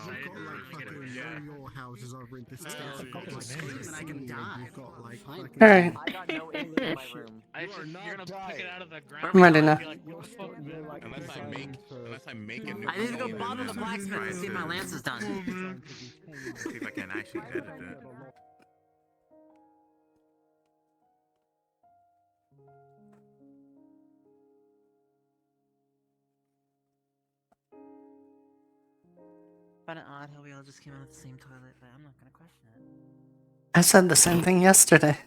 You've got like fucking all your houses over in this town. You've got like and I can die. You've got like Fine. fucking. Alright. I got no ink in my room. You're gonna pick it out of the ground. I'm ready and now. be like, what the fuck? Unless I make a new I need to go plane bother and the then blacksmith try to see if my lance is done. see if I can actually edit it. Find it odd how we all just came out of the same toilet, but I'm not gonna question it. I said the same thing yesterday.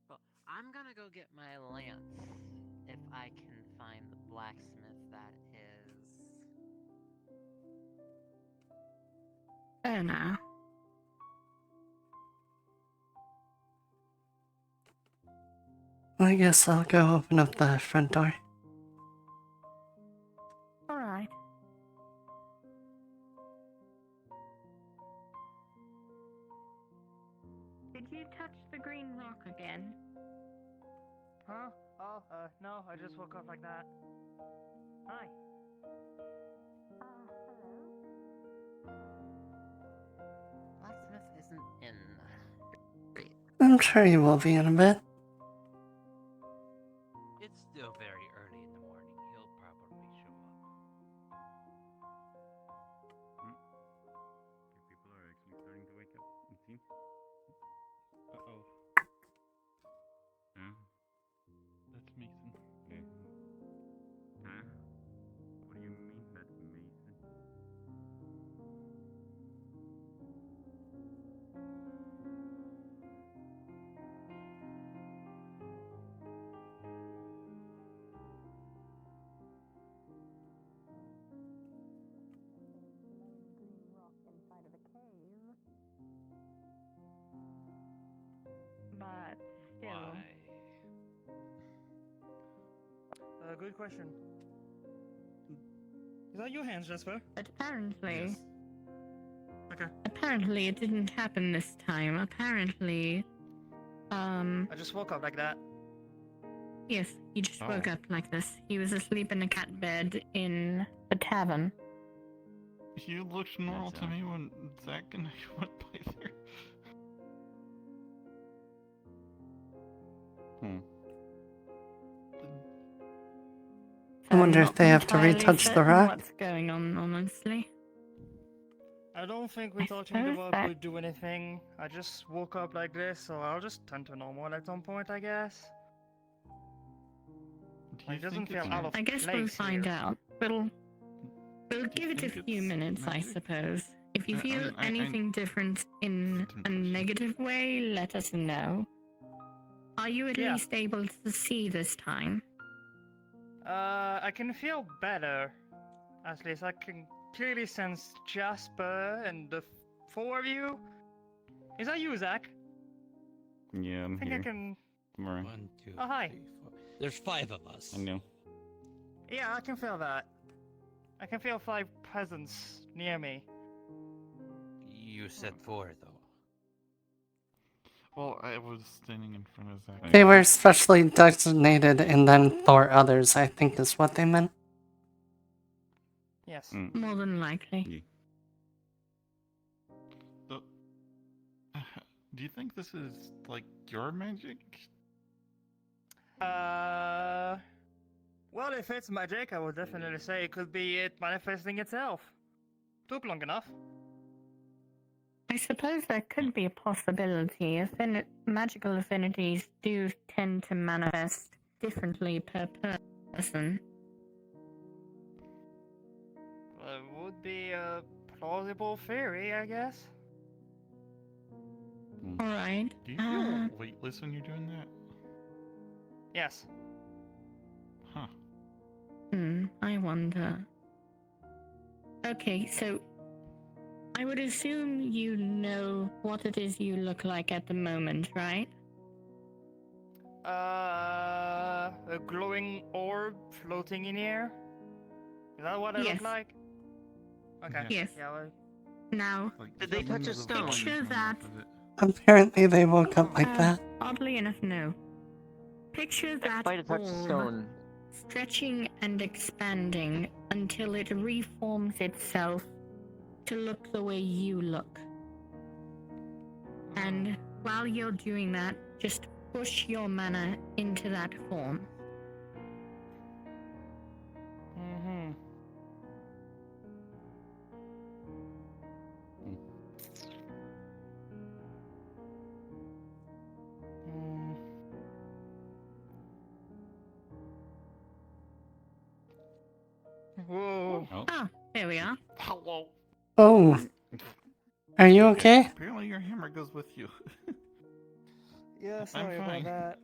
Well, I'm gonna go get my lance if I can find the blacksmith that is. Oh no. I guess I'll go open up the front door. Alright. Did you touch the green rock again? Huh? Oh, no, I just woke up like that. Hi. Hello? Blacksmith isn't in. I'm sure you will be in a bit. It's still very early in the morning. He'll probably show up. People are actually starting to wake up. It seems. Uh-oh. Huh? That's Mason. Okay. Huh? What do you mean that's Mason? But still. Why? Good question. Is that your hands, Jasper? But apparently. Yes. Okay. Apparently it didn't happen this time. Apparently. I just woke up like that. Yes, he just woke up like this. He was asleep in a cat bed in the tavern. You looked normal to me when Zach and I went by there. I wonder I'm if not they have to entirely retouch the certain rock. What's going on, honestly? I don't think we're I talking suppose about that- we do anything. I just woke up like this, so I'll just turn to normal at some point, I guess. Do It doesn't feel out of I guess we'll place find here. out. We'll give it a think few it's minutes, I magic? suppose. If you I feel mean, I- anything different in a negative way, let us know. Are you at Yeah. least able to see this time? I can feel better. At least I can clearly sense Jasper and the four of you. Is that you, Zach? Yeah, I'm I think here. I can. I'm around. 1, 2, Oh, hi. 3, 4. There's 5 of us. I know. Yeah, I can feel that. I can feel 5 presents near me. You said 4, though. Well, I was standing in front of Zach. They were specially designated and then for others, I think is what they meant. Yes. More than likely. Yeah. So, do you think this is, like, your magic? Well, if it's magic, I would definitely say it could be it manifesting itself. Took long enough. I suppose that could be a possibility. Magical affinities do tend to manifest differently per person. It would be a plausible theory, I guess. Alright. Do you feel weightless when you're doing that? Yes. Huh. I wonder. Okay, so I would assume you know what it is you look like at the moment, right? A glowing orb floating in air? Is that what I Yes. look like? Okay. Yes. Yeah, well, Now, Did they touch a stone? picture that. Apparently they woke up like that. Oddly enough, no. Picture that Might have touched a orb stone. stretching and expanding until it reforms itself to look the way you look. And while you're doing that, just push your mana into that form. Mm-hmm. Whoa. Oh, Ah, there we are. hello. Oh, are you okay? Apparently your hammer goes with you. Yeah, sorry about fine. that.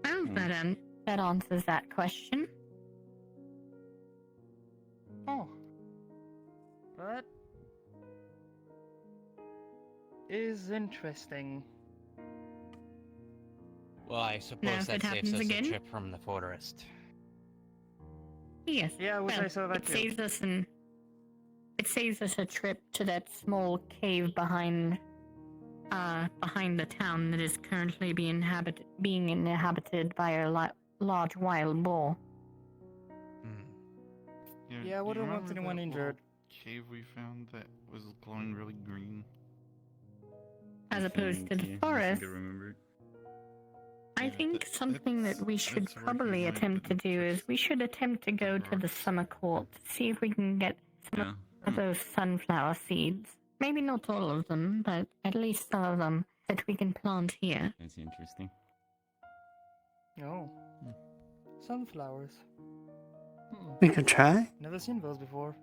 Oh, that answers that question. Oh. That is interesting. Well, I Now, suppose if that it saves happens us again? a trip from the forest. Yes. Yeah, I would well, say so that it too. saves us a trip to that small cave behind the town that is currently being inhabited by a large wild boar. Yeah, I do you wouldn't want remember anyone that injured. little cave we found that was glowing really green? As opposed to the I forest, think I remember it. I think something that we should that's where he probably might attempt to have do is we should attempt to go to the rocks. summer court, see if we can get some of those sunflower seeds. Maybe not all of them, but at least some of them that we can plant here. That's interesting. Oh. Sunflowers. We could try? Never seen those before.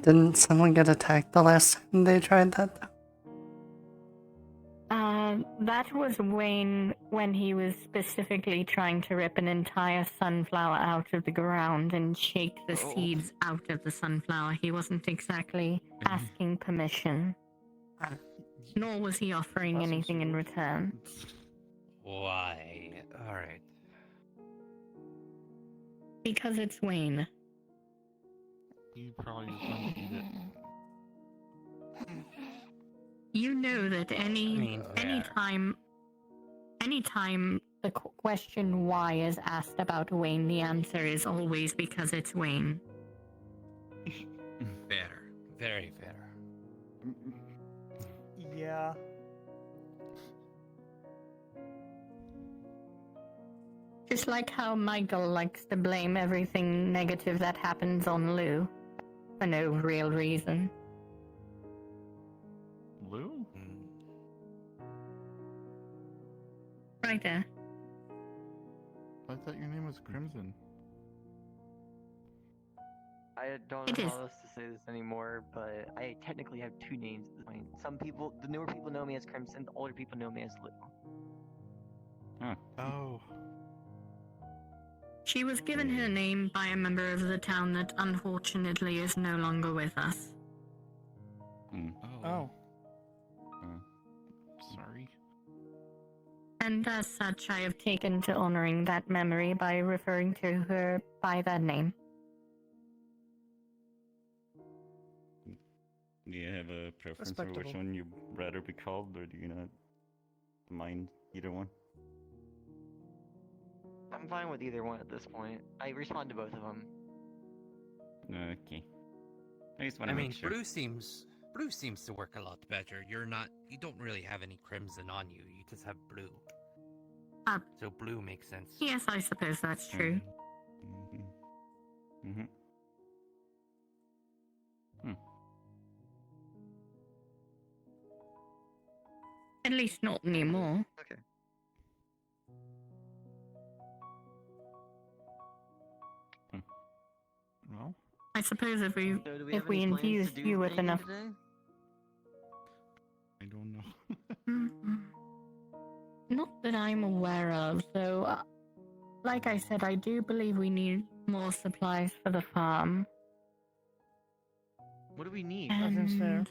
Didn't someone get attacked the last time they tried that, though? That was Wayne when he was specifically trying to rip an entire sunflower out of the ground and shake the seeds out of the sunflower. He wasn't exactly asking permission. Nor was he offering anything in return. Why? Alright. Because it's Wayne. You probably just want to eat it. You know that anytime the question why is asked about Wayne, the answer is always because it's Wayne. Fair. Very fair. Yeah. Just like how Michael likes to blame everything negative that happens on Lou for no real reason. Lou? Right there. I thought your name was Crimson. I don't know how else to say this anymore, but I technically have two names at this point. Some people, the newer people know me as Crimson, the older people know me as Lou. Oh. She was given her name by a member of the town that unfortunately is no longer with us. Oh. Sorry. And as such, I have taken to honoring that memory by referring to her by that name. Do you have a preference for which Respectable. one you'd rather be called, or do you not mind either one? I'm fine with either one at this point. I respond to both of them. Okay. I just want I to mean, make sure. blue seems to work a lot better. You don't really have any crimson on you. You just have blue. So blue makes sense. Yes, I suppose that's true. Mm-hmm. At least not anymore. Okay. Well, I suppose if we So do we have we any plans to infuse do you with anything enough. today? I don't know. Not that I'm aware of, though. Like I said, I do believe we need more supplies for the farm. What do we need? Nothing's fair. And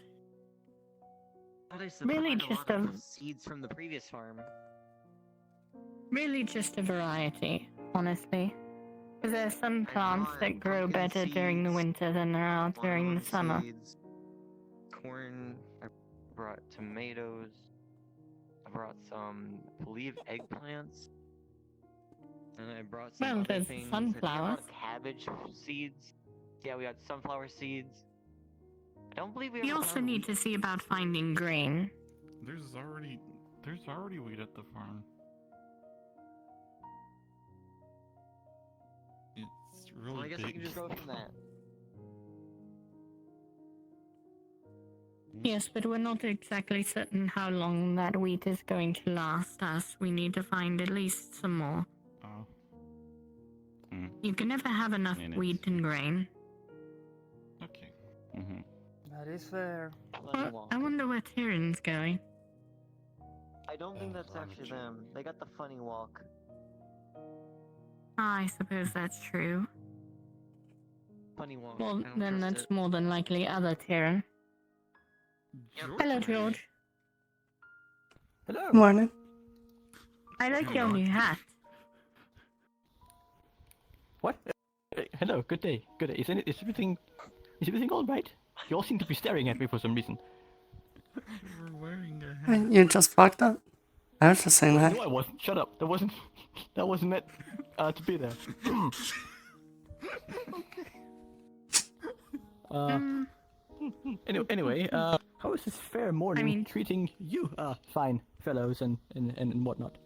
I thought I Really supplied a just lot of a- seeds from the previous farm. really just a variety, honestly. Because there's some I plants bought that grow pumpkin better during the seeds, winter than there are during the watermelon summer. seeds, corn. I brought tomatoes. I brought some, I believe, eggplants. And I brought some Well, other there's things. I think I sunflowers. brought cabbage seeds. Yeah, we got sunflower seeds. I don't believe we We have also need to see about finding grain. There's already wheat at the farm. It's really Well, I guess big. I can just go from that. Yes, but we're not exactly certain how long that wheat is going to last us. We need to find at least some more. Oh. You can never have enough Minutes. wheat and grain. Okay. Mm-hmm. That is fair. Well, I wonder where Tyrion's going. I don't think that's actually them. They got the funny walk. I suppose that's true. Funny walk. Well, I don't then trust that's it. more than likely other Tyrion. Hello, George. Hello. Morning. I like your new hat. What? Hello. Good day. Good day. Is everything all right? You all seem to be staring at me for some reason. You're wearing a hat. You just walked up. I was just saying that. No, I wasn't. Shut up. That wasn't meant to be there. Anyway, how is this fair morning treating you, fine fellows and whatnot?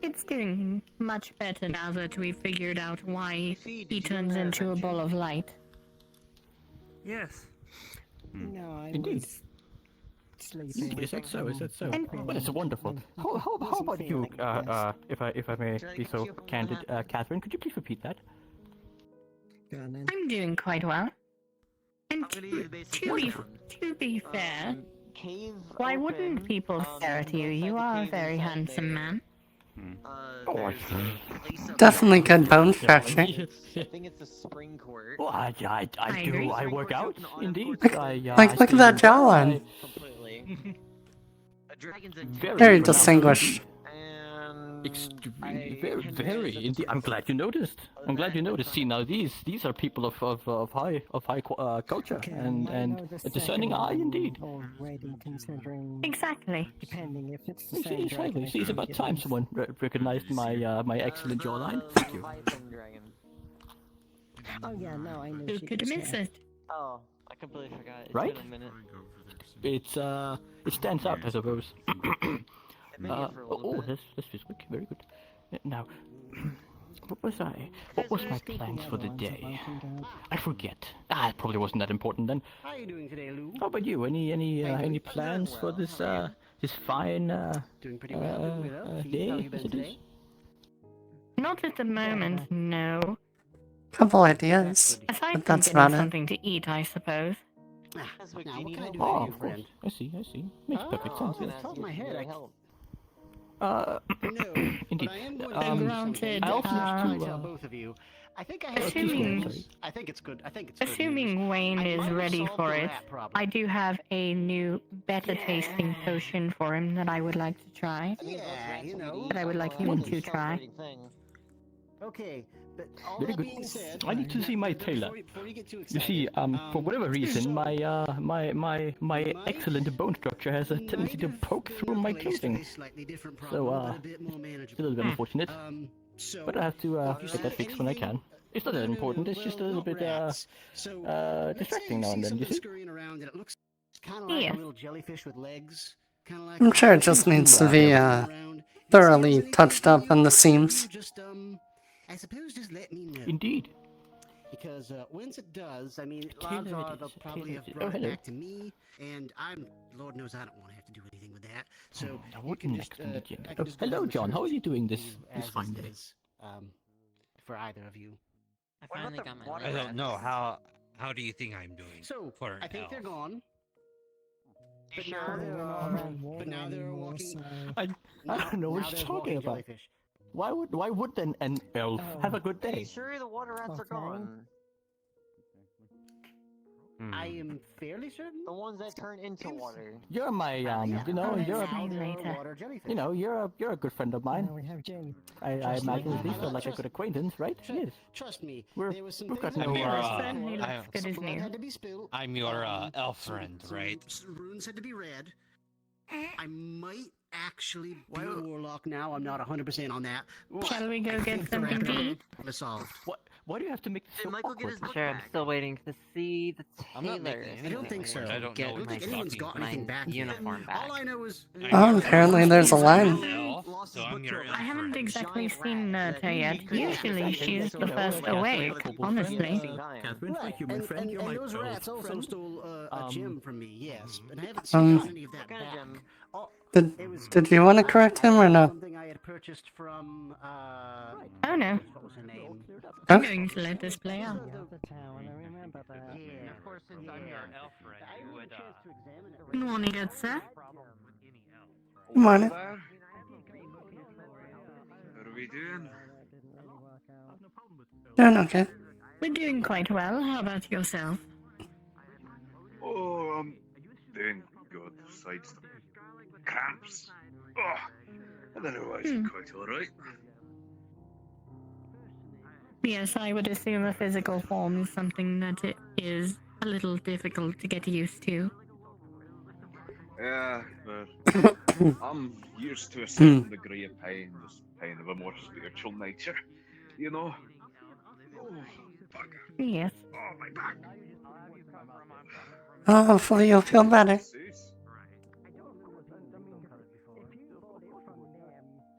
It's doing much better now that we've figured out why he turns into a ball of light. Yes. No, I Indeed. was sleeping. Is that so? Is that so? Well, it's wonderful. How about you, if I may be so candid, Catherine? Could you please repeat that? I'm doing quite well. And to be fair, why wouldn't people stare at you? You are a very handsome man. Oh, Definitely good bone structure. I think it's a spring court. Well, I agree. do. I work out, indeed. Look at that jawline. Completely. A dragon's a Very distinguished. Extremely, very indeed. I'm glad you noticed. See, now these are people of high culture and a discerning eye, indeed. Already considering Exactly. depending if it's the same Exactly. dragon. See, it's about time someone recognized my excellent jawline. Thank you. Dragon. Oh yeah, no, I knew Who she could was miss here. it? Oh, I completely forgot. It's Right? been a minute. It stands out, I suppose. I've been here for a little bit. This is quick. Very good. Now, what was my plans for the day? I forget. It probably wasn't that important then. How are you doing today, Lou? How about you? Any plans for this fine Doing pretty well. Doing well. Keith, day? how you been as it today? is? Not at the moment, no. Couple ideas, Aside but from that's getting about it. something to eat, I suppose. Now, what can I do Oh, for you, of course. friend? I see. Makes perfect sense. Off the top of my head, I help. No, Indeed. but I am going to Um, do granted, something. I also I'll need to, tell both of you. I think I please have go ahead, Assuming- sorry. I think it's good. I think it's good Assuming news. Wayne I is might have ready solved for the it, rat problem. I do have a new, better tasting potion for him that I would like to try. Yeah, you know. That I would like him to try. Okay, but all Very that good. being said, I need to see my tailor. before you get too You excited, see, for whatever reason, so my excellent bone structure has a tendency to poke through my clothing. slightly different So, problem, but a bit more It's a manageable. little bit unfortunate, So, but I have to get that fixed when I can. It's not that important. It's just a little bit distracting now and then. You see? scurrying around and it looks kind of like Yeah. a little jellyfish with legs. Kind of like I'm sure it just needs to be thoroughly touched up on the seams. Just I suppose just let me know. Indeed. Because once it does, I mean, Tailor odds it are is, they'll probably tailor have it is. brought Oh, it hello. back to me, and Lord knows I don't want to have to do anything with that. So Now you what can next just, on the I agenda? can just go Hello, ahead and John. How are search you doing for this you this as fine it day? is, for either of you. I finally got my I don't know how do you think I'm doing? So for an I think they're elf? gone. But Sure. now they're But now they're walking. I don't know what now you're there's talking walking about. jellyfish. Why would an elf have a good Hey, day? sure the water rats are Okay. gone. I am fairly certain. The ones that turn into water. You're my Yeah, you know, let's you're see later. water jellyfish. you know, you're a good friend of mine. Now we have Jane. I Trust me. imagine at least I like a trust- good acquaintance, right? Yes. Trust me. We're- there was some we've got things no, I I'm your, noticed certainly before. looks good Some as blood new. had to be spilled. I'm your elf some- friend, some right? Runes had to be read. I might actually be a warlock now. I'm not 100% on that. Shall we go I get think the something to raptor eat? was solved. Why do you have to make this so Michael, get awkward? his book Sure, I'm still waiting to see the I'm not tailor. making I don't think so. I don't Get know I don't if think he's anyone's talking got about anything back yet. uniform back. All I know is. Oh, apparently there's a line. So I'm your I haven't exactly giant seen rat Nurta yet. that- Usually she's the first awake, honestly. Catherine, my Right, human and, friend, and, you're and my those close rats also friend. stole a gem from me, yes. And I haven't Um, seen any of that What kind of back. gem? Oh, Did, it was, did you want to correct him or no? something I had purchased from, Oh no. what was her name? I'm going to let this play out. Yeah. Of course, since I'm your elf friend, you would, Good morning, good sir. Good morning. What are we doing? Doing okay. We're doing quite well. How about yourself? Oh, I'm doing good. Besides the cramps. Oh, otherwise, quite alright. Yes, I would assume a physical form is something that it is a little difficult to get used to. Yeah, but I'm used to a certain degree of pain, just pain of a more spiritual nature, you know? Oh, bugger. Yes. Oh, my back. Oh, hopefully you'll feel better.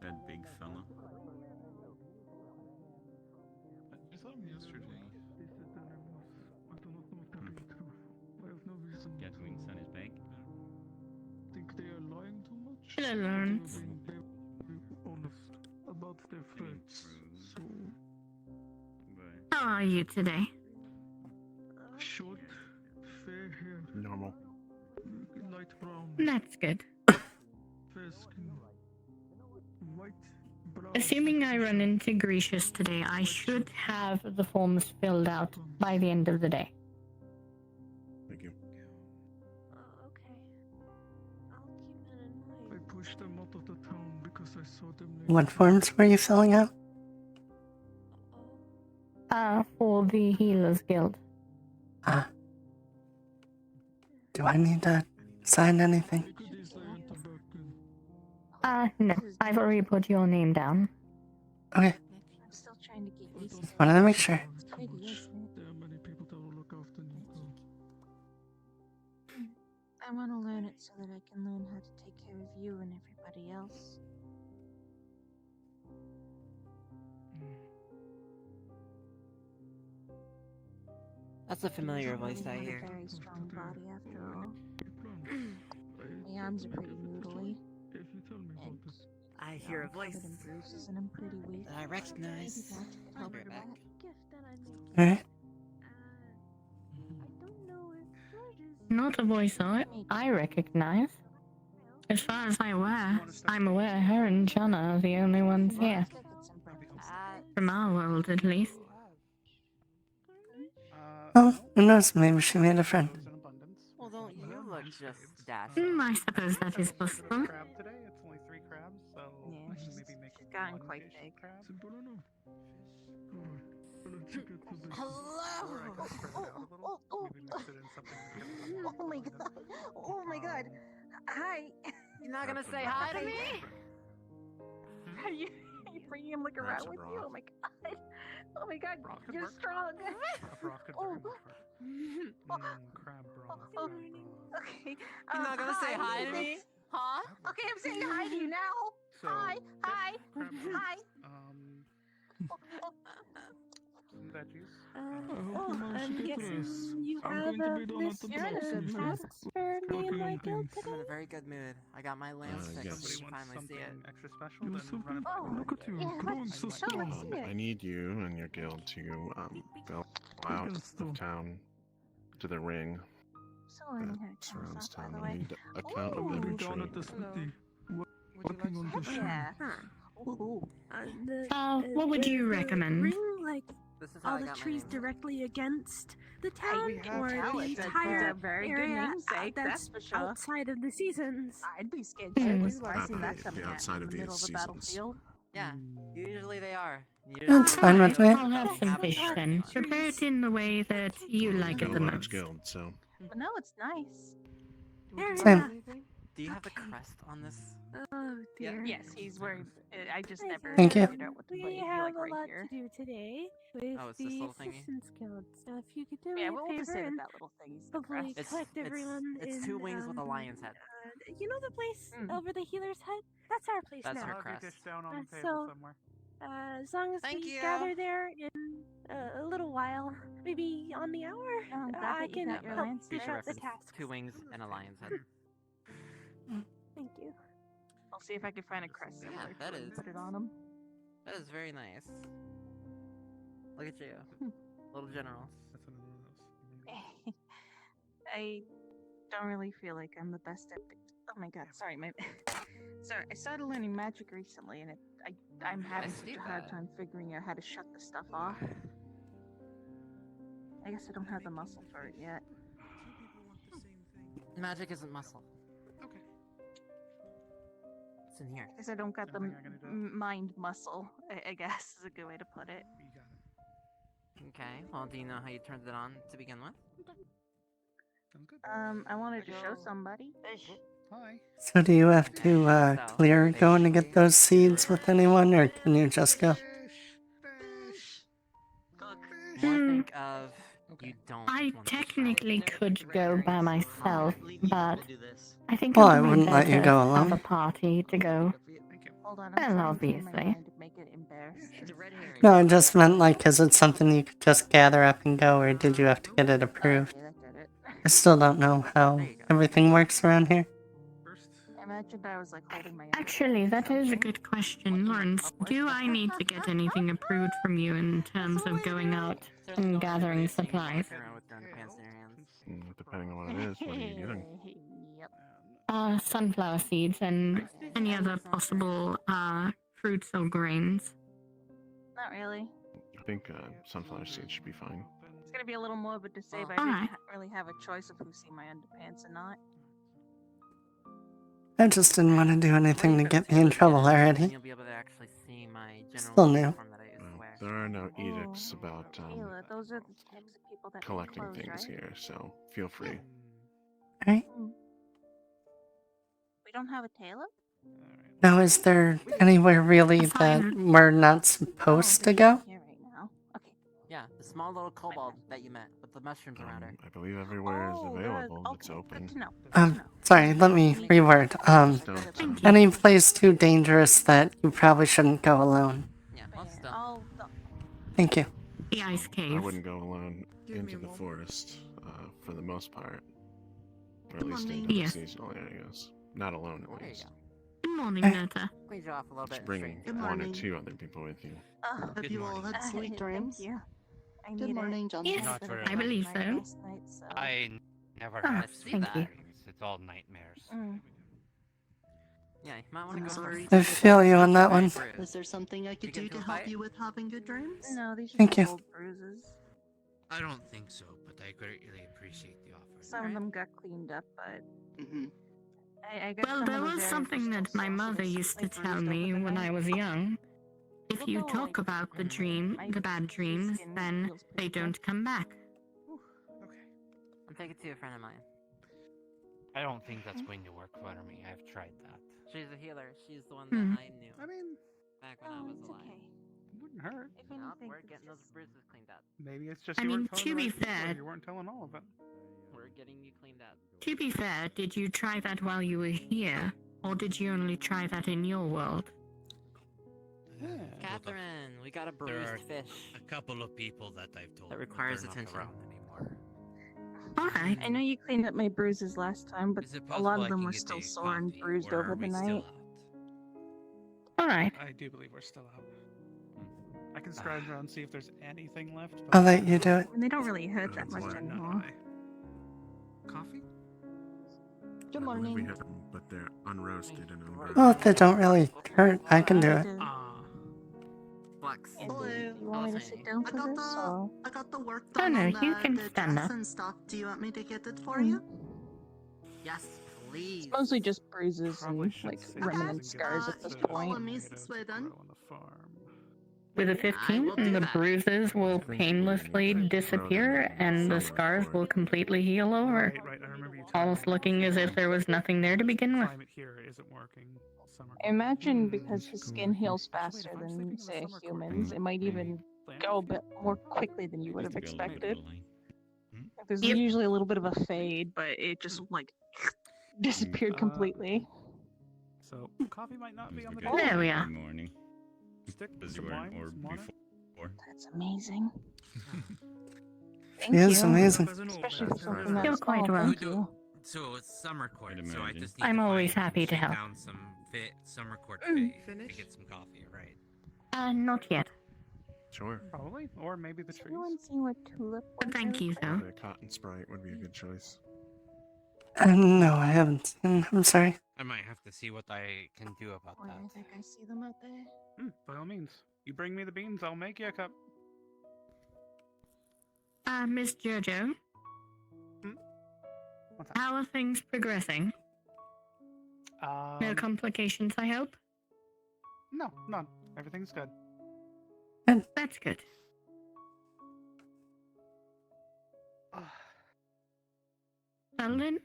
That big fella. I saw him yesterday. Gatwing's on his back. Think they are lying too much? Hello, Lawrence. They were honest about their threats. So How are you today? short, fair hair, Normal. light brown, That's good. fair skin, white, brown. Assuming I run into Grecius today, I should have the forms filled out by the end of the day. Thank you. Okay. I'll keep that in mind. I pushed them out of the town because I saw them. What forms were you filling out? For the Healers Guild. Ah. Do I need to sign anything? No. I've already put your name down. Okay. I'm still trying to get used to Wanted to make sure. It's pretty, isn't it? There are many people that will look after Nico. I want to learn it so that I can learn how to take care of you and everybody else. That's a familiar voice I have hear. a very strong body after all. My arms are pretty noodly. And I hear a voice covered in bruises and I'm pretty weak. that I recognize. Maybe that could help Be right back. Alright. Not a voice I recognize. As far as I'm aware, her and Jana are the only ones here. From our world, at least. Oh, who knows? Maybe she made a friend. Well, don't you look just dashing? I suppose that is possible. Crab today? It's only 3 crabs, so Yeah, I should she's maybe make gotten one quite fish big. crab. Hello! Or I could spread it out a little. Maybe mix it in something. Oh my god! Oh my god! Hi! You're not gonna say hi to me? Are you bringing him like around with you? Oh my god! Oh my god! You're strong! Oh. Crab broth. Oh, okay. You're not gonna say hi to me? Huh? Okay, I'm saying hi to you now. So, Hi! Hi! Hi! Some veggies. Yes, you I'm have going to be this done at the good tasks for me and my guild I'm today? in a very good mood. I got my lance fixed. yes. You should finally see it. Extra special, You then so run it Oh, look at you, yeah, growing so let's strong. see it. I need you and your guild to go out of town to the ring So I'm that here surrounds by town. the I way. need a count Oh, of I'll every be down tree. at the smithy, Would working on the Yeah. shoe. Ooh. What would you recommend? Ring, like This is how all I the got my trees name. directly against the town, we have or the talent. That's entire a very good area namesake, that's that's for sure. outside of the seasons. I'd be scared Hmm. too. I've seen that Happy coming to be at outside in of the the middle of a seasons. battlefield. Yeah, usually they are. That's fine with me. I'll have some fish then. Prepare it in the way that you like Got it a the large most. guild, so But no, it's nice. Area. Same. Do you have a crest on this Oh dear. Yes, he's worried. I just never Thank you. figured out what to put We it. He'd be have like a right lot here. to do today with Oh, it's this the little thingy? Assistance Guild. So if you could do Yeah, me we'll a just favor say that and that little thing's the hopefully crest. collect everyone it's in, two wings with a lion's head. you know the place over the healer's hut? That's our place That's now. her I'll have your crest. dish down on the table So, somewhere. as long as Thank we you. gather there in a little while, maybe on the hour, I'm glad I that you can got your help lance dish Future out the reference, tasks. 2 wings and a lion's head. Thank you. I'll see if I can find a crest Yeah, somewhere that to is. put it on him. That is very nice. Look at you. Little general. I don't really feel like I'm the best at. Oh my god, sorry, sorry. I started learning magic recently, and I'm having such a hard time figuring out how to shut the stuff off. I guess I don't have the muscle for it yet. Magic isn't muscle. Okay. It's in here. I guess I don't got the mind muscle. I guess is a good way to put it. Okay, well, do you know how you turned it on to begin with? I wanted to show somebody. Hi. So do you have to clear going to get those seeds with anyone, or can you just go? More think of you don't. I technically could go by myself, but I think Well, it I would be wouldn't let you better go to have alone. a party to go. Hold on, Well, I'm obviously. to make it embarrassed. No, I just meant like, is it something you could just gather up and go, or did you have to get it approved? I still don't know how everything works around here. I imagined I was like holding my. Actually, that is a good question, Lawrence. Do I need to get anything approved from you in terms of going out and gathering supplies? Depending on what it is, what are you doing? Sunflower seeds and any other possible fruits or grains. Not really. I think sunflower seeds should be fine. It's gonna be a little morbid to say, but I Alright. didn't really have a choice of who see my underpants and not. I just didn't want to do anything to get me in trouble already. You'll be able to actually see my general Still new. uniform that I used to wear. There are no edicts about Taylor, those are the types of people that make collecting clothes, things right? here, so feel free. Right? We don't have a tailor? Now, is there anywhere really that we're not supposed to go? Here right now. Okay. Yeah, the small little kobold that you met with the mushrooms around her. I believe everywhere is available. It's open. Sorry, let me reword. Any place too dangerous that you probably shouldn't go alone. Yeah, well, still. Thank you. The ice I cave. wouldn't go alone into the forest for the most part, or at least morning. into the Yes. seasonal areas. Not alone, at least. Good morning, Netta. Cleans you off a little bit. Just bring Good one or morning. two other people with you. Have you all had sweet dreams? Thank you. I Good need morning, it. Johnson. Yes, Not very I believe so. Last night, so. I never Ah, had thank you. dreams. It's all nightmares. Yeah, you might want to I'm go sorry. I feel you on that one. Is there something I could do to help you with having good dreams? No, these are Thank just you. old bruises. I don't think so, but I greatly appreciate the offer. Some of them got cleaned up, but Mm-hmm. I guess Well, some there of the was berries something are that still my soft, so mother they're used to slightly tell bruised me over the when I night. was young. If you Although, talk like, about the my bad dreams, skin then feels they pretty good. don't come back. I'm taking it to a friend of mine. I don't think that's going to work for me. I've tried that. She's a healer. She's the one Hmm. that I knew I mean, back when I was It's alive. okay. wouldn't hurt. If Nope, anything, we're it's getting those just- bruises cleaned up. Maybe it's just I you mean, weren't telling to the be right people, or fair- you weren't telling all of it. We're getting you cleaned up. To be fair, did you try that while you were here? Or did you only try that in your world? Catherine, we got a There are bruised fish. a couple of people that I've told That requires they're not attention. around anymore. Alright. I know you cleaned up my bruises last time, but Is it a lot possible of I them can were get still a sore and coffee, bruised or over are the we night. still out? Alright. I do believe we're still out. I can scrounge around and see if there's anything left. I'll let you do it. And they don't really hurt that That's much why anymore. Coffee? Good I believe we morning. have them, but they're unroasted and unburned. Well, if they don't really hurt, I can do it. Flex. Hello. Do you want me to sit down I for got this, the or? I got the work Oh, done no, on you can the stand dress up. and stuff. Do you want me to get it for you? Yes, please. It's mostly just bruises Probably and should like say remnant something scars good at this to follow point. me get this a way then. grow on the farm. With a I 15, will do the that. bruises will painlessly disappear and the scars will completely heal over. Right, I remember you telling Almost me looking as if there was nothing there to begin with. climate here isn't working, I imagine because his skin heals faster than, say, a human's, it might even go a bit more quickly than you would have expected. There's usually a little bit of a fade, but it just, like, disappeared completely. So, coffee might not be on the There we are. Morning. Stick Busy some weren't wine, or some water. before. That's amazing. He Thank is you. amazing. Especially for something that You're quite small. welcome. Thank you. So it's summer court, so I just need I'm to always find happy to shake help. down some summer court Mm. to get some coffee, right? Not yet. Sure. Probably, or maybe the trees. Anyone seen what tulip? But thank you, though. Probably a cotton sprite would be a good choice. No, I haven't seen. I'm sorry. I might have to see what I can do about Boy, that. I think I see them out there. By all means. You bring me the beans, I'll make you a cup. Miss Jojo? What's that? How are things progressing? No complications, I hope? No, none. Everything's good. That's good. Well then,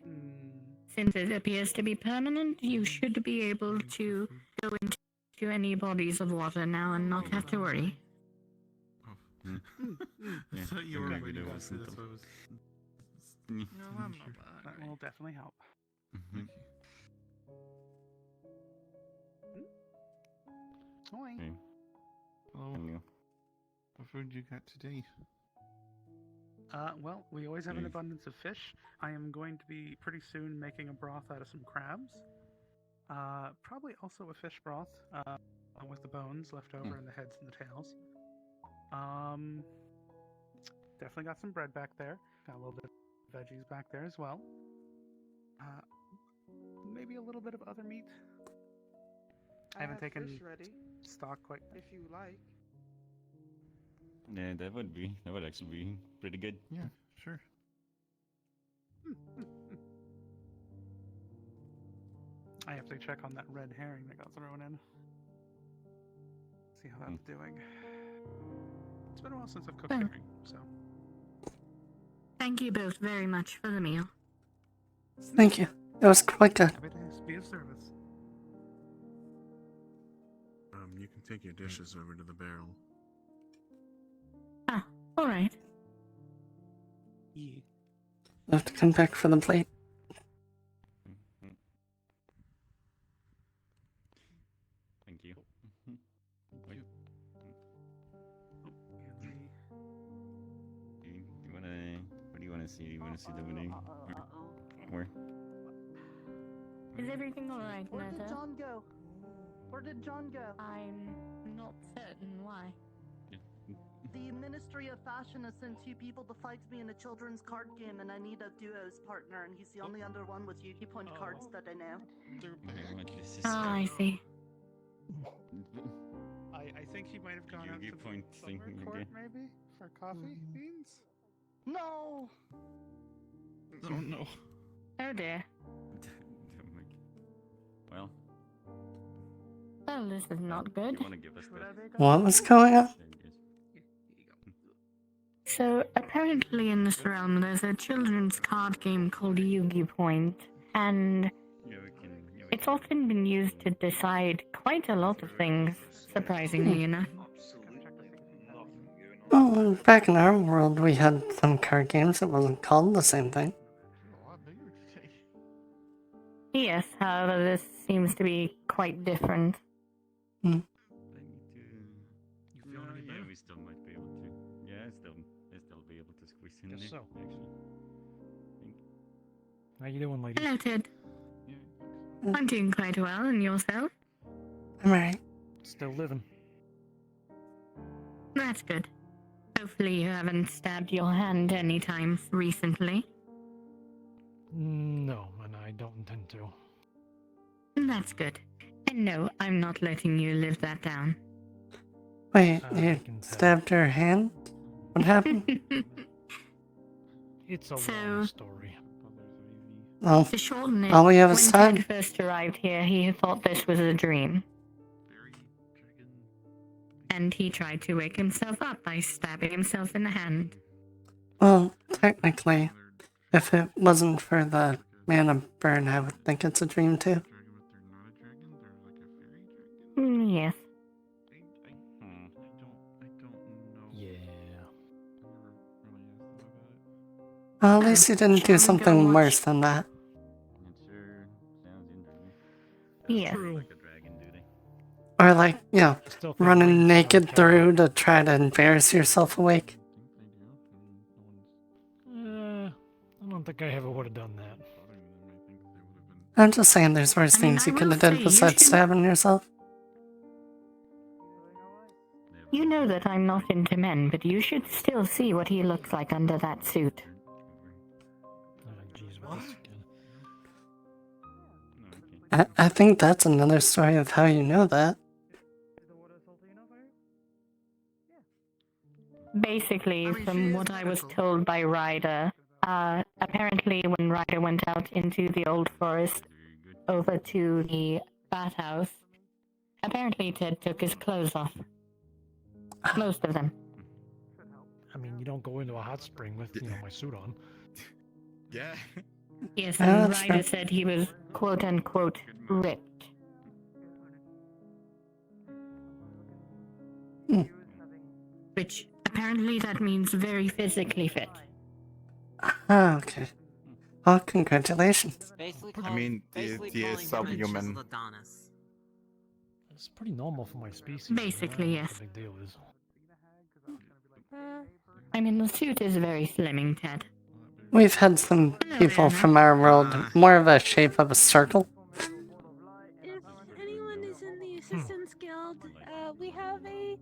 since it appears to be permanent, you should be able to go into any bodies of water now and not have to worry. I thought you were Okay. waiting to say that's what I was. No, I'm not bad. That will definitely help. Hi. Okay. Hello. What food you got today? Well, we always have an abundance of fish. I am going to be pretty soon making a broth out of some crabs. Probably also a fish broth, with the bones left over and the heads and the tails. Definitely got some bread back there. Got a little bit of veggies back there as well. Maybe a little bit of other meat. I haven't taken fish ready, stock quite. if you like. Yeah, that would actually be pretty good. Yeah, sure. I have to check on that red herring that got thrown in. See how that's doing. It's been a while since I've cooked herring, so. Thank you both very much for the meal. Thank you. It was quite good. Happy to be of service. You can take your dishes over to the barrel. Ah, alright. Yeah. I'll have to come back for the plate. Thank you. Wait. You wanna? What do you wanna see? You wanna see the winning? Where? Is everything alright, Where did Netta? John go? Where did John go? I'm not certain why. The Ministry of Fashion has sent 2 people to fight me in a children's card game, and I need a duos partner, and he's the only other one with Waypoint cards that I know. Ah, I see. I think he might have gone out to Waypoint the thing, summer court, okay. maybe? For coffee beans? No! Oh no. Oh dear. Well, Well, this is not good. you wanna give us that? What was going on? So, apparently in this realm, there's a children's card game called Waypoint, and it's often been used to decide quite a lot of things, surprisingly enough. Well, back in our world, we had some card games that wasn't called the same thing. Yes, however, this seems to be quite different. Hmm. Yeah, we still might be able to. Yeah, I still be able to squeeze in Guess there. so. Actually. How you doing, ladies? Hello, Ted. I'm doing quite well, and yourself? I'm alright. Still living. That's good. Hopefully you haven't stabbed your hand anytime recently. No, and I don't intend to. That's good. And no, I'm not letting you live that down. Wait, I you can tell. stabbed her hand? What happened? It's a So- long story. Well, To shorten it, all we have when is time. Ted first arrived here, he thought this was a dream. And he tried to wake himself up by stabbing himself in the hand. Well, technically, if it wasn't for the mana burn, I would think it's a dream too. Yes. Yeah. Well, at least you didn't do something worse than that. Yes. Or like, you know, Still think running Reed's naked through to try to embarrass yourself awake. I don't think I ever would have done that. I'm just saying there's worse things you could have done besides stabbing yourself. You know that I'm not into men, but you should still see what he looks like under that suit. I think that's another story of how you know that. Basically, from what I was told by Ryder, apparently when Ryder went out into the old forest over to the bathhouse, apparently Ted took his clothes off. Most of them. I mean, you don't go into a hot spring with, my suit on. Yeah. Yes, Yeah, and that's Ryder true. said he was quote-unquote ripped. Which apparently that means very physically fit. Ah, okay. Well, congratulations. I mean, he is subhuman. It's pretty normal for my species. Basically, I don't know yes. what the big deal is. I mean, the suit is very slimming, Ted. We've had some people from our world, more of a shape of a circle. If anyone is in the Assistance Guild, we have a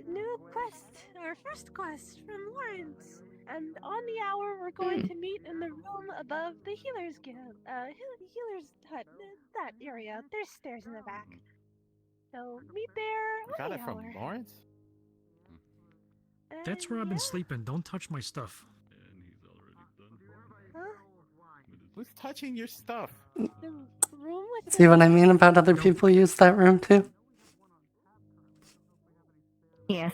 new quest, our first quest from Lawrence. And on the hour, we're going to meet in the room above the Healer's Guild, Healer's Hut, that area. There's stairs in the back. So meet there You on got the it from hour. Lawrence? That's where I've been sleeping. Don't touch my stuff. Huh? Who's touching your stuff? The room with See what I mean about other people use that room too? Yes.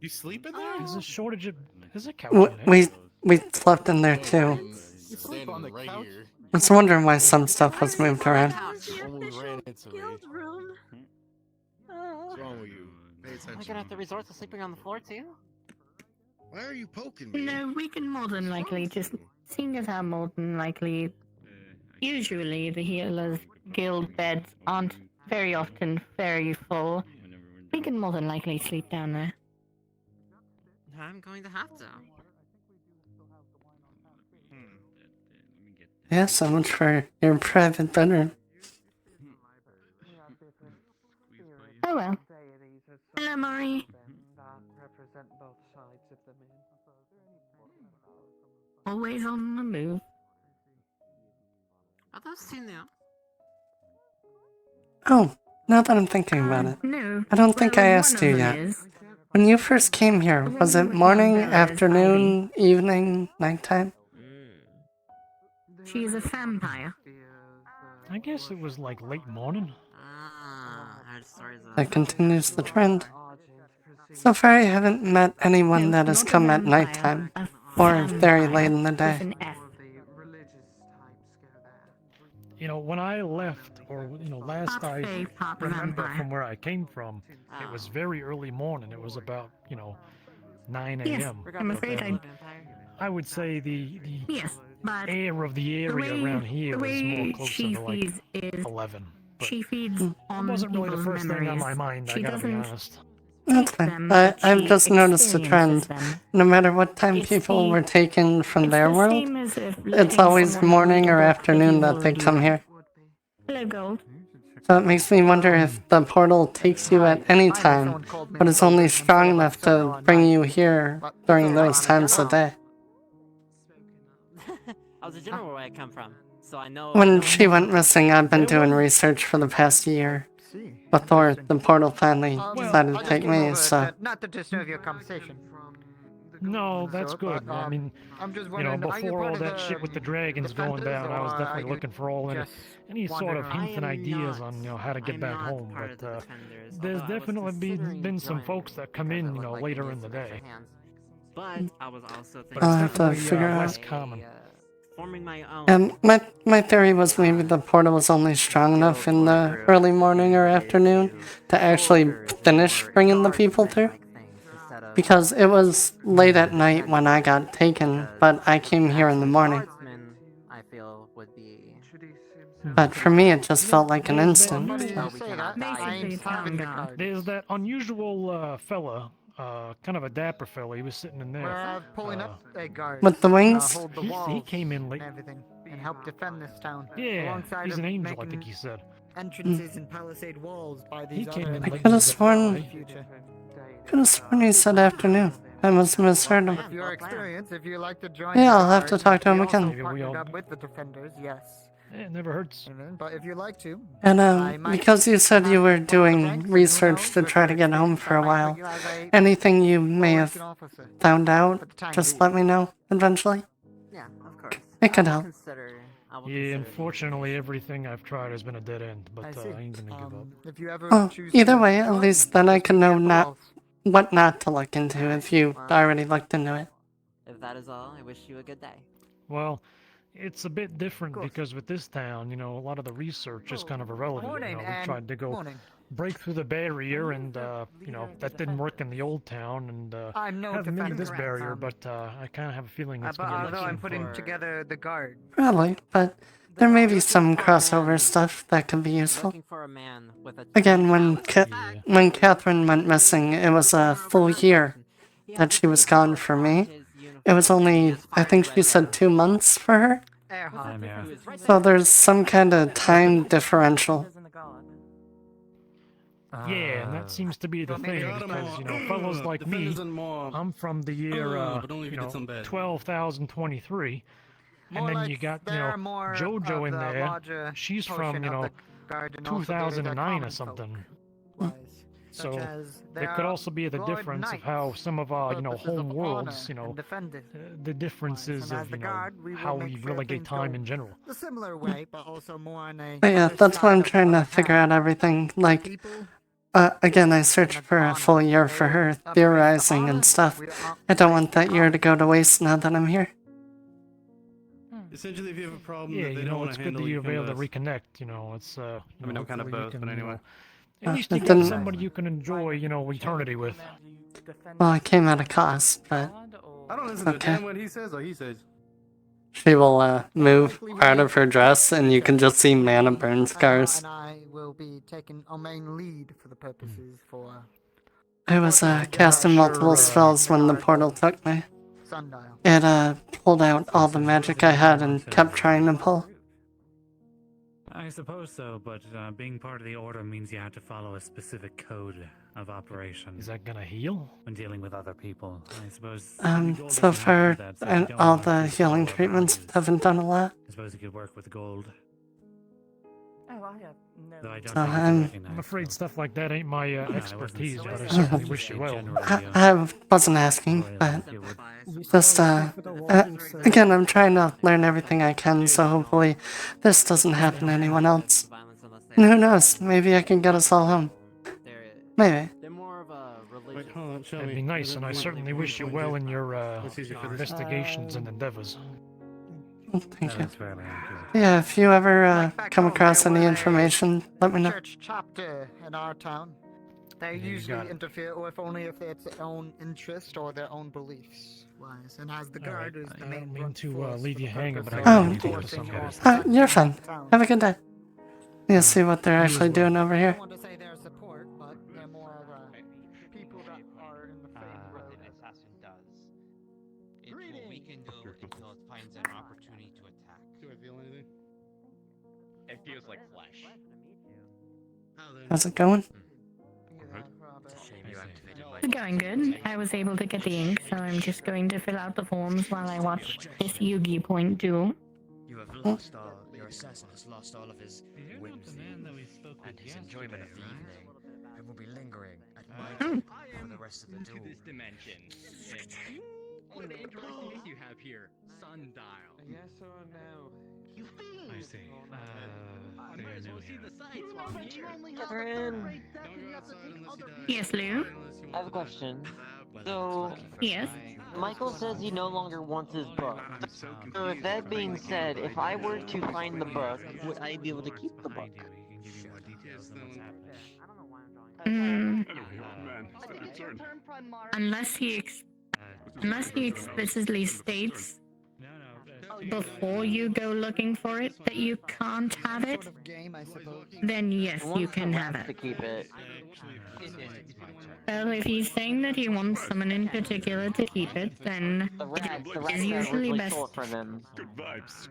You sleep in there? There's a shortage of... There's a couch in it. We slept in there too. You sleep on the couch? I was wondering why some stuff was moved around. Only ran into me. guild room. What's wrong with you? Pay Am I attention. gonna have to resort to sleeping on the floor too? Why are you poking me? No, we can more than likely just, seeing as how more than likely, usually the Healer's Guild beds aren't very often very full, we can more than likely sleep down there. I'm going to have to. Yeah, so much for your private bedroom. Oh well. Hello, Maury. Always on the move. Are those two new? Oh, now that I'm thinking about it, No. I don't think I asked you one of yet. them is. When you first came here, was it morning, afternoon, evening, nighttime? She is a vampire. I guess it was like late morning. I heard stories of That continues the trend. So far, I haven't met anyone that has come at nighttime, or very late in the day. When I left, or last I remember from where I came from, it was very early morning. It was about 9 a.m. Yes, I'm afraid I would say the Yes, but air of the area way- around here the was more way closer she to like feeds is 11. But she feeds it on wasn't really the people's first thing on memories. my mind. I She gotta be doesn't honest. That's fine. I've just noticed a trend. No matter what time people were taken from their the world, same as if it's letting always someone morning read a or book that afternoon you've that they already come read. here. Hello, Gold. So it makes me wonder if the portal takes you at any time, but it's only strong enough to bring you here during those times of day. I was a general where I come from, so I know. When she went missing, I've been doing research for the past year. Before the portal finally decided to take me, so... Not to disturb your conversation. No, that's good. I mean, I'm just wondering, are you before part all of that the shit with the dragons going defenders, down, I was or definitely are you looking for all any sort of wandering hints and I am ideas not- on how to get I'm back not home. part But of the Defenders, there's although I was definitely considering been some joining folks that come in, because it looked like later they in the did some day. extra hands. But I was also thinking I'll have to definitely, figure less out. common. forming my own. And my theory was maybe the portal was only strong enough in the early morning or afternoon to actually finish bringing the people through. Because it was late at night when I got taken, but I came here in the morning. I feel would be. But for me, it just felt like an instant. There's that unusual fella, kind of a dapper fella. He was sitting in there. We're pulling up a guard. With the wings? Hold the He walls came in late. and everything, and help defend this town. Yeah, alongside he's of an angel, I making think he said. Entrances and palisade walls by these came other. in I late. could have sworn he said afternoon. I must have misheard him. With your experience, if you like to join. Yeah, the I'll have to guard, talk to him we also again. Maybe we partnered all- up with the defenders, yes. It never hurts. But if you like to, And I might because you said you were doing research to try to get home for a while, anything you may have found out, just let me know eventually. Yeah, of course. It could help. Yeah, unfortunately, everything I've tried has been a dead end, but I see. I ain't gonna give up. If you ever Well, choose either to way, at join, least then I can know walls. what not to look into if you already looked into it. If that is all, I wish you a good day. Well, it's a bit different because with this town, a lot of the research is kind of irrelevant. Morning, we and tried to go morning. break through the barrier, and that didn't work in the old town, and I'm no haven't been to this defender. barrier, but I kind of have a feeling it's But gonna be although I'm soon putting for- together the guard. Probably, but there may be some crossover stuff that could be useful. Looking for a man with a Again, when Catherine went missing, it was a full year that she was gone for me. It was only, I think she said 2 months for her. So there's some kind of time differential. Yeah, and that seems to be the thing, because, fellows like me, I'm from the year, 12,023, and then you got, Jojo in there, she's from, 2009 or something. So there could also be the difference of how some of our, home worlds, the differences of, how we relegate time in general. The similar way, but also more on a. But yeah, that's why I'm trying to figure out everything. Like, again, I searched for a full year for her, theorizing and stuff. I don't want that year to go to waste now that I'm here. Essentially, if you have a problem, Yeah, that they don't want it's to good handle, that you you're come able to to us. reconnect, it's, I mean, I'm kind of hopefully you both, can, but anyway. At least you it get didn't- somebody you can enjoy, eternity with. Well, it came at a cost, but I don't listen to okay. damn what he says or he says. She will move part of her dress, and you can just see mana burn scars. And I will be taking a main lead for the purposes for I was casting multiple spells when the portal took me. Sundial. It pulled out all the magic I had and kept trying to pull. I suppose so, but being part of the Order means you have to follow a specific code of operation. Is that gonna heal? When dealing with other people, I suppose. So far, and all the healing treatments haven't done a lot. I suppose you could work with gold. Oh, I have Though I don't So think you I'm- recognize I'm afraid stuff like that ain't my expertise, but I saying certainly that. wish you well. I wasn't asking, but just, again, I'm trying to learn everything I can, so hopefully this doesn't happen to anyone else. And who knows, maybe I can get us all home. Maybe. They're more of a religion. That'd be nice, and I certainly wish you well in your investigations and endeavors. Thank you. Yeah, if you ever come across any information, let me know. Church chapter in our town. They you usually got it. interfere with only if it's their own interest or their own beliefs. Wise, and as the guard is the I main don't mean brunt to force leave for you the hanging, purpose but I of Oh. gotta to enforcing somebody. You're fine. Have a good day. Yeah, see what they're actually doing over here. I want to say their support, but they're more of people that are in the faith road. An assassin does. It will weaken you until it finds an opportunity to attack. Do I feel anything? It feels like flesh. How's it going? It's going good. I was able to get the ink, so I'm just going to fill out the forms while I watch this Yugi Point duel. You have lost all. Your assassin has lost all of his whimsy and his enjoyment of the evening, and will be lingering at my table for the rest of the duel. What an interesting name you have here. Sundial. Yes or no? You fiend! I see. I might as well see the sights while I'm here. Catherine. Yes, Lou? I have a question. Yes. Michael says he no longer wants his book. So with that being said, if I were to find the book, would I be able to keep the book? Mm, Man, it's not your turn. unless he explicitly states before you go looking for it that you can't have it, then yes, you can have it. To keep it. Well, if he's saying that he wants someone in particular to keep it, then it is usually best. For them. Good vibes.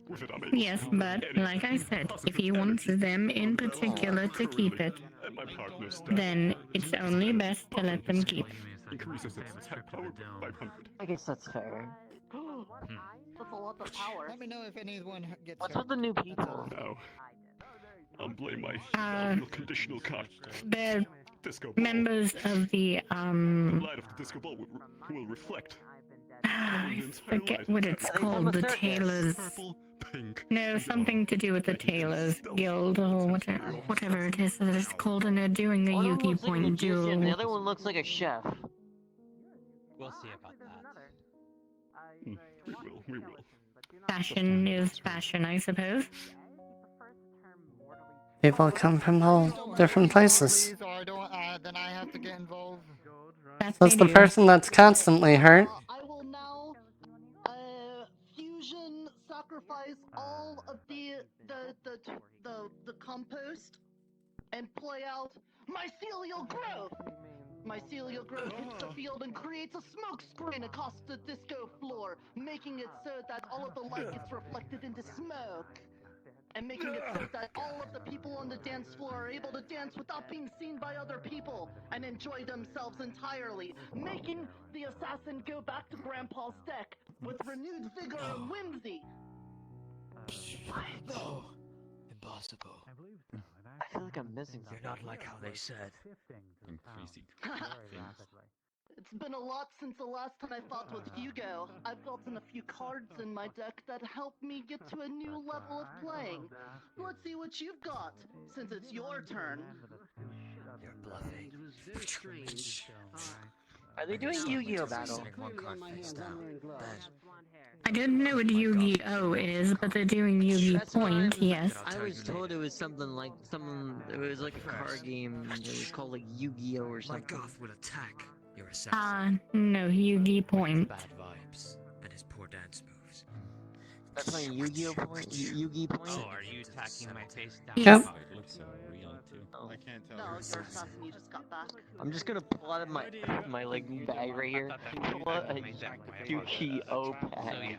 With it, Yes, but like I said, if he wants them in particular to keep it, And my partner's dead. then it's only best to let them keep. Increases its attack power by 500. I guess that's fair. That's a lot of power. Let me know if anyone gets What's hurt. with the new people? No. I'll blame my Uh, conditional card. The Disco ball. members of the The light of the disco ball will reflect. I forget what it's called, the Tailors. Purple, pink. No, something to do with the Tailors Guild or whatever it is that it's called, and they're doing a One of them Yugi looks like a Point magician, duel. the other one looks like a chef. We'll see about that. We will. Fashion is fashion, I suppose. People come from all different places. Or then I have to get involved. That's the person that's constantly hurt. I will now fusion sacrifice all of the compost and play out mycelial growth. Mycelial growth hits the field and creates a smoke screen across the disco floor, making it so that all of the light gets reflected into smoke. And making it so that all of the people on the dance floor are able to dance without being seen by other people and enjoy themselves entirely, making the assassin go back to Grandpa's deck with renewed vigor and whimsy. No! Impossible. I feel like I'm missing something. You're not like how they said. I'm crazy. It's been a lot since the last time I fought with Hugo. I've gotten a few cards in my deck that help me get to a new level of playing. Let's see what you've got, since it's your turn. You're bluffing. Are they doing Yu-Gi-Oh battle? I don't know what Yu-Gi-Oh is, but they're doing Yu-Gi Point, yes. I was told it was something like it was like a card game. It was called like Yu-Gi-Oh or something. My Goth will attack your assassin. No, Yu-Gi Point. Bad vibes and his poor dance moves. That's playing Yu-Gi-Oh point? Yu-Gi point? Oh, are you attacking my face down? Yep. It looks so real too. Oh. I can't tell. No, you're assassin, you just got back. I'm just gonna pull out of my like bag right here. Pull out a Yu-Gi-Oh pack.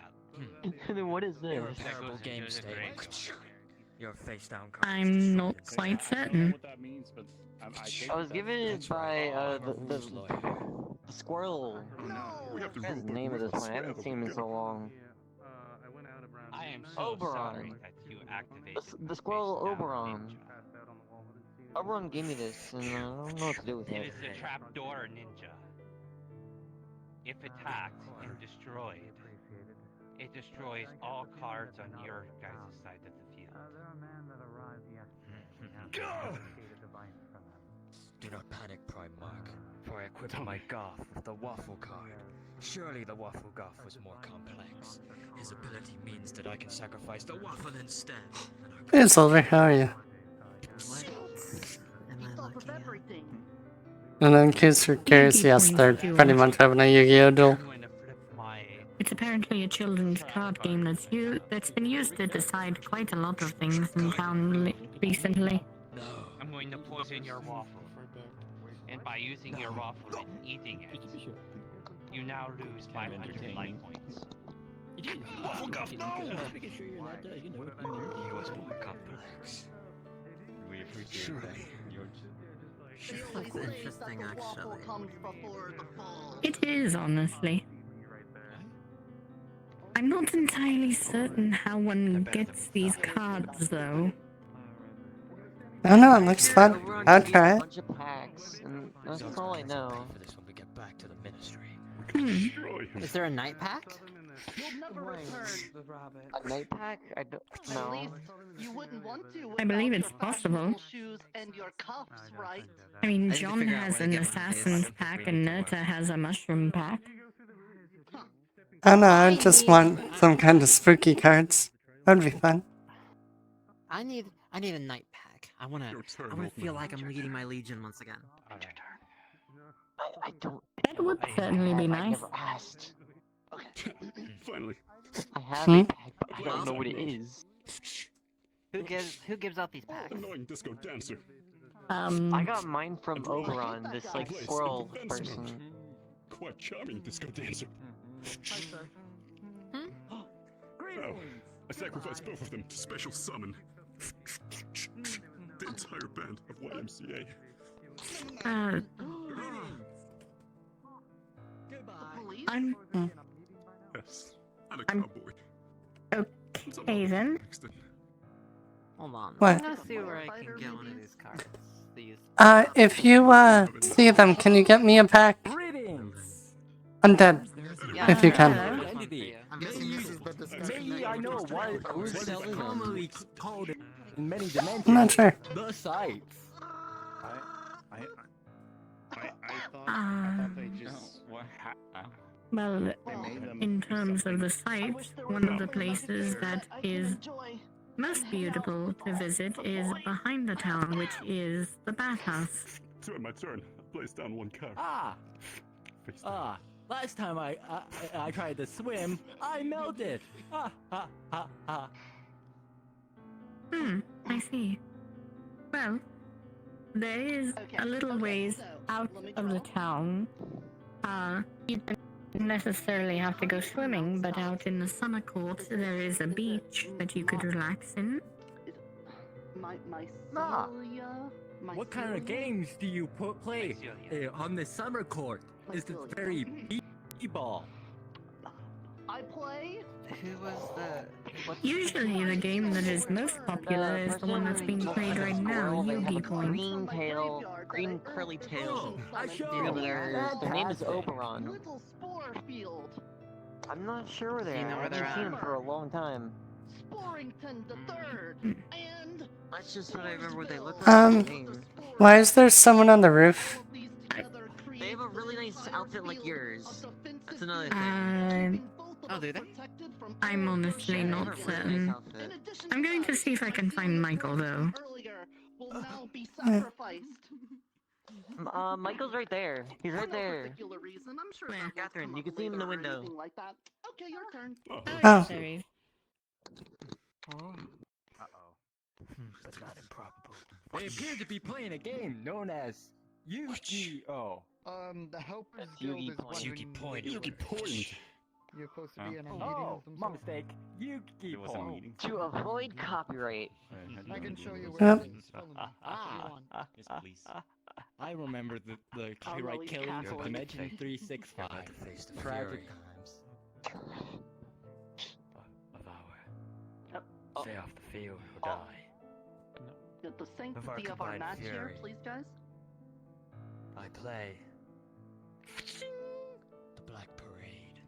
And then what is this? Terrible game state. Your face down. I'm not quite certain. I was given it by the squirrel. We have to What's his name at this point? I haven't seen him in so long. I am so sorry that you activated The squirrel face down Oberon. ninja. Oberon gave me this, and I don't know what to do with It it. is the trapdoor ninja. If attacked and destroyed, it destroys all cards on your guys' side of the field. Do not panic, Prime Mark, for I equipped my Goth with the Waffle card. Surely the Waffle Goth was more complex. His ability means that I can sacrifice the Waffle instead. Hey, Silver, how are you? And in case you're curious, yes, they're pretty much having a Yu-Gi-Oh duel. It's apparently a children's card game that's been used to decide quite a lot of things in town recently. I'm going to poison your waffle. And by using your waffle and eating it, you now lose 500 life points. Waffle Goth, no! He was more complex. We appreciate that. That's interesting, actually. It is, honestly. I'm not entirely certain how one gets these cards, though. I don't know, it looks fun. I'll try it. Bunch of packs, and that's all I know. For this when we get back to the ministry. Is there a night pack? You'll never return. A night pack? I don't know. At least you wouldn't want to. I believe it's without your possible. fashionable shoes and your cuffs, right? I mean, John has an assassin's pack and Nerta has a mushroom pack. I don't know, I just want some kind of spooky cards. That'd be fun. I need a night pack. I wanna feel like I'm leading my legion once again. I don't. That would certainly be I nice. never asked. Okay. Finally. I have a pack, but I don't know what it is. Who gives out these packs? Annoying disco dancer. I got mine from Oberon, this like squirrel person. Quite charming disco dancer. Oh, I sacrificed both of them to special summon the entire band of YMCA. I'm Yes, I'm a cowboy. okay then. Hold on. What? I'm gonna see where I can get one of these cards. These. If you, see them, can you get me a pack? Undead. Yeah, If you can. I'm guessing this is the discussion. Maybe I know what is commonly called in many dimensions. I'm not sure. The sites. I thought they just. Well, in terms of the site, one of the places that is most beautiful to visit is behind the town, which is the bathhouse. My turn. Place down one card. Last time I tried to swim, I melted. I see. Well, there is a little ways out of the town. You don't necessarily have to go swimming, but out in the summer court there is a beach that you could relax in. What kind of games do you play on the summer court? Is it very b-ball? I play. Who was the? Usually the game that is most popular is the one that's being played right now, Waypoint. Green curly tail. Their Their name is Oberon. I'm not sure where they are. I haven't seen them for a long time. Sporrington the third, and That's just what I remember what they look like. Why is there someone on the roof? They have a really nice outfit like yours. That's another thing. Oh, do they? I'm honestly not certain. I'm going to see if I can find Michael, though. Michael's right there. He's right there. Catherine, you can see him in the window. Okay, your turn. Oh. Sorry. That's not improbable. They appear to be playing a game known as Yu-Gi-Oh. The Helpers Guild is wondering... Yu-Gi-Point. You're supposed to be in a meeting Oh, of some my sort. mistake. Yu-Gi-Oh. To avoid copyright. I can show you Yep. where it is. Yes, please. I remember the copyright killings of Dimension 365. Tragic times. Stay off the field or die. The sanctity of our match here, please, guys. I play the Black Parade.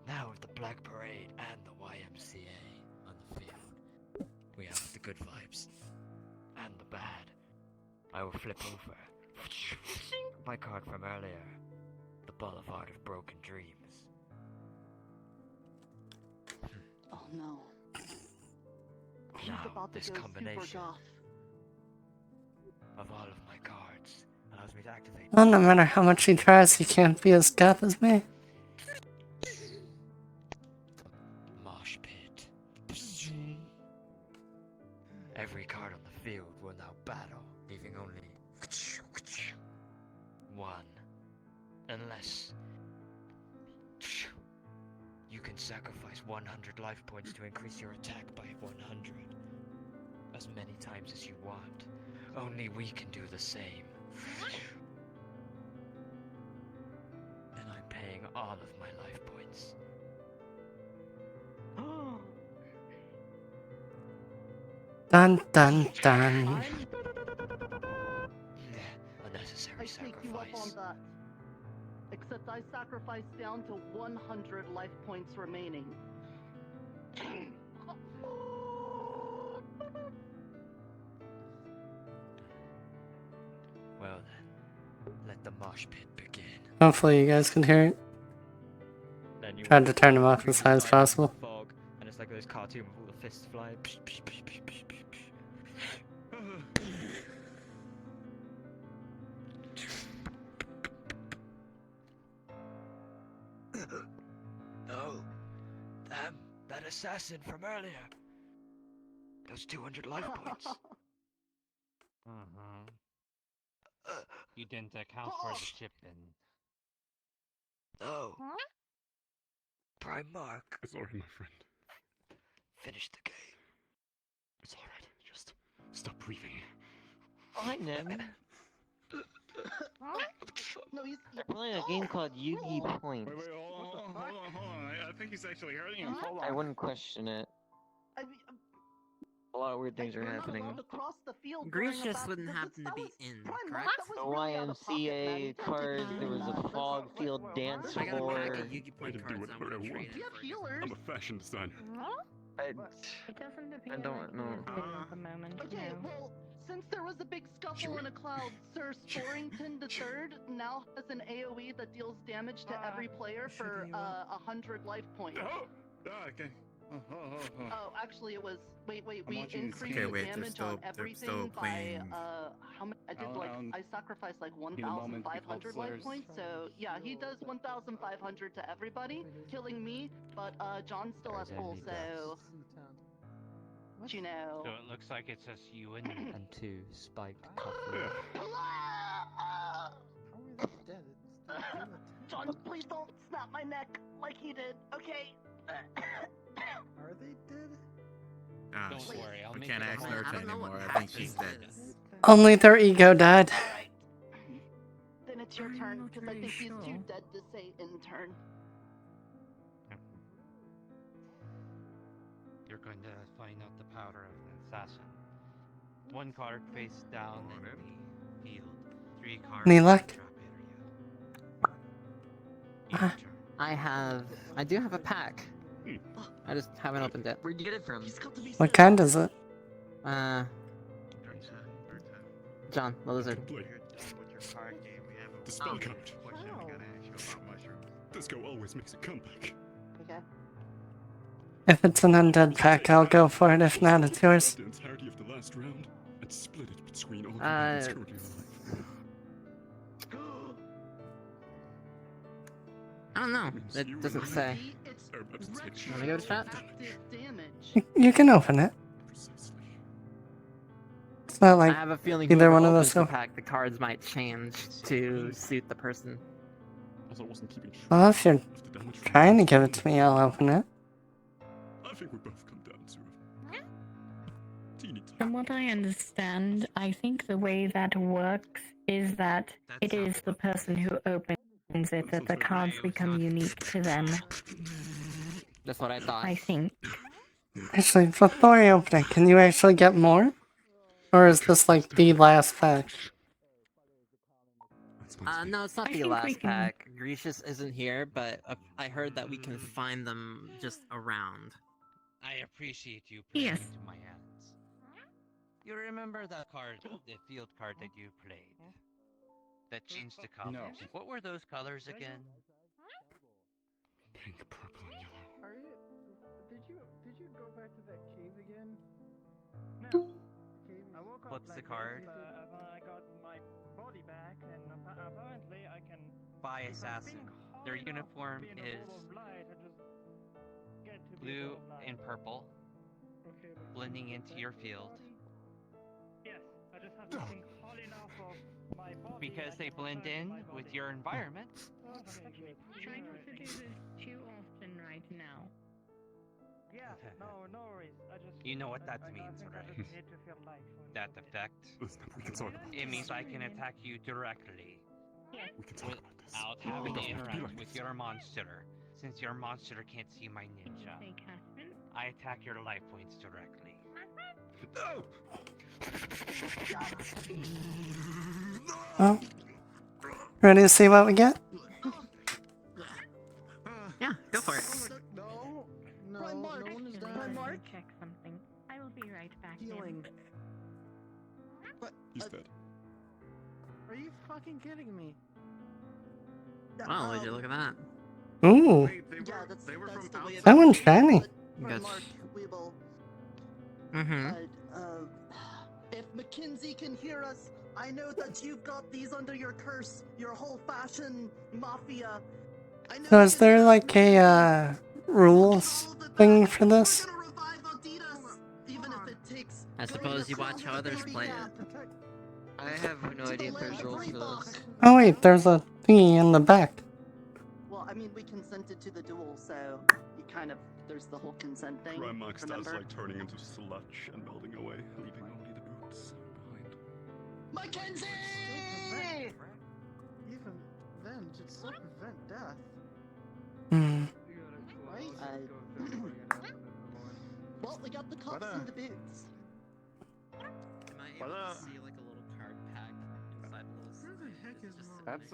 Now with the Black Parade and the YMCA on the field, we have the good vibes and the bad. I will flip over my card from earlier, the Boulevard of Broken Dreams. Oh no. Now, this combination of all of my cards allows me to activate. Well, no matter how much he tries, he can't be as goth as me. Mosh pit. Every card on the field will now battle, leaving only one. Unless you can sacrifice 100 life points to increase your attack by 100. As many times as you want. Only we can do the same. And I'm paying all of my life points. Dun dun dun. Unnecessary I take you up on that. Except I sacrifice down to 100 life points remaining. Well then, let the mosh pit begin. Hopefully you guys can hear it. Then you Tried to turn them off as high as possible. Fog, and it's like those cartoons with all the fists flying. No, them, that assassin from earlier. Those 200 life points. You didn't account for the ship then. No. Prime Mark. It's alright, my friend. Finish the game. It's alright. Just stop breathing. Fine then. No, he's They're playing a game called Yugi Point. Wait, hold on. I think he's actually hurting him. Hold on. I wouldn't question it. I mean, A lot of weird things are you're not happening. allowed to cross the field Greece during a just battle. wouldn't happen to be in, Prime Mark, correct? that The was really out of pocket, man. YMCA card, there was a fog field dance I got a floor. pack of Yugi I Point can do cards. I whatever I want to want. trade You it have for healers. I'm a fashion designer. It doesn't appear don't like know. he is in at the moment. Okay, no. well, since there was a big scuffle in a cloud, Sir Sporrington III now has an AoE that deals damage to every player for 100 life points. Okay. Oh, actually, it was. Wait, I'm we watching this increased game. the Okay, wait, damage on everything by how many? I did I sacrificed like 1,500 life points. So yeah, he does 1,500 to everybody, killing me, but John's still at full. So you know. So it looks like it's just you and me. And 2 spiked coffee. John, please don't snap my neck like he did. Okay. Are they dead? Don't worry, I'll we make can't it ask a Nurta whole- anymore. I think she's dead. Only their ego died. Then it's your turn, because I think he's too dead to say in turn. You're going to find out the power of the assassin. 1 card face down in the field. 3 cards Any in luck? the trap area. I do have a pack. I just haven't opened it. Where'd you get it from? What kind is it? John, the lizard. The spell card. This go always makes a comeback. Okay. If it's an undead pack, I'll go for it. If not, it's yours. The entirety of the last round and split it between all the currently alive. I don't know. It doesn't say. Wanna go to chat? You can open it. It's not like I have a feeling either whoever one of opens those. the Go. pack, the cards might change to suit the person. As I wasn't keeping track Well, if you're of the damage from trying to the give it to me, I'll open it. I think we both come down to a teeny tiny. From what I understand, I think the way that works is that it is the person who opens it that the cards become unique to them. That's what I thought. I think. Actually, before I open it, can you actually get more? Or is this like the last pack? No, it's not I the think we last can- pack. Grecius isn't here, but I heard that we can find them just around. I appreciate you playing Yes. into my hands. You remember that card, the field card that you played? That changed the colors? No. What were those colors again? Pink, purple, and yellow. Are you? Did you go back to that cave again? No. I woke up What's the like card? this, I got my body back, and apparently I can. By if I assassin. think hard Their enough uniform to be in a is ball of light, I just get to be a blue ball of light. and purple, Okay, but blending is into that your the field. body? Yes, I just have to think hard enough of my body. Because they blend in with your environment. Okay, good. Try not to do this too often right now. Yeah, no worries. I just. You know what that I means, think right? I just need to feel life. That effect. Listen, we can talk about It means I can attack you directly We can talk about this. without having to It doesn't have to be interact like with this. your monster. Since your monster can't see my ninja, Say, Catherine? I attack your life points directly. No! Well, ready to see what we get? Yeah, go for it. No, Prime Mark, no one is Prime dying. Mark. Check something. I will be right back. Healing. He's dead. Are you fucking kidding me? Wow, would you look at that? Ooh, Yeah, that's the way it that is. one's shiny. Good. Mark, we will. Mm-hmm. If Mackenzie can hear us, I know that you've got these under your curse, your whole fashion mafia. I know So is there like a rules thing for this? even if it takes. I suppose you watch how others play it. I have no idea if there's rules for this. Oh wait, there's a thingy in the back. Well, I mean, we consented to the duel, so you kind of there's the whole consent thing. Grandma starts remember? like turning into sludge and melting away, leaving only the boots behind. Mackenzie! Even then, to still prevent death. Hmm. Well, we got the cops in the boots. Am I able to see like a little card pack inside of those? Where the heck is That's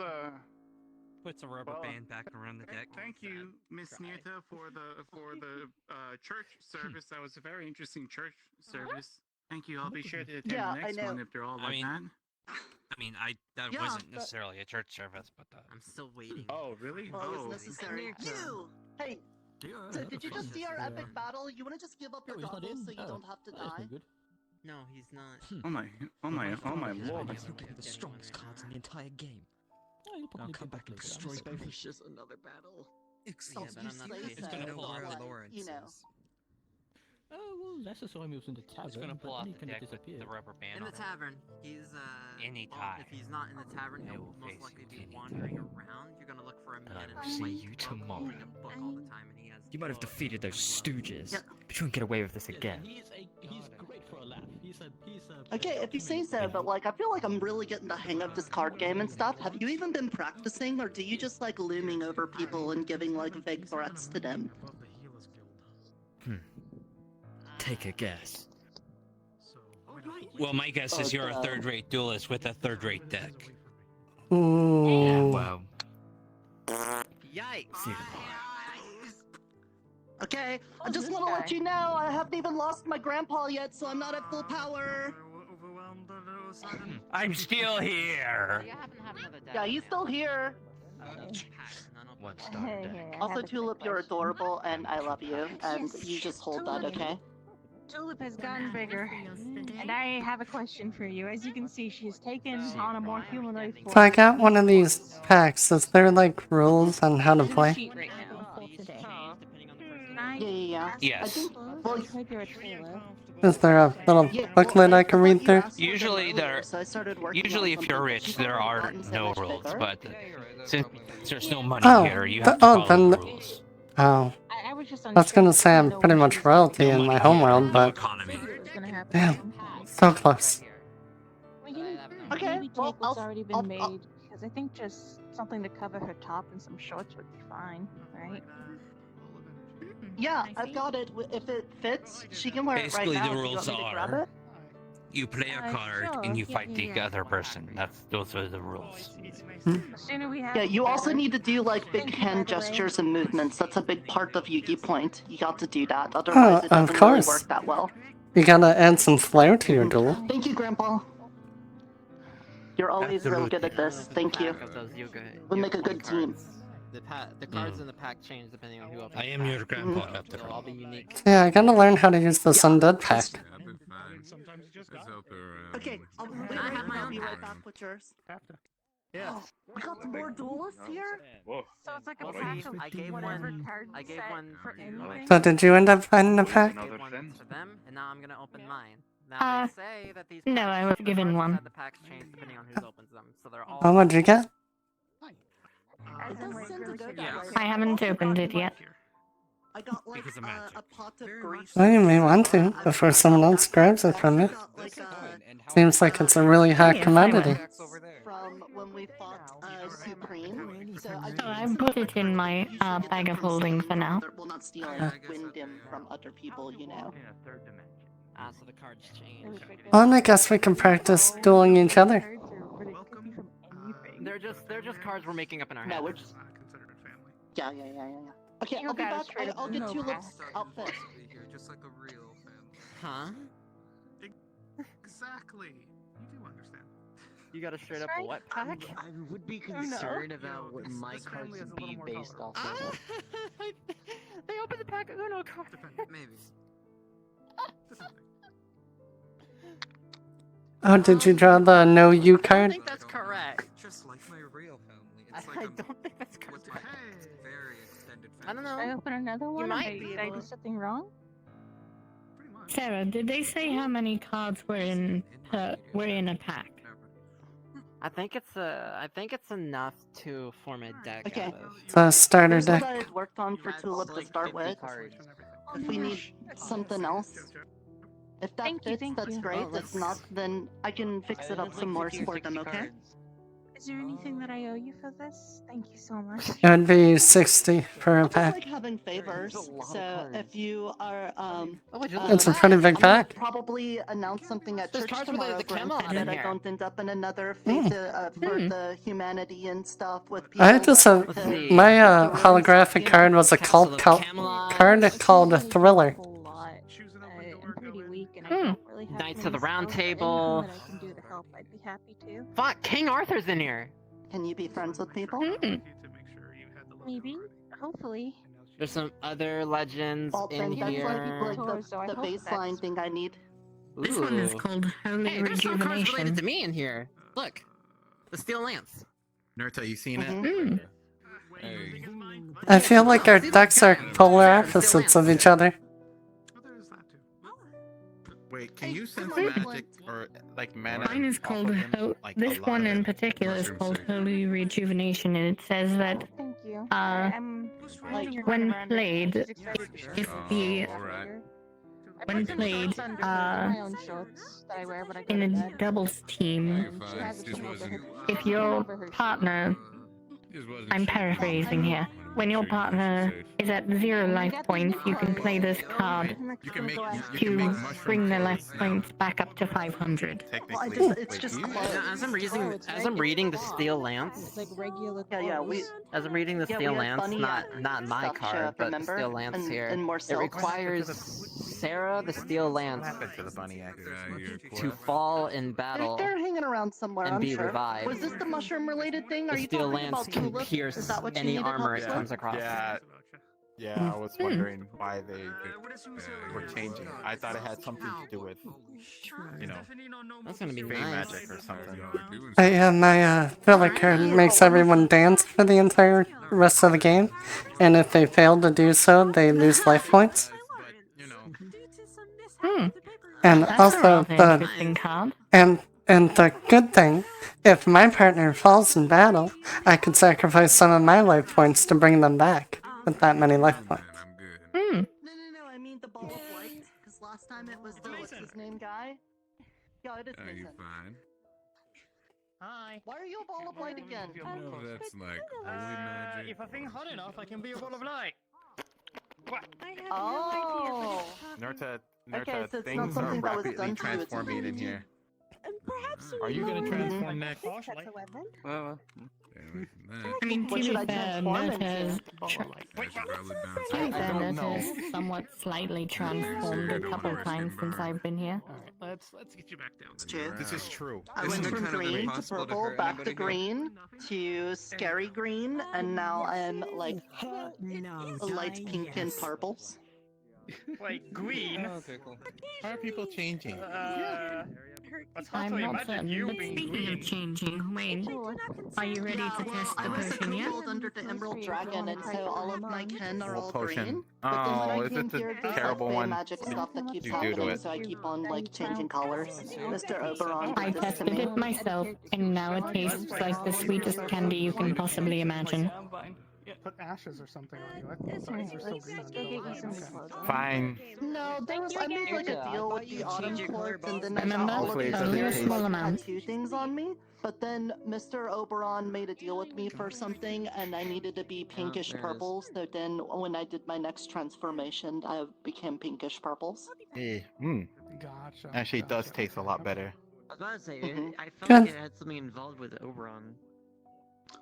Puts a rubber Well, band back around the deck. Thank you, Miss Nirta, for the church service. That was a very interesting church service. Thank you. I'll be sure to attend Yeah, the next I know. one if they're all I like mean, that. That Yeah, wasn't but- necessarily a church service, but I'm still waiting. Oh, really? Well, it Oh. was necessary. You! Hey, so did you just see our epic battle? You want to just give up your goggles so you don't have to die? No, he's not. Oh my lord. The strongest cards in the entire game. I'll come back and destroy both. It's just another battle. Yeah, Excuse but I'm not say facing so, gonna pull but, out you know. Oh, well, that's just why he was in the tavern. He's gonna pull but out then he the kind of deck with disappeared. the rubber band In the on it. tavern, he's Any well, time. If he's not in the tavern, I he'll will most face likely you be anytime. wandering around. You're gonna look for him And I in will a see white you cloak, tomorrow. holding a book all the time, and he has. You might have defeated those stooges. Yeah. But you won't get away with this again. He's great for a laugh. He's a Okay, if you say so, but like, I feel like I'm really getting the hang of this card game and stuff. Have you even been practicing, or do you just like looming over people and giving like vague threats to them? Take a guess. Well, my guess is you're a third-rate duelist with a third-rate deck. Ooh. Yeah, well. Yikes! Okay, I just want to let you know I haven't even lost my grandpa yet, so I'm not at full power. I'm still here. Yeah, he's still here. One star deck. Also, Tulip, you're adorable, and I love you, and you just hold that, okay? Tulip has gotten bigger, and I have a question for you. As you can see, she's taken on a more humanoid form. So I got one of these packs. Is there like rules on how to play? Sheet right now. Yeah. Yes. Is there a little booklet I can read through? Usually there. So I started working Usually, on if you're something rich, that there are gotten so no much rules. bigger. But since there's no money Oh, here, you have to oh, follow then the the- rules. Oh. I was just I was gonna say I'm pretty much royalty in my homeworld, but Economy. damn, so close. Okay, well, well, what's already been I'll- made, because I think just something to cover her top and some shorts would be fine, right? Yeah, I've got it. If it fits, she can wear Basically, it right now. the Do you rules want me to grab are it? you play a card sure. and you Yeah, fight the yeah. other person. Those are the rules. The sooner we have Yeah, it, you the also better. need to do like big Thank you, hand by the way. gestures and movements. That's a big part of Yugi Point. You got to do that. Otherwise, it of doesn't really course. work that well. You gotta add some flair to your duel. Thank you, Grandpa. You're always real good at this. Thank you. Of those yoga, We make a good team. The cards in the pack change depending on who opens. I am the your pack. grandpa, They'll Captain. all be unique. Yeah, I gotta learn how to use this undead pack. Okay, I'll be right back. I'll be right back with yours. Yeah. Oh, we got some more duelists here? Whoa. So it's like a What pack are of I gave whatever one. card I gave set one for to anything. So did you end up finding a pack? I gave one for them, and now I'm gonna open mine. Now Uh, they say that these no, packs, I was the given cards one. inside the packs change depending on who opens them, so they're all. Oh, what'd you get? It does tend to go that way. I haven't opened it yet. I got like Because of magic. a pot of grease. Well, you may want to before someone else grabs it from you. Like, Seems like it's a really hot Yes, I commodity. from when we fought Supreme. So I So I put it in my bag of holding for now. Well, not stealing, win them from other people, you know. Ah, so the cards change. Well, and I guess we can practice dueling each other. They're just cards we're making up in our heads. No, we're just. Yeah. Okay, You I'll be guys back. straight up I'll get no Tulip's pack. outfit. Just like a real family. Huh? Exactly. You do understand. You got a straight up right? what pack? I would be Oh, no. concerned about what my cards would be based off of. They opened the pack of Uno cards. Maybe. Oh, did you draw the no you I card? think that's correct. Just like my real family. It's I like don't think that's correct. very extended I don't family. know. I open another one. might be Did I do able- something wrong? Sarah, did they say how many cards were in a pack? I think it's enough to form a deck Okay. out of. It's a starter Here's what deck. I had worked on for Tulip to start with. If we need something else, if that fits, that's great. If not, then I can fix it up some more for them, okay? Is there anything that I owe you for this? Thank you so much. It would be 60 per I just pack. like having favors, so if you are, It's a pretty big I'm gonna pack. probably announce something at There's church cards with tomorrow, the Camelot in granted that I here. don't end up in another fate for the humanity and stuff with people. I just that want to my ruin stuff, holographic you know? card was a card called Thriller. I'm pretty weak and I don't really have Knights many of the Round skills, but Table. anything that I can do to help, I'd be happy to. Fuck, King Arthur's in here. Can you be friends with people? Maybe. Hopefully. There's some other legends Well, in then that's here. like the baseline thing I need. This one is Ooh. called Holy Hey, there's some cards related Rejuvenation. to me in here. Look, the Steel Lance. Nerta, you seen it? Mm. Hey. I feel like our decks are polar opposites of each other. Wait, can you sense magic or like mana? Mine is off called of him? Ho- this one in particular is called Holy Rejuvenation, and it says that Thank you. when played, if the when played in a doubles team, if your partner, I'm paraphrasing here, when your partner is at 0 life points, you can play this card to bring their life points back up to 500. It's just As I'm reading the Steel Lance. Like regular As I'm reading the Yeah, we Steel had Lance, bunny not my stuff, show card, up, but the remember? Steel Lance And- here. and more It silks. requires Sarah, the Steel Lance, To the bunny to fall in battle They're hanging around somewhere, and I'm be sure. revived. Was this the mushroom-related thing? Are The you Steel talking Lance about can Tulip? Is pierce that what you any needed armor help it with? comes across. Yeah, I was wondering why they were changing. I thought it had something to do with, you know, That's gonna be fey nice. magic or something. My filler card makes everyone dance for the entire rest of the game, and if they fail to do so, they lose life points. And That's also a rather interesting card. and the good thing, if my partner falls in battle, I could sacrifice some of my life points to bring them back with that many life points. Hmm. No, I mean the ball of light. Because last time it was the, what's his name guy? Yeah, it is Are you Mason. fine? Hi. Why are you a ball of light again? No, that's like holy magic. If I think hot enough, I can be a ball of light. Oh. Nerta, Okay, so it's not things are something that was rapidly done to you, it's transforming in here. Perhaps Are you gonna transform next? That's a weapon. I mean, What to should be I fair, transform Nerd has into? somewhat slightly transformed a couple times since I've been here. Let's get you back down. This is true. I went from green to purple, back to green, to scary green, and now I'm like light pink and purples. Like green. How are people changing? That's I'm hardly not magic, certain, you but being speaking green. of changing, Wayne, are you ready to test the I was potion yet? rolled under the Emerald Dragon, and so all of my kin are all Potion. green. But then when Oh, I is came it the here, there's terrible like one? magic stuff that keeps You do to happening, it. so I keep on like changing colors. Mr. Oberon I did this to tested me. it myself, and now it tastes like the sweetest candy you can possibly imagine. Put ashes or something on you. I thought you were still green under the Fine. No, there was, I made like a deal with the Autumn Court, and then I Remember? got all of Hopefully it these doesn't Only a taste- small amount. tattoo things on me. But then Mr. Oberon made a deal with me for something, and I needed to be pinkish there it is. purples. So then when I did my next transformation, I became pinkish purples. Gotcha. Actually, it does taste a lot better. I was about to say, Mhm. I felt Good. like it had something involved with Oberon.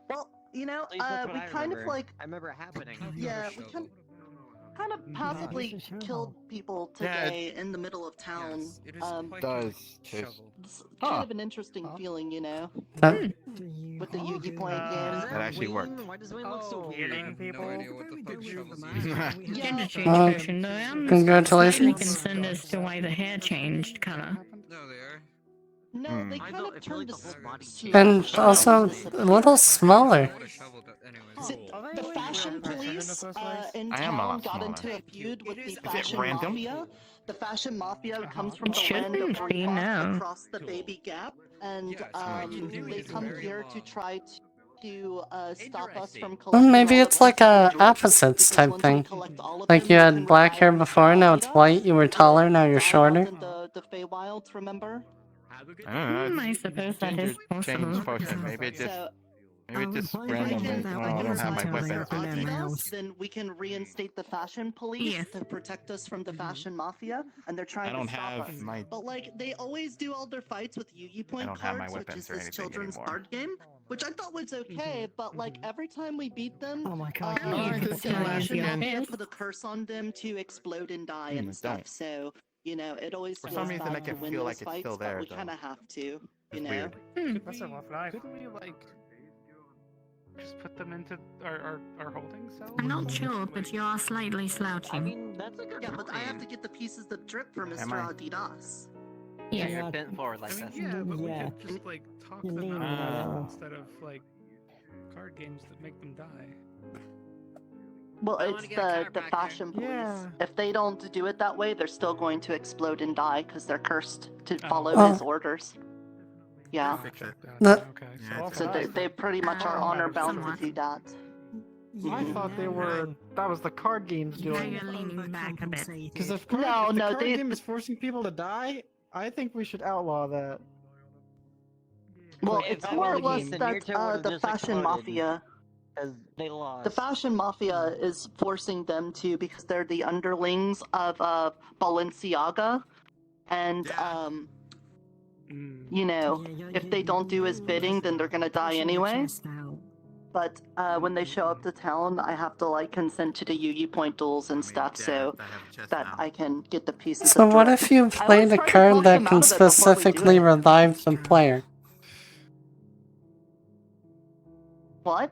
Well, you know, At least that's what we I kind of remember. like, I remember it happening. yeah, we kind kind of possibly killed people today in the middle of town. Does It's kind of an interesting feeling, you know. That- With the Yugi Point game. That actually worked. Why does Wayne look so weird? people. Gender change potion, though. I'm slightly Congratulations. concerned as to why the hair changed color. No, they are. No, they kind of turned to And also a little smaller. The fashion police in I am a town lot got smaller. into a feud with the it fashion random? mafia. The fashion mafia comes from the Shouldn't land of be, no. across the Baby Gap, and they come here to try to stop us from Well, collecting. maybe all it's the like a jewels, opposites because type once we thing. collect all of Like them, you we had can black hair retire before, now it's white, you were taller, now you're die out shorter. in the Feywilds, remember? I don't know. I suppose that is possible. Change potion. Maybe it just. So, Maybe it just if I randomly. can Oh, I don't have my weapons. Adidas, then we can reinstate the fashion police Yes. to protect us from the fashion mafia, and they're trying I don't to stop have us. my. But like, they always do all their fights with Yugi Point don't have my cards, which weapons is or this anything children's anymore. card game, which I thought was okay. But like every time we beat them, Oh my god, Oh, you the could tell fashion your mafia best. put a curse on them to explode and die Hmm, and I stuff. don't. So you know, it always For feels some reason, I bad to can win feel those like it's fights, still but there, we though. kind of have to, you It's know. weird. That's a rough life. Couldn't we like just put them into our holding cells? I'm not sure, but you are slightly I slouching. mean, that's a good Yeah, but I have to get the pieces that drip from Am Mr. I? Adidas. Yes. You're bent forward like I mean, this. yeah, but we Yeah. could just like talk You them lean out now. instead of like card games that make them die. Well, I it's wanna get a the chiropractor. fashion police. Yeah. If they don't do it that way, they're still going to explode and die because they're cursed to follow Oh. his orders. Yeah. The- Okay, Yeah, so it's So they pretty much are honor bound to Somewhat. do that. I thought they were. That was the card games Now doing you're it. leaning back a bit. Because if No, if the no, card they- game is forcing people to die, I think we should outlaw that. Well, If it's that more were or the less case, then that Naruto would've the just fashion exploded. mafia. Because they lost. The fashion mafia is forcing them to because they're the underlings of Balenciaga, and you know, if they don't do his bidding, then they're gonna die anyway. But when they show up to town, I have to like consent to the Yugi Point duels and stuff, so that I can get the pieces. So of what drip. if you I played always a try to card talk that them can out of it before we do specifically it. revive the player? What?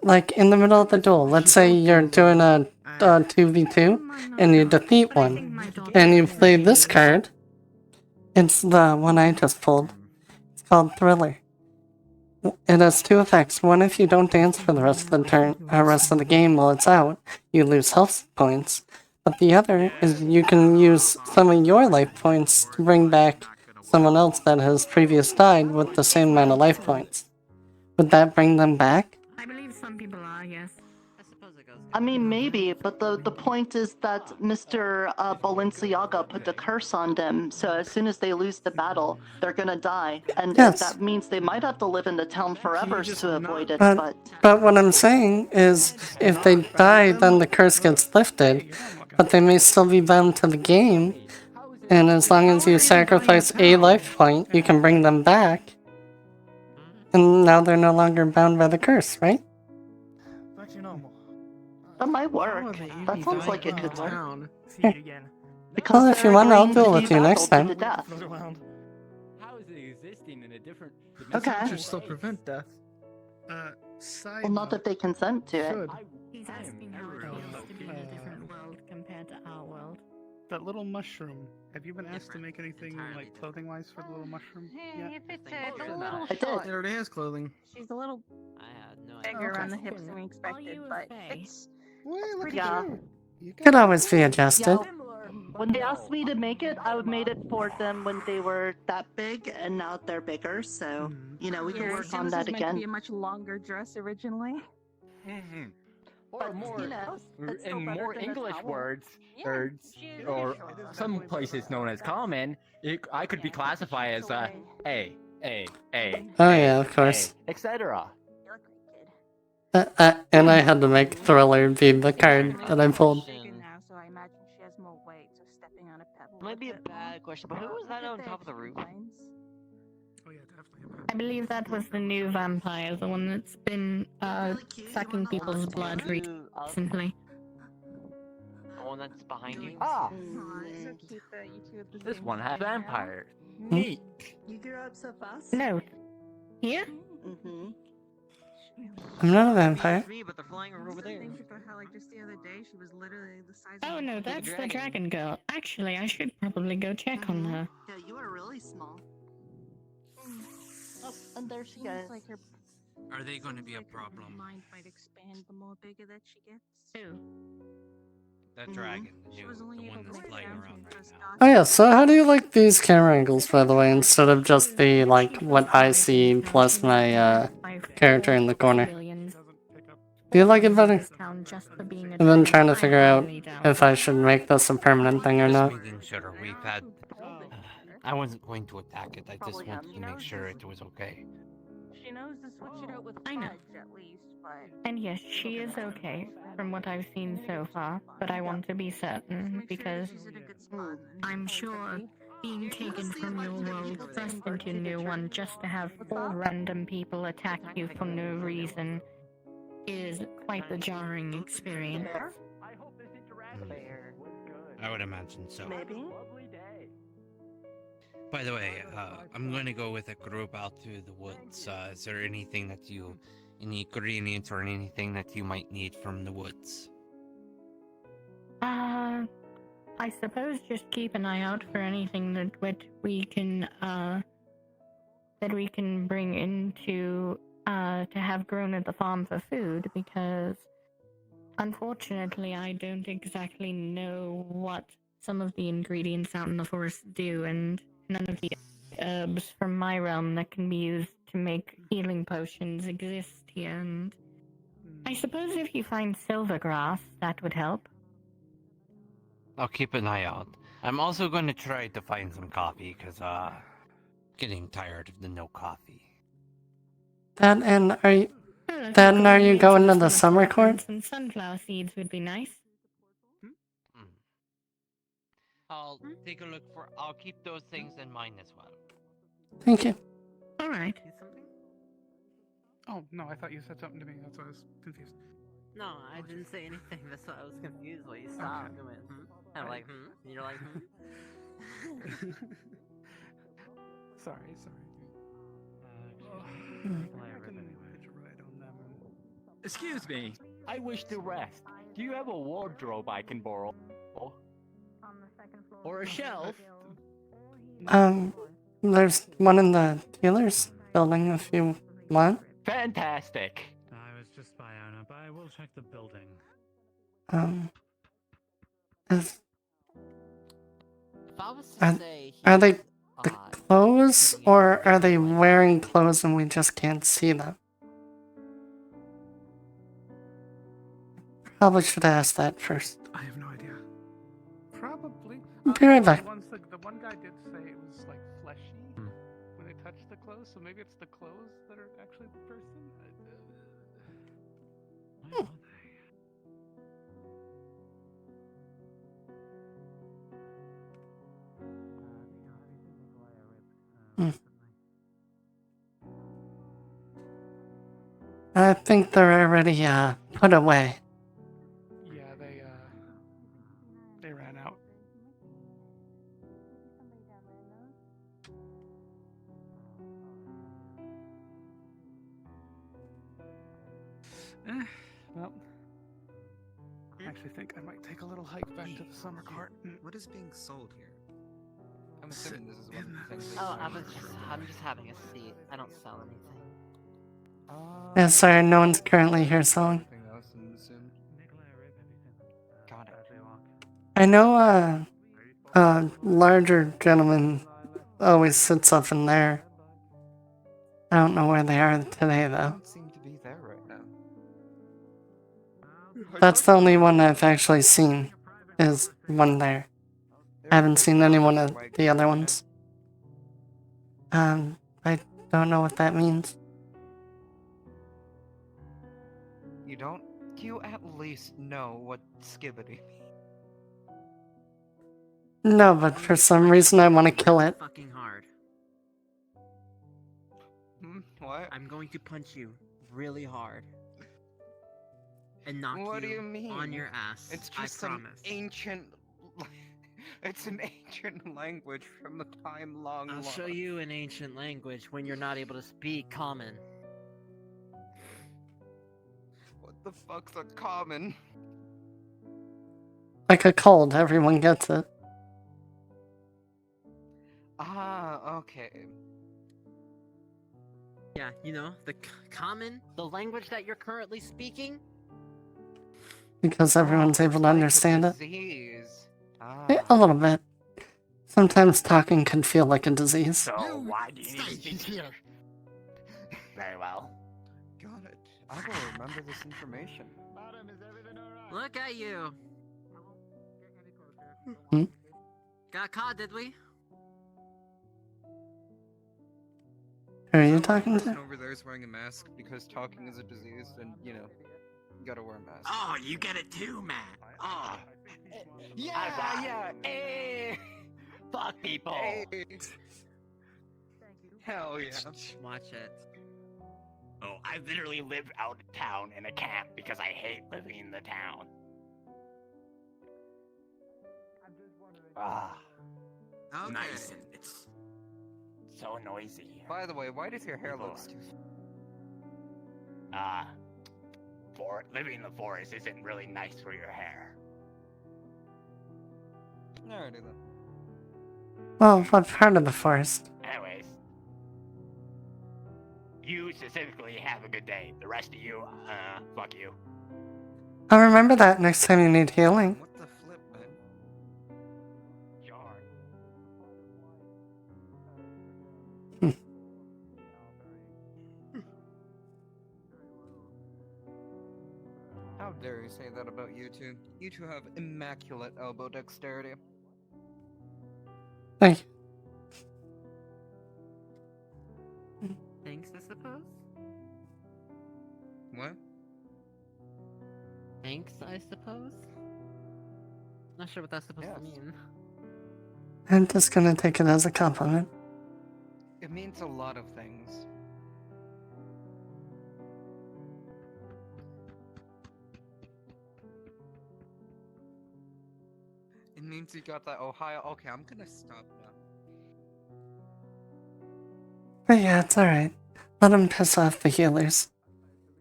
Like in the middle of the duel, let's say you're doing a 2v2 and you defeat one, and you play this card. It's the one I just pulled. It's called Thriller. It has two effects. One, if you don't dance for the rest of the rest of the game while it's out, you lose health points. But the other is you can use some of your life points to bring back someone else that has previously died with the same amount of life points. Would that bring them back? I believe some people are, yes. I suppose it goes. I mean, maybe, but the point is that Mr. Balenciaga put the curse on them, so as soon as they lose the battle, they're gonna die. And Yes. that means they might have to live in the town forever to avoid it, but... But what I'm saying is, if they die, then the curse gets lifted, but they may still be bound to the game, and as long as you sacrifice a life point, you can bring them back, and now they're no longer bound by the curse, right? That might work. That sounds like it could work. Well, if you want, I'll duel with you next time. To death. How is it existing in a different Okay. Should still prevent death. Side Well, not that they consent to it. Should. He's asking how it feels to be in a different world compared to our world. That little mushroom. Have you been asked to make anything like clothing wise for the little mushroom? Yeah. If it's a little I did. short. It already has clothing. She's a little I had no idea. bigger Okay. on the hips than we expected, but it's Well, look Yeah. at you. Could always be adjusted. When they asked me to make it, I made it for them when they were that big, and now they're bigger, so, you know, we can Yeah, work it on was that meant to again. be a much longer dress originally. Or But, more, you know, it's still in better more than a English towel. words, Yeah, or some places known as common, I could be classified as a, Oh yeah, of course. etc. And I had to make Thriller be the card that I pulled. Bigger now, so I imagine she has more weight, so stepping on a pebble. Might be a bad question, but who was that on top of the roof? Oh yeah, definitely. I believe that was the new vampire, the one that's been sucking people's blood recently. one that's behind you. Ah! It's so cute that you two have the This same one has name now. vampire. Neat. You grew up so fast? No. Here? Mm-hmm. I'm not a vampire. Me, but they're flying over there. Think about how, like, just the other day, she was literally the size Oh of no, a that's the dragon. dragon girl. Actually, I should probably go check on her. Yeah, you are really small. Oh, and there she Seems goes. like her Are they going to seems be a like her problem? mind might expand the more bigger that she gets. Who? That dragon, She the was new, only the able one to that's make flying down around to right first now. Oh yeah, so how do you like these camera angles, by the way, instead of just the, like, what I see plus my, character in the corner? Do you like it better? I've been trying to figure out if I should make this a permanent thing or Just not. making sure we've had. I wasn't going to attack it. I just wanted to make sure it was okay. She knows to switch it out with I know. fudge, at least, but... And yes, she is okay, from what I've seen so far, but I want to be certain, because I'm sure being taken from your world thrust into a new one just to have 4 random people attack you for no reason is quite the jarring experience. I would imagine so. Maybe. By the way, I'm going to go with a group out to the woods. Is there anything that any ingredients or anything that you might need from the woods? I suppose just keep an eye out for anything that we can bring into to have grown at the farm for food, because unfortunately I don't exactly know what some of the ingredients out in the forest do, and none of the herbs from my realm that can be used to make healing potions exist here, and I suppose if you find silver grass, that would help. I'll keep an eye out. I'm also going to try to find some coffee, because, getting tired of the no coffee. Then are you going to the summer court? Some sunflower seeds would be nice. I'll take a look for. I'll keep those things in mind as well. Thank you. Alright. Oh, no, I thought you said something to me. That's why I was confused. No, I didn't say anything. That's why I was confused when you stopped. I went, I'm like, and you're like, Sorry. Excuse me. I wish to rest. Do you have a wardrobe I can borrow? Or a shelf? There's one in the dealer's building if you want. Fantastic. I was just by Anna, but I will check the building. Are they the clothes, or are they wearing clothes and we just can't see them? Probably should ask that first. I have no idea. Probably. Be right back. The one guy did say it was like fleshy when they touched the clothes, so maybe it's the clothes that are actually the person. I think they're already put away. Yeah, they ran out. Well, I actually think I might take a little hike back to the summer court. What is being sold here? I'm assuming this is one of the things. oh, I'm just having a seat. I don't sell anything. Yeah, sorry, no one's currently here selling. Got it. I know a larger gentleman always sits up in there. I don't know where they are today, though. Don't seem to be there right now. That's the only one I've actually seen, is one there. I haven't seen any one of the other ones. I don't know what that means. You don't? You at least know what skibbity means. No, but for some reason I want to kill it. Fucking hard. What? I'm going to punch you really hard. and knock What do you you mean? on your ass. It's I just some promise. ancient. It's an ancient language from a time long I'll lost. show you an ancient language when you're not able to speak common. What the fuck's a common? Like a cold, everyone gets it. Ah, okay. Yeah, you know, the common, the language that you're currently speaking. Because everyone's able to understand it. Disease. Yeah, a little bit. Sometimes talking can feel like a disease. So why do you need to speak here? Very well. Got it. I will remember this information. Madam, is everything alright? Look at you. Hmm? Got caught, did we? Who are you talking Person to? over there is wearing a mask because talking is a disease, and you gotta wear a mask. Oh, you get it too, man. Oh. Yeah. Fuck people. Hey. Hell yeah. Watch it. Oh, I literally live out of town in a camp because I hate living in the town. Ah. Okay. Nice, and it's so noisy. By the way, why does your hair look stupid? Living in the forest isn't really nice for your hair. Alrighty then. Well, what part of the forest? Anyways, you specifically have a good day. The rest of you, fuck you. I'll remember that next time you need healing. What the flip, man? Jar. How dare you say that about you two? You two have immaculate elbow dexterity. Thank you. Thanks, I suppose? What? Thanks, I suppose? Not sure what that's supposed to mean. I'm just gonna take it as a compliment. It means a lot of things. It means you got that Ohio. Okay, I'm gonna stop now. But yeah, it's alright. Let them piss off the healers.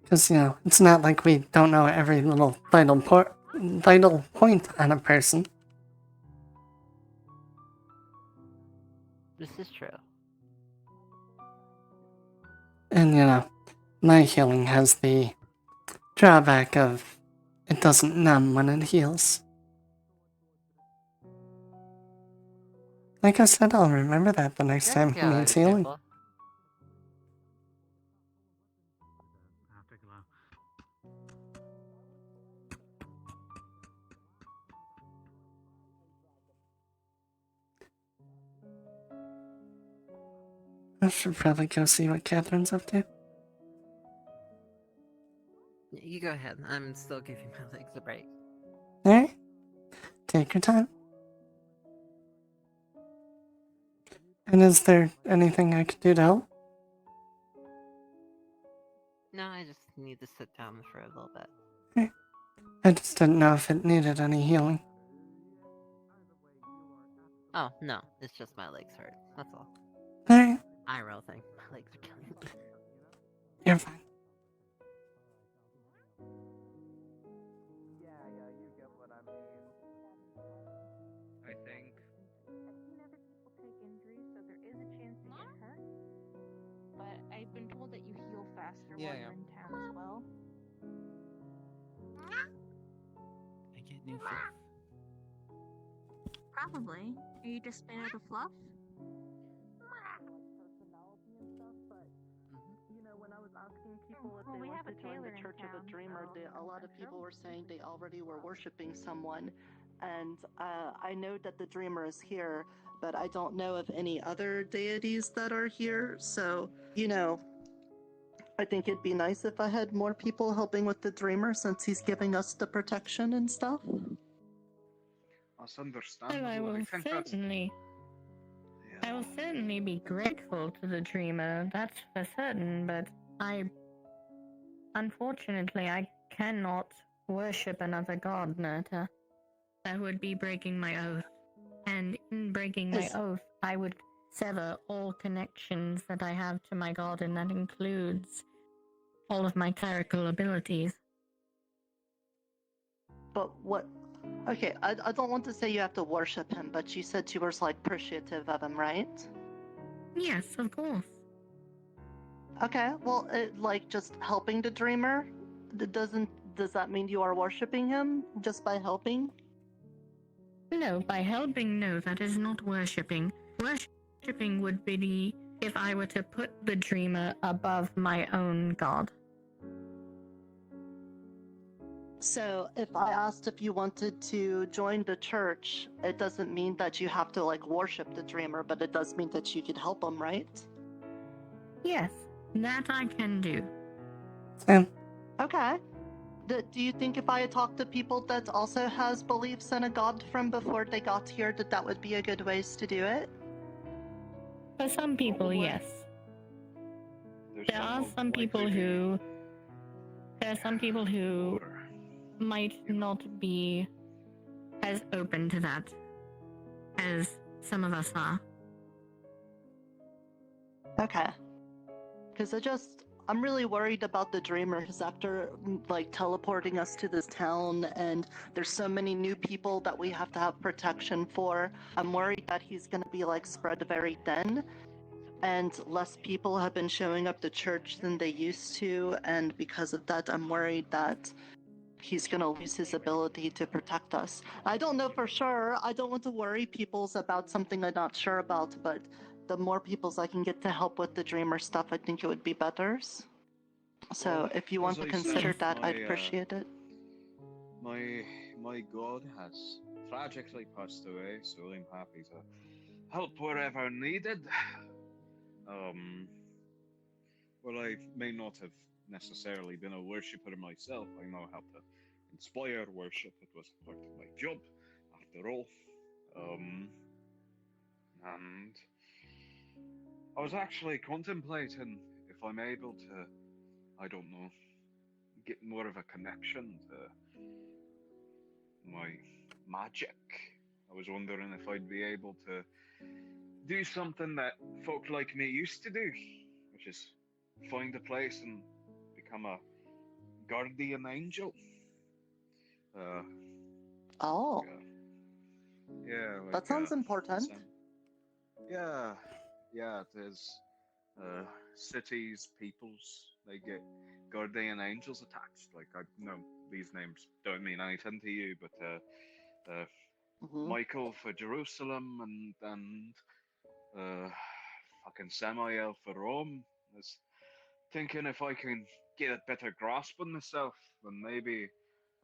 Because, it's not like we don't know every little vital point on a person. This is true. And, my healing has the drawback of it doesn't numb when it heals. Like I said, I'll remember that the next time he needs healing. I should probably go see what Catherine's up to. You go ahead. I'm still giving my legs a break. Alright? Take your time. And is there anything I could do to help? No, I just need to sit down for a little bit. Okay. I just didn't know if it needed any healing. Oh, no. It's just my legs hurt. That's all. Alright. IRL thing. My legs are killing me. You're fine. Yeah, you get what I mean. I think. I've seen other people take injuries, so there is a chance to get hurt. But I've been told that you heal faster while you're in town as well. I get new fluff. Probably. Are you just made out of fluff? When I was asking people if Well, we they have wanted a to join tailor the in Church of town, the Dreamer, so a lot I'm of sure people we'll were see saying they already were worshiping someone. And I know that the Dreamer is here, but I don't know of any other deities that are here. So, I think it'd be nice if I had more people helping with the Dreamer since he's giving us the protection and stuff. That's understandable. And I will think that's- I will certainly be grateful to the Dreamer, that's for certain, but unfortunately, I cannot worship another god, Nerta. That would be breaking my oath. And in breaking my oath, I would sever all connections that I have to my god, and that includes all of my clerical abilities. But what? Okay, I don't want to say you have to worship him, but you said you were like appreciative of him, right? Yes, of course. Okay, well, like just helping the dreamer, does that mean you are worshiping him just by helping? No, by helping, no, that is not worshipping. Worshipping would be if I were to put the dreamer above my own god. So, if I asked if you wanted to join the church, it doesn't mean that you have to like worship the dreamer, but it does mean that you could help him, right? Yes, that I can do. Same. Okay. Do you think if I had talked to people that also has beliefs in a god from before they got here, that would be a good ways to do it? For some people, yes. There are some people who might not be as open to that as some of us are. Okay. Because I'm really worried about the dreamer, because after, like, teleporting us to this town, and there's so many new people that we have to have protection for, I'm worried that he's gonna be, like, spread very thin, and less people have been showing up to church than they used to, and because of that, I'm worried that he's gonna lose his ability to protect us. I don't know for sure. I don't want to worry peoples about something I'm not sure about, but the more peoples I can get to help with the dreamer stuff, I think it would be better. So if you want to consider that, I'd appreciate it. My god has tragically passed away, so I'm happy to help wherever needed. Well, I may not have necessarily been a worshipper myself. I know how to inspire worship. It was part of my job, after all. And I was actually contemplating if I'm able to, I don't know, get more of a connection to my magic. I was wondering if I'd be able to do something that folk like me used to do, which is find a place and become a guardian angel. Yeah, like, that sounds important. Yeah, it is. Cities, peoples, they get guardian angels attached. Like, I know these names don't mean anything to you, but Michael for Jerusalem and fucking Samael for Rome. I was thinking if I can get a better grasp on myself, then maybe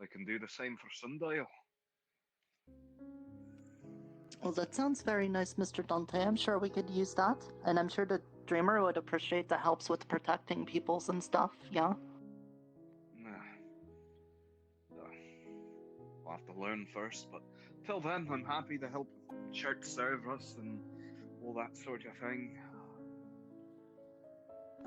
I can do the same for Sundial. Well, that sounds very nice, Mr. Dante. I'm sure we could use that. And I'm sure the Dreamer would appreciate the helps with protecting peoples and stuff, yeah? I'll have to learn first, but till then, I'm happy to help church service and all that sort of thing.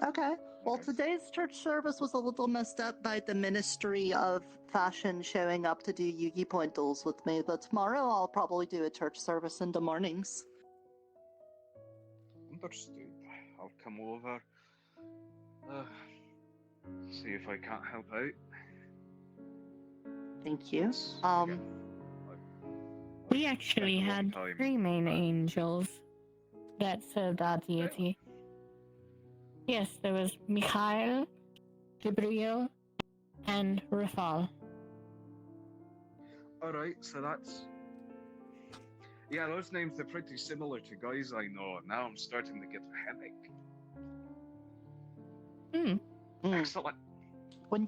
Okay. Well, today's church service was a little messed up by the Ministry of Fashion showing up to do Yugi Point duels with me, but tomorrow I'll probably do a church service in the mornings. Understood. I'll come over. See if I can't help out. Thank you. We actually had 3 main angels that served our deity. Yes, there was Mikhail, Gabriel, and Rafal. Alright, so that's... Yeah, those names are pretty similar to guys I know. Now I'm starting to get a headache. Excellent. When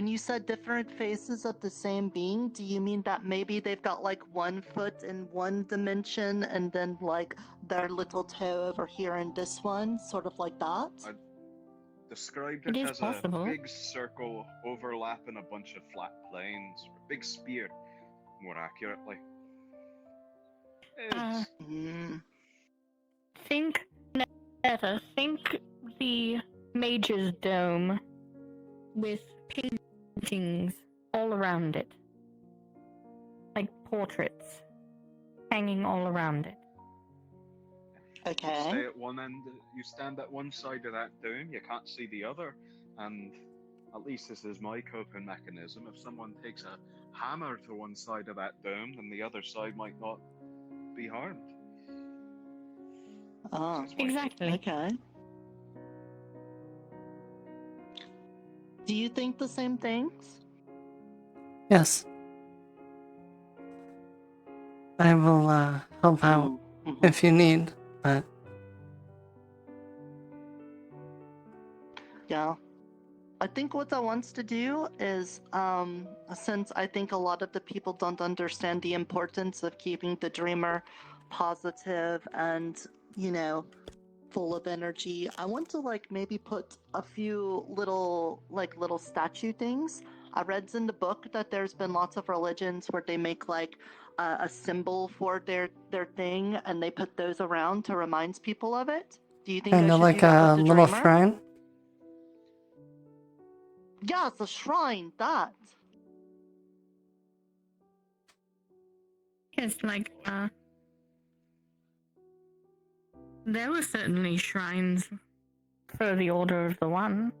you said different faces of the same being, do you mean that maybe they've got like one foot in one dimension and then like their little toe over here in this one, sort of like that? I described it as a big circle overlapping a bunch of flat planes, or a big spear, more accurately. Think the Mage's Dome with paintings all around it. Like portraits hanging all around it. You stay at one end, you stand at one side of that dome, you can't see the other, and at least this is my coping mechanism. If someone takes a hammer to one side of that dome, then the other side might not be harmed. Oh, exactly. Okay. Do you think the same things? Yes. I will help out if you need, but Yeah. I think what I wants to do is, since I think a lot of the people don't understand the importance of keeping the dreamer positive and, you know, full of energy, I want to like maybe put a few little statue things. I read in the book that there's been lots of religions where they make like a symbol for their thing, and they put those around to remind people of it. Do you think I kind should of do like that a with the little dreamer? shrine. Yeah, it's a shrine. That. Yes, like, there were certainly shrines for the Order of the One.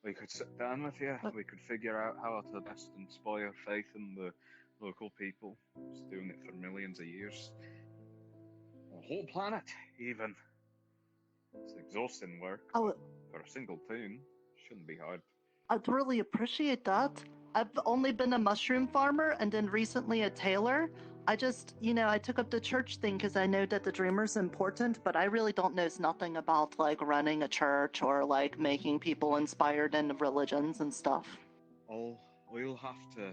We could sit down with you, we could figure out how to best inspire faith in the local people. It's doing it for millions of years. A whole planet, even. It's exhausting work, but for a single tune, shouldn't be hard. I'd really appreciate that. I've only been a mushroom farmer and then recently a tailor. I just, I took up the church thing because I know that the dreamer's important, but I really don't know nothing about like running a church or like making people inspired in religions and stuff. We'll have to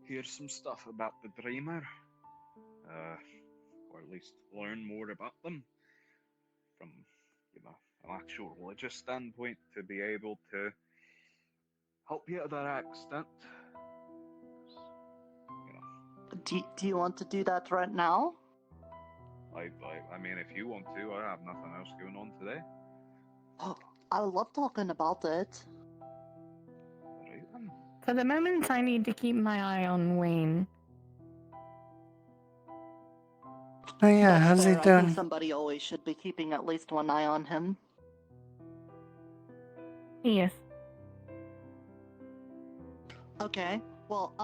hear some stuff about the dreamer, or at least learn more about them from, an actual religious standpoint to be able to help you to that extent. Do you want to do that right now? I mean, if you want to, I have nothing else going on today. Oh, I love talking about it. For the moment, I need to keep my eye on Wayne. Oh yeah, That's how's he fair. I doing? think somebody always should be keeping at least one eye on him. Yes. Okay. Well,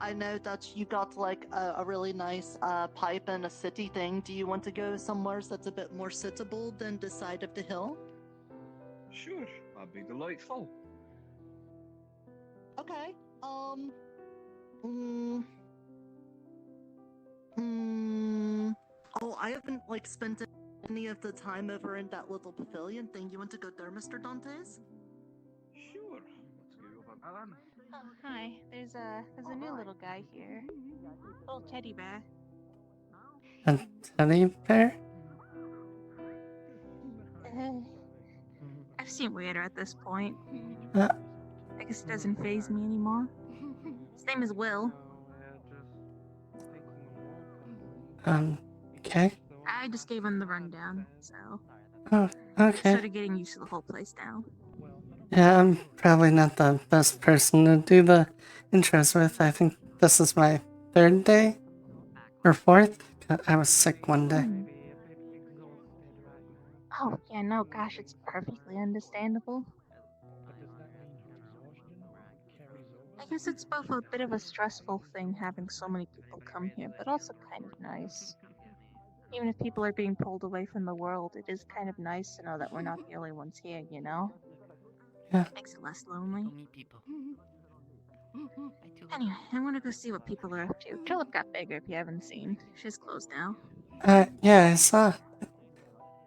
I know that you got like a really nice pipe and a city thing. Do you want to go somewhere that's a bit more sittable than the side of the hill? Sure, that'd be delightful. Okay. Oh, I haven't like spent any of the time over in that little pavilion thing. You want to go there, Mr. Dantes? Sure. Let's go over that. Oh, hi. There's a new little guy here. Little teddy bear. A teddy bear? I've seen weirder at this point. Uh. I guess it doesn't faze me anymore. His name is Will. Okay. I just gave him the rundown, so. Oh, okay. Sort of getting used to the whole place now. Yeah, I'm probably not the best person to do the intros with. I think this is my third day or fourth. I was sick one day. Oh, yeah, no, gosh, it's perfectly understandable. I guess it's both a bit of a stressful thing having so many people come here, but also kind of nice. Even if people are being pulled away from the world, it is kind of nice to know that we're not the only ones here, you know? Yeah. Makes it less lonely. Anyway, I want to go see what people are up to. Tulip got bigger if you haven't seen. She's closed now. Yeah, I saw.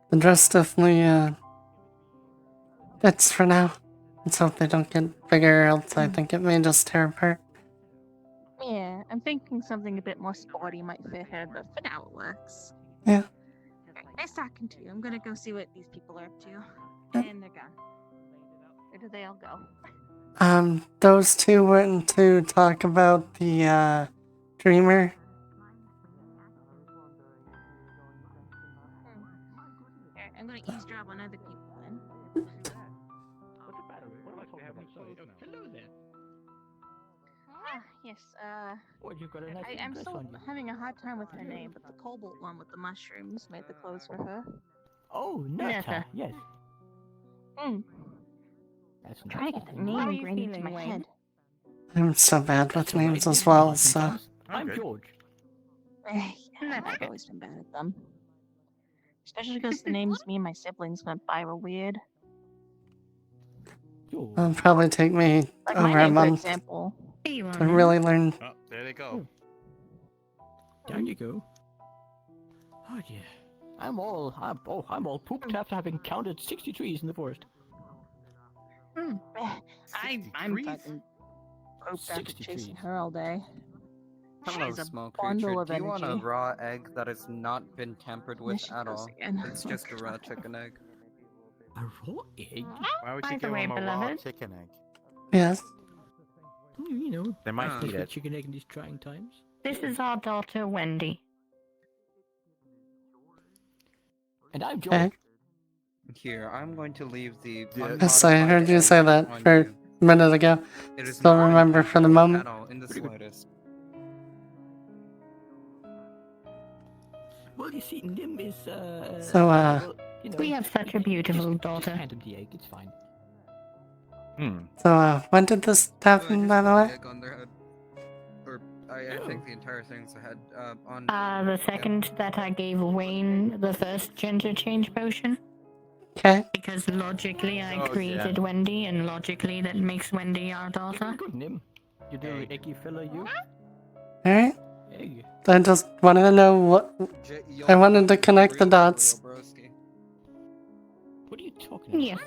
The dress definitely, fits for now. Let's hope they don't get bigger, else I think it may just tear apart. Yeah, I'm thinking something a bit more sporty might fit her, but for now it works. Yeah. Alright, nice talking to you. I'm gonna go see what these people are up to. And they're gone. Where do they all go? Those two went to talk about the, dreamer. Alright, I'm gonna eavesdrop on other people then. Hello there. Yes, What, you've got a nice I'm dress still on you. having a hard time with her name, but the cobalt one with the mushrooms made the clothes for her. Oh, Netta. Yes. Mm. That's I'm trying to get that name How are you ingrained into my feeling, Wayne? head. I'm so bad with names as well, so. I'm George. I've always been bad at them. Especially because the names me and my siblings went by were weird. It'll probably take me Like my over a name, for month example. to really learn. Oh, there they go. Down you go. Oh yeah. I'm all pooped after having counted 60 trees in the forest. I'm fucking pooped after chasing her all day. Hello, She's a small bundle creature. of Do you want a energy. raw egg that has not been tampered with she at goes all? again. It's just a raw chicken egg. A raw egg? Why would By you the give way, him a raw beloved. chicken egg? Yes. You know, They might especially eat it. chicken egg in these trying times. This is our daughter, Wendy. And I'm George. Okay. Here, I'm going to leave the Yes, I heard you unmodified say egg that on for you. a minute ago. It is Still not remember for the unusual moment. at all, in the slightest. Well, you see, Nim is, So, well, you know, We have such a beautiful just daughter. hand him the egg, it's fine. So, when did this happen, by the way? Egg on their head. Or, I think the entire thing's a head, on... The second that I gave Wayne the first gender change potion. Okay. Because logically I Oh, created yeah. Wendy, and logically that makes Wendy our daughter. Good, Nim. You do eggy fella, you? Alright. Egg. I just wanted to know what. I wanted to connect the dots. What are you talking about? Yes.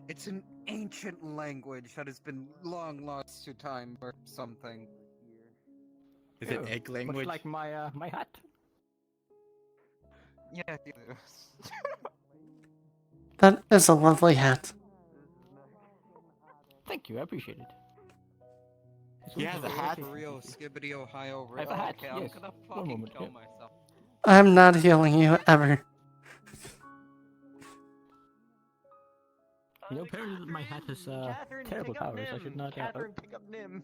It's an ancient language that has been long lost to time or something. Is it egg language? Much like my, my hat. Yeah, That is a lovely hat. Thank you, I appreciate it. He has a hat. Real Skibbity, Ohio. I have a hat, Okay, I'm yes. gonna One fucking moment, kill yeah. myself. I'm not healing you ever. You know, apparently my hat has Catherine, terrible pick up powers. I Nim. should not. Catherine, pick up Nim.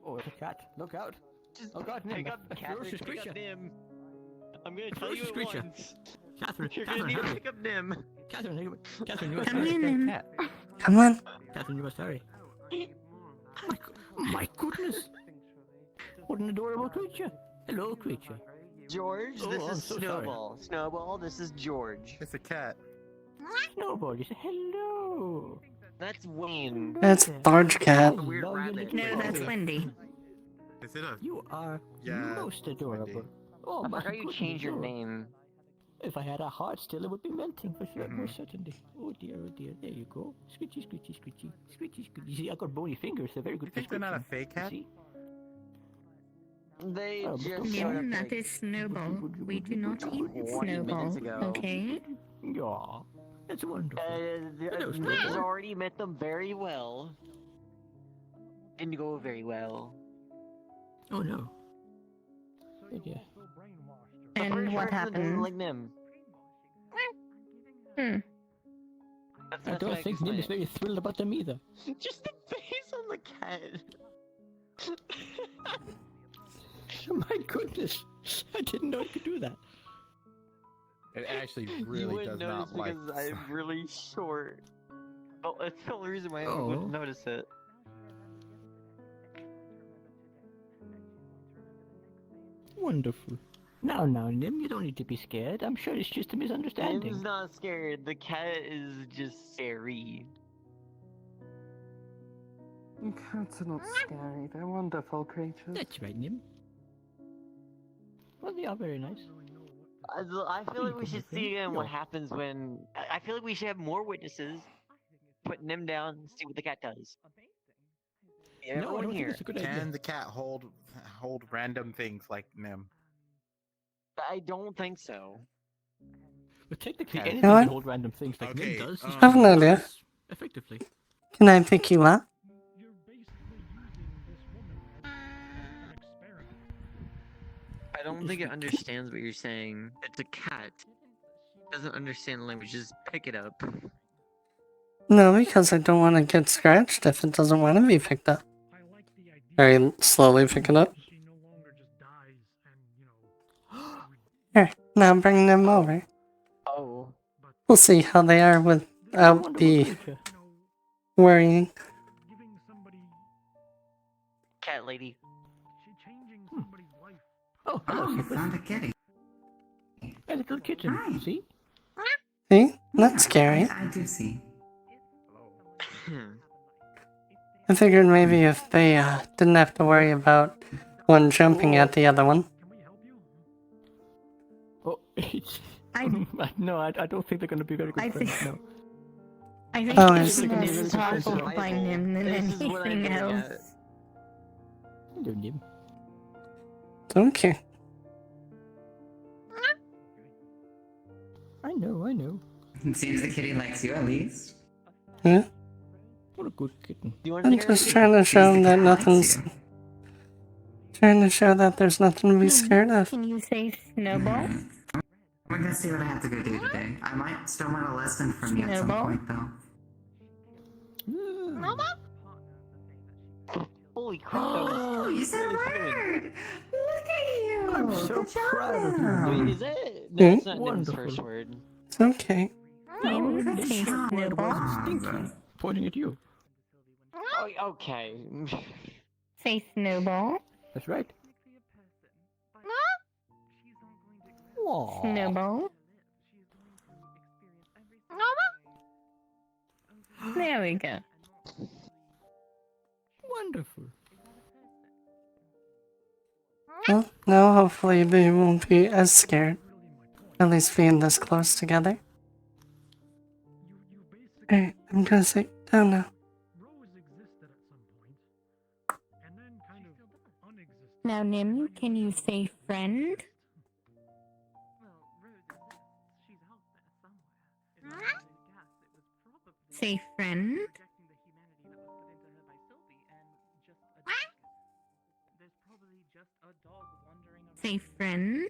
Oh, it's a cat. Look out! Just oh God, Nim! pick up A Catherine, ferocious pick creature. up Nim. I'm gonna A tell you ferocious at creature. once. Catherine, You're Catherine, gonna need to hurry. pick up Nim. Catherine, Catherine, you must Come hurry. here, Nim. Come on. Catherine, you must hurry. My goodness! What an adorable creature! Hello, creature. George, Oh, this I'm is so sorry. Snowball. Snowball, this is George. It's a cat. Snowball, you say hello. That's Wayne. It's Barge Cat. Hello, you little No, that's baby. Wendy. Is it a? You are Yeah, most adorable. Oh I my forgot you goodness, changed your George. name. If I had a heart still, it would be melting for sure, most certainly. Oh dear, there you go. Scritchy, scritchy, scritchy, scritchy, scritchy. You see, I got bony fingers, they're very good for Think they're not a scratching. fake cat? See? They Oh, just Mr. showed Nim, up that like is Snowball. We do not eat 20 minutes Snowball, ago. okay? Yeah, that's wonderful. Hello, Nick's Snowball. already met them very well. Didn't go very well. Oh no. Oh dear. The And first what person that doesn't happened? like Nim. That's I the best way don't can think Nim explain is very thrilled about them either. it. Just the face on the cat. Oh my goodness. I didn't know it could do that. It actually You really wouldn't does notice not like. because I'm really short. But that's the only reason why I Oh. wouldn't notice it. Wonderful. Now, Nim, you don't need to be scared. I'm sure it's just a misunderstanding. Nim's not scared. The cat is just scary. Cats are not scary. They're wonderful creatures. That's right, Nim. Well, they are very nice. I feel like we should see again what happens when. I feel like we should have more witnesses. Put Nim down, see what the cat does. No, I Everyone don't think here. it's a good idea. Can the cat hold random things like Nim? I don't think so. But technically, Okay. anything You know can what? hold random things like Okay, Nim does. I have an idea. Effectively. Can I pick you up? I don't think it understands what you're saying. It's a cat. It doesn't understand language. Just pick it up. No, because I don't want to get scratched if it doesn't want to be picked up. Very slowly pick it up. Here, now bring them over. Oh. We'll see how they are without the worrying. Cat lady. Oh, I found a kitty. A little kitten, see? See? Not scary. I do see. I figured maybe if they didn't have to worry about one jumping at the other one. Oh, no, I don't think they're going to be very good friends, no. I think Oh, it's is- more Really thoughtful close. by him than This is what I'm anything getting else. at. Hello, Nim. Okay. I know. It seems the kitty likes you at least. Yeah? What a good kitten. I'm just trying to show them that nothing's... Trying to show that there's nothing to be scared of. Can you say snowball? We're gonna see what I have to go do today. I might still want a lesson from you at some Snowball? point, though. Holy crap. Oh, you said a word! Look at you! I'm so Good job, proud of you. now. Wait, is it? No, it's not Nim's Wonderful. first word. It's okay. Name good say job. snowball? Stinky. Pointing at you. Oh, okay. Say snowball? That's right. Aww. Snowball? There we go. Wonderful. Well, now hopefully they won't be as scared. At least being this close together. Alright, I'm gonna sit down now. Now, Nim, can you say friend? Say friend? Say friend?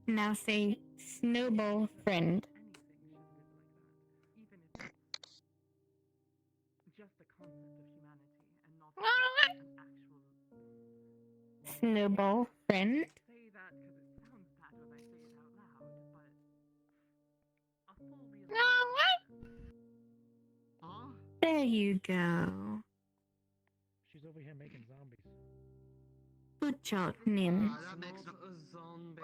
Now say snowball friend. Snowball friend? There you go. She's over here making zombies. Good job, Nim. That makes a zombie.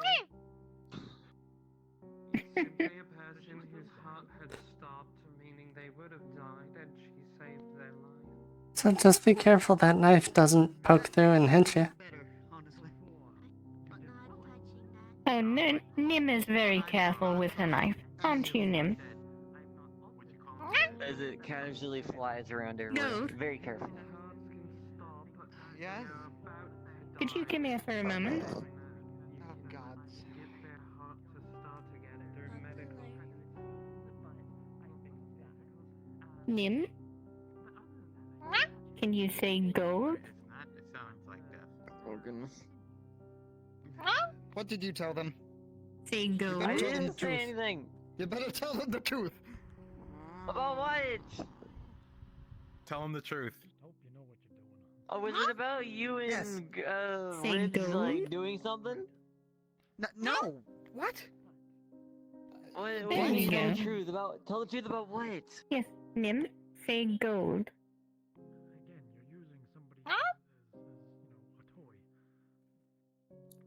Simply a person whose heart had stopped, meaning they would have died, and she saved their life. So just be careful that knife doesn't poke through and hit you. Oh, no, Nim is very careful with her knife. Aren't you, Nim? As it casually flies around everywhere. Very careful. Yes? Could you come here for a moment? Oh, God. Nim? Can you say gold? It sounds like death. Oh, goodness. What did you tell them? Say You gold. better I tell them the didn't say truth. anything. You better tell them the truth. About what? Tell him the truth. Oh, was it about you and Say Ribs, gold? like, doing something? No. What? What There do you you mean go. tell the truth about? Tell the truth about what? Yes, Nim, say gold.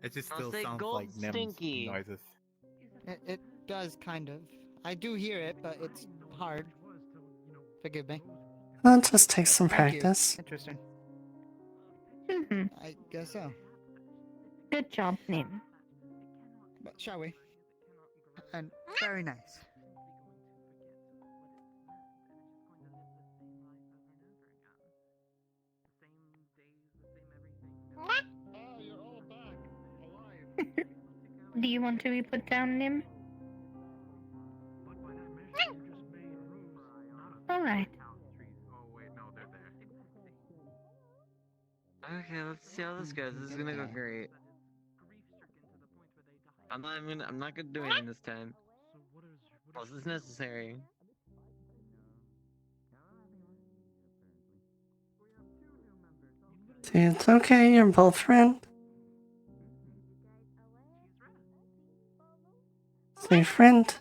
It just I'll still say sounds gold like Nim's stinky. noises. It does, kind of. I do hear it, but it's hard. Forgive me. Well, it just takes some Thank you. practice. Interesting. Mm-hmm. I guess so. Good job, Nim. But shall we? And very nice. Do you want to be put down, Nim? Alright. Okay, let's see how this goes. This is gonna go great. I'm not gonna do anything this time. Unless it's necessary. See, it's okay, you're both friends. Say friend.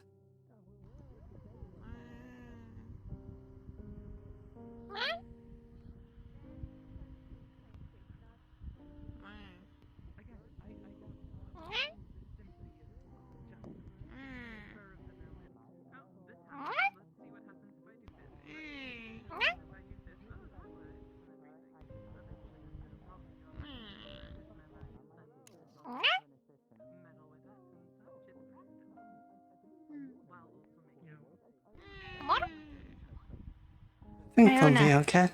I think they'll be okay.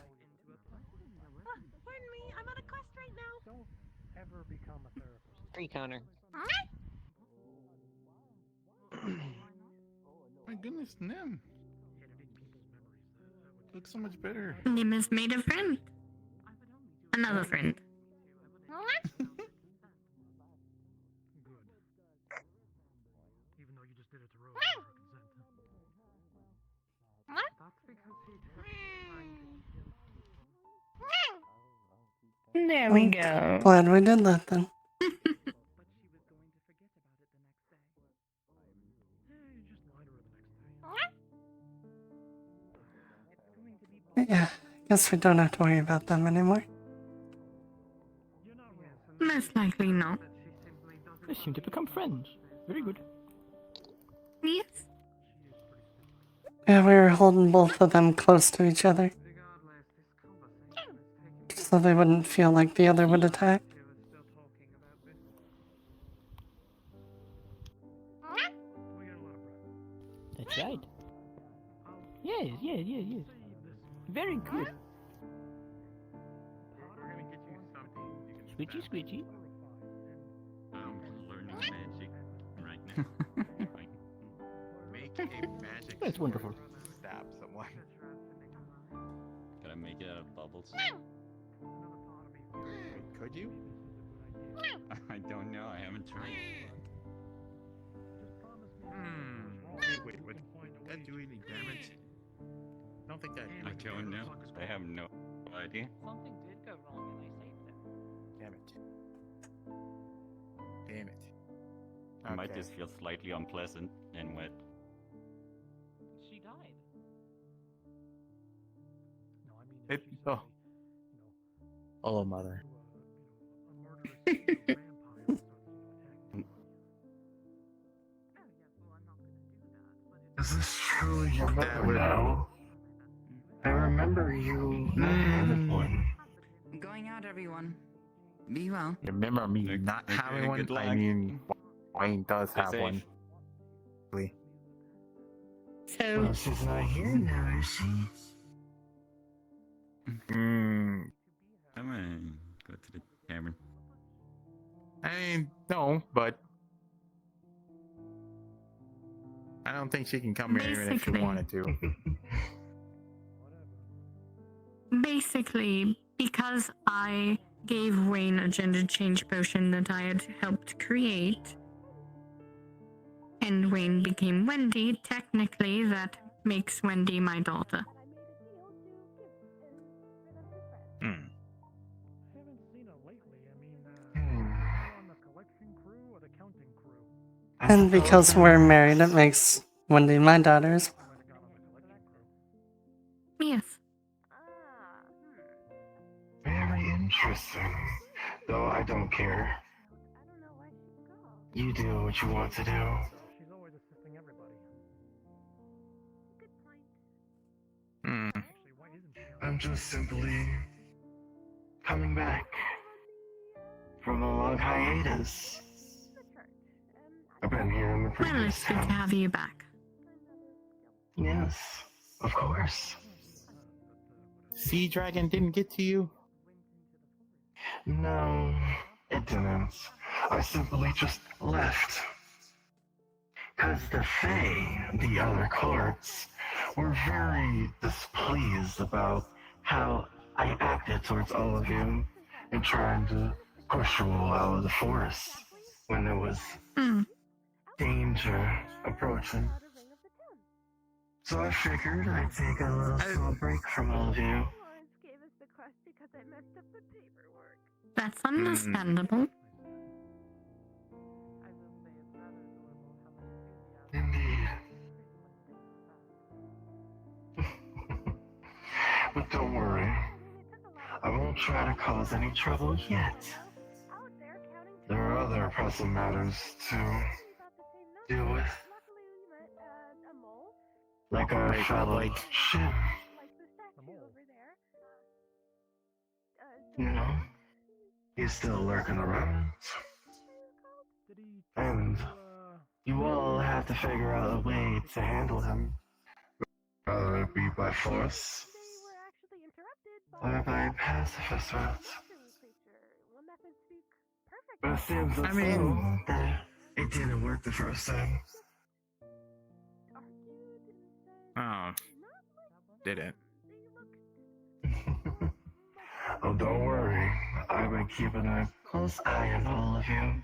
Pardon me, I'm on a quest right now. Don't ever become a therapist. Free counter. My goodness, Nim. Looks so much better. Nim has made a friend. Another friend. Even though you just did it to Rose without her consent. That's because he kept trying to There we go. Glad we did that then. Yeah, guess we don't have to worry about them anymore. Most likely not. They seem to become friends. Very good. Yes. Yeah, we were holding both of them close to each other. So they wouldn't feel like the other would attack. That's right. Yes. Very good. Squitchy, squitchy. I'm learning magic right now. Make a magic. That's wonderful. Stab someone. Can I make it out of bubbles? Wait, could you? I don't know. I haven't tried. Wait. Did that do any damage? I don't think that. I don't know. I have no idea. Something did go wrong and I saved it. Damn it. It might just feel slightly unpleasant and wet. She died. Oh, mother. Is this truly your mother now? I remember you not having one. Going out, everyone. Be well. Remember me not having one? I mean, Wayne does have one. So. Well, she's not here now, is she? I'm gonna go to the tavern. I mean, no, but I don't think she can come here even if she wanted to. Basically, because I gave Wayne a gender change potion that I had helped create, and Wayne became Wendy, technically that makes Wendy my daughter. And because we're married, it makes Wendy my daughter as well. Yes. Very interesting. Though I don't care. You do what you want to do. She's always assisting everybody. I'm just simply coming back from a long hiatus. I've been here in the Well, previous it's good to have you back. Yes, of course. Sea Dragon didn't get to you? No, it didn't. I simply just left. Cause the Fae, the other courts, were very displeased about how I acted towards all of you in trying to push you all out of the forest when it was danger approaching. So I figured I'd take a little small break from all of you. Lawrence gave us the quest because I messed up the paperwork. That's understandable. Indeed. But don't worry. I won't try to cause any trouble yet. There are other pressing matters to deal with. Like our fellow Shin. You know, he's still lurking around. And you all have to figure out a way to handle him. Whether it be by force or by pacifist routes. But it seems that it didn't work the first time. Oh. Did it? Oh, don't worry. I've been keeping a close eye on all of you.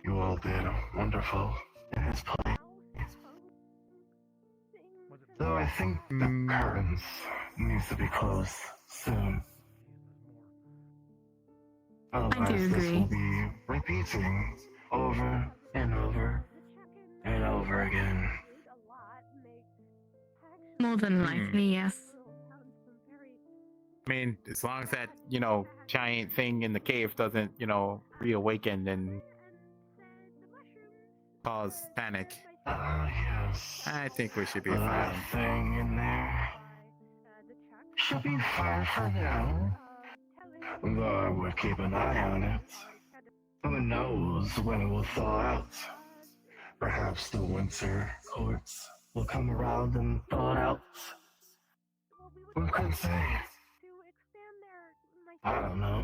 You all did wonderful in his place. Though I think the curtains needs to be closed soon. Otherwise, this will be repeating over and over and over again. More than likely, yes. I mean, as long as that, giant thing in the cave doesn't, reawaken and cause panic. Yes. I think we should be That fine. thing in there should be fine for now. Though I would keep an eye on it. Who knows when it will thaw out? Perhaps the winter courts will come around and thaw it out. Who can say? I don't know.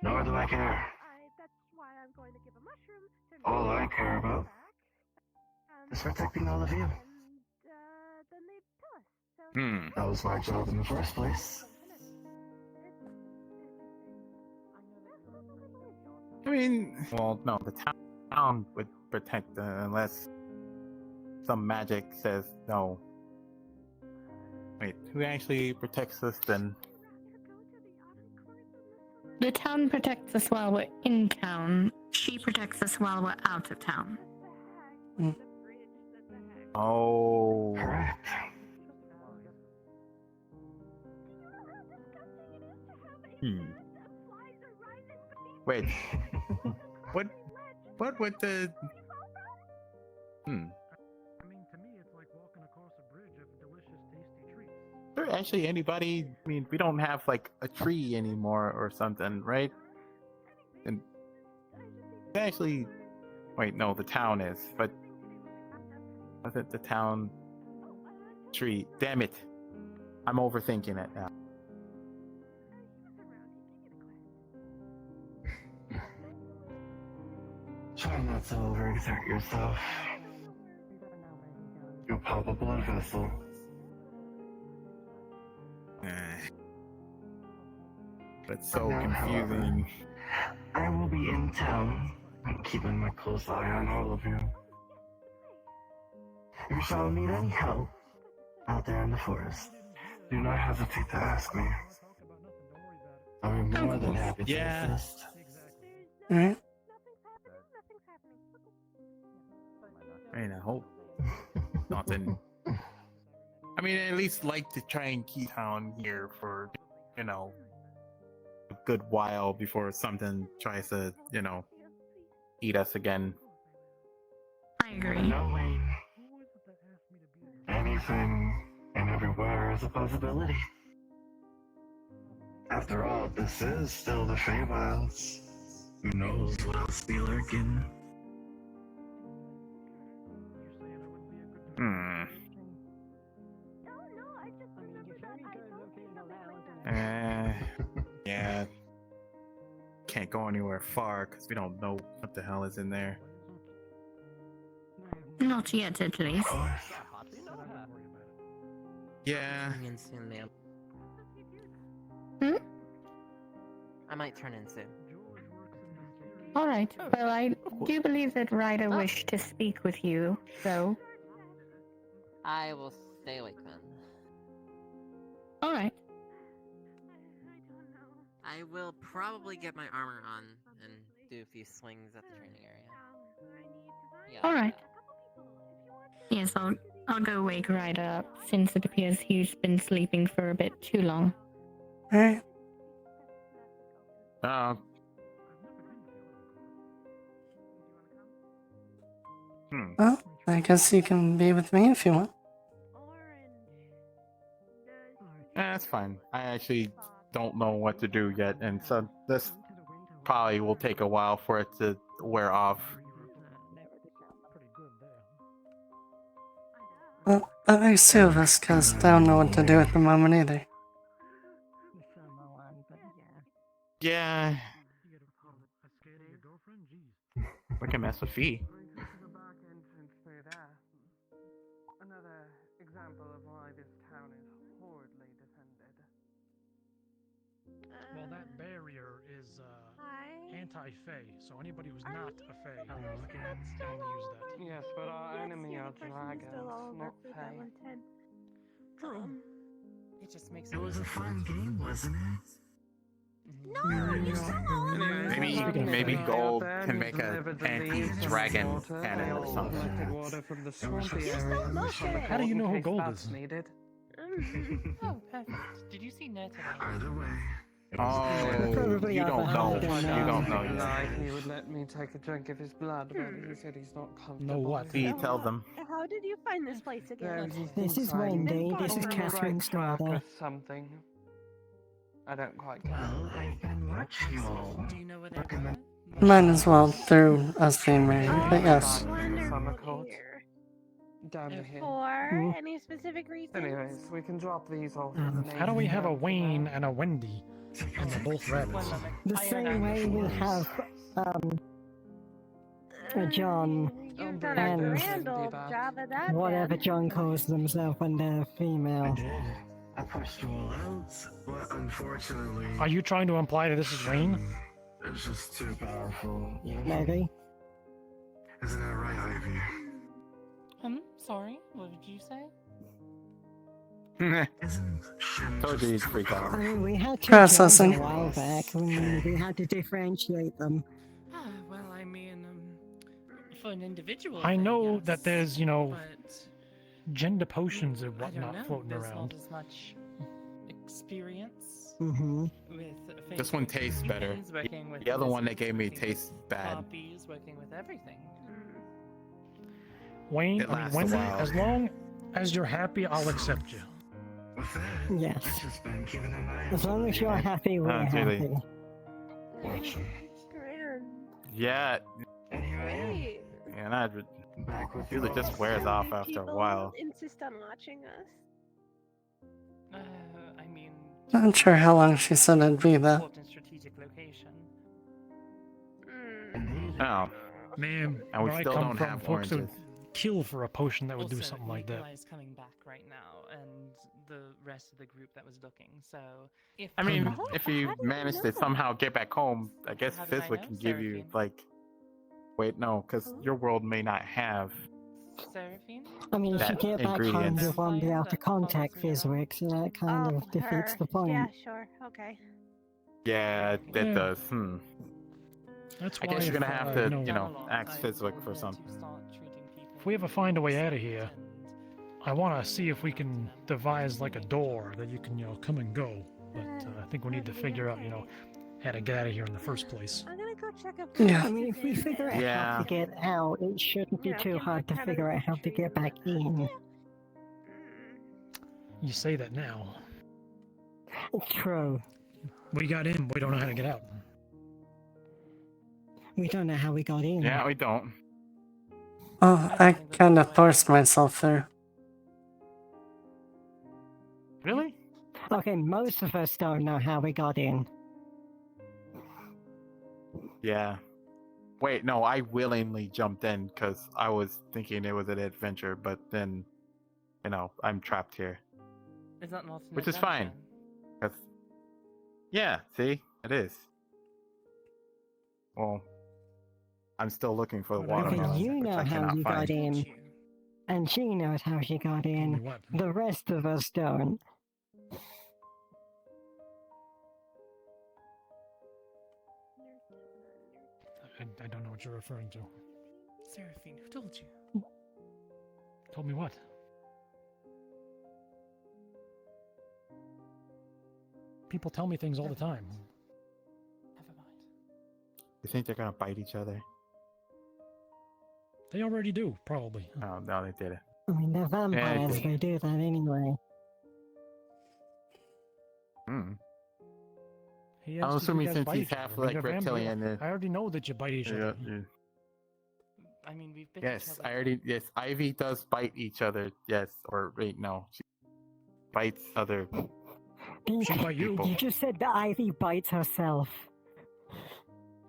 Nor do I care. All I care about is protecting all of you. That was my job in the first place. I mean, well, no, the town would protect unless some magic says no. Wait, who actually protects us then? The town protects us while we're in town. She protects us while we're out of town. Oh. Correct. Wait. What would the... I mean, to me, it's like walking across a bridge of delicious, tasty treats. Is there actually anybody... I mean, we don't have, like, a tree anymore or something, right? And... actually... Wait, no, the town is, but... was it the town... tree? Damn it! I'm overthinking it now. Try not to overexert yourself. You pop a blood vessel. It's so Now, however, confusing. I will be in town and keeping my close eye on all of you. If you shall need any help out there in the forest, do not hesitate to ask me. I'll be more than happy to assist. Alright. I mean, I hope nothing. I mean, I at least like to try and keep town here for, a good while before something tries to, eat us again. I agree. No, Wayne. Anything and everywhere is a possibility. After all, this is still the Feywilds. Who knows what else be lurking? Yeah. Can't go anywhere far because we don't know what the hell is in there. Not yet, at least. Yeah. I might turn in soon. Alright, well, I do believe that Ryder wished to speak with you, so. I will stay awake then. Alright. I will probably get my armor on and do a few swings at the training area. Yeah. Alright. Yes, I'll go wake Ryder up, since it appears he's been sleeping for a bit too long. Alright. Well, I guess you can be with me if you want. That's fine. I actually don't know what to do yet, and so this probably will take a while for it to wear off. Well, that makes two of us, because I don't know what to do at the moment either. Yeah. We can mess with Fee. Another example of why this town is horribly defended. Well, that barrier is anti-Fey, so anybody who's not a Fey can only use that. Yes, but our enemy are dragons, not Fey. True. It just makes It was a fun game, wasn't it? No, you're so old. Maybe Gold can make an anti-dragon cannon or something. Water from the swampy area. How do you know who Gold is? Needed. Oh, perfect. Did you see Ned today? Either way. Oh, you don't know. You don't know Like yet. he would let me take a drink of his blood, but he said he's not comfortable. No what? Fee, tell them. How did you find this place again? This is Wendy. This is Catherine Strada. Something. I don't quite get Well, I've been watching all. Do you know where they're going? Might as well through us being married, but yes. summer court. Down the hill. For any specific reason? Anyways, we can drop these off. How do we have a Wayne and a Wendy? And they're both rabbits. The same way we have a John You've done a and grand old job of that. whatever then. John calls themselves when they're female. I pushed you all out, but unfortunately, Are you trying to imply that this is Wayne? it's just too powerful. Maybe. Isn't that right, Ivy? Sorry, what did you say? Told you he'd freak out. I mean, we had two Processing. jobs a while back, and we had to differentiate them. Well, I mean, for an individual. I thing, know yes, that there's, but gender potions and I don't whatnot know. floating There's around. not as much experience Mm-hmm. with. This one tastes better. Fences, working with The other one they lizards, gave me working tastes with bad. harpies, working with everything. Wayne, It I mean, lasts a Wendy, while. as long as you're happy, I'll accept you. With that, Yes. I've just been keeping an eye As long as you're happy, we're it's really- happy. watching. Grand. Yeah, Anyway, Great. and that back with usually you just all. wears off Many after a people while. insist on watching us. I mean. Not sure how long she said it'd be though. Important strategic location. Oh, Man, and we where I still come don't from, have folks would oranges. kill for a potion that would do Also, something like that. Nikolai's coming back right now, and the rest of the group that was looking. So, if I mean, if you manage to somehow get back home, I guess How did I Fizzler know, can give you, Seraphine? like... Wait, no, because your world may not have... Seraphine? I mean, if you That get back home, ingredients. you won't be able to contact Fizzwick, so that kind of defeats Her. the point. Yeah, sure. Okay. Yeah, it Yeah. does. That's I why guess you're if, gonna have you to, know, ask Fizzwick for something. if we ever find a way out of here, I want to see if we can devise like a door that you can, come and go. But I think we need to figure out, how to get out of here in the first place. I'm gonna go check up. Yeah. I mean, if we figure out Yeah. how to get out, it shouldn't be too hard to figure out how to get back in. You say that now. True. We got in, but we don't know how to get out. We don't know how we got in. Yeah, we don't. Oh, I kinda forced myself there. Really? Okay, most of us don't know how we got in. Yeah. Wait, no, I willingly jumped in because I was thinking it was an adventure, but then, I'm trapped here. Is that not an Which is fine. adventure? 'Cause- yeah, see? It is. Well, I'm still looking for the How do you watermelon, You which know I how cannot you find. got in, and she knows how she got in. what? The rest of us don't. I don't know what you're referring to. Seraphine, who told you? Told me what? People tell me things all the time. Never mind. You think they're gonna bite each other? They already do, probably. Oh no, they did it. I mean, they're vampires, they do that anyway. Hmm. He I'm asked if assuming you guys since bite he's each other. half I mean, like you're vampire. reptilian. I already know that you bite each other. I mean, we've been Yes, I already. Yes, Ivy does bite each other. Yes, or wait, no, she bites other. She bite you. You just said that Ivy bites herself.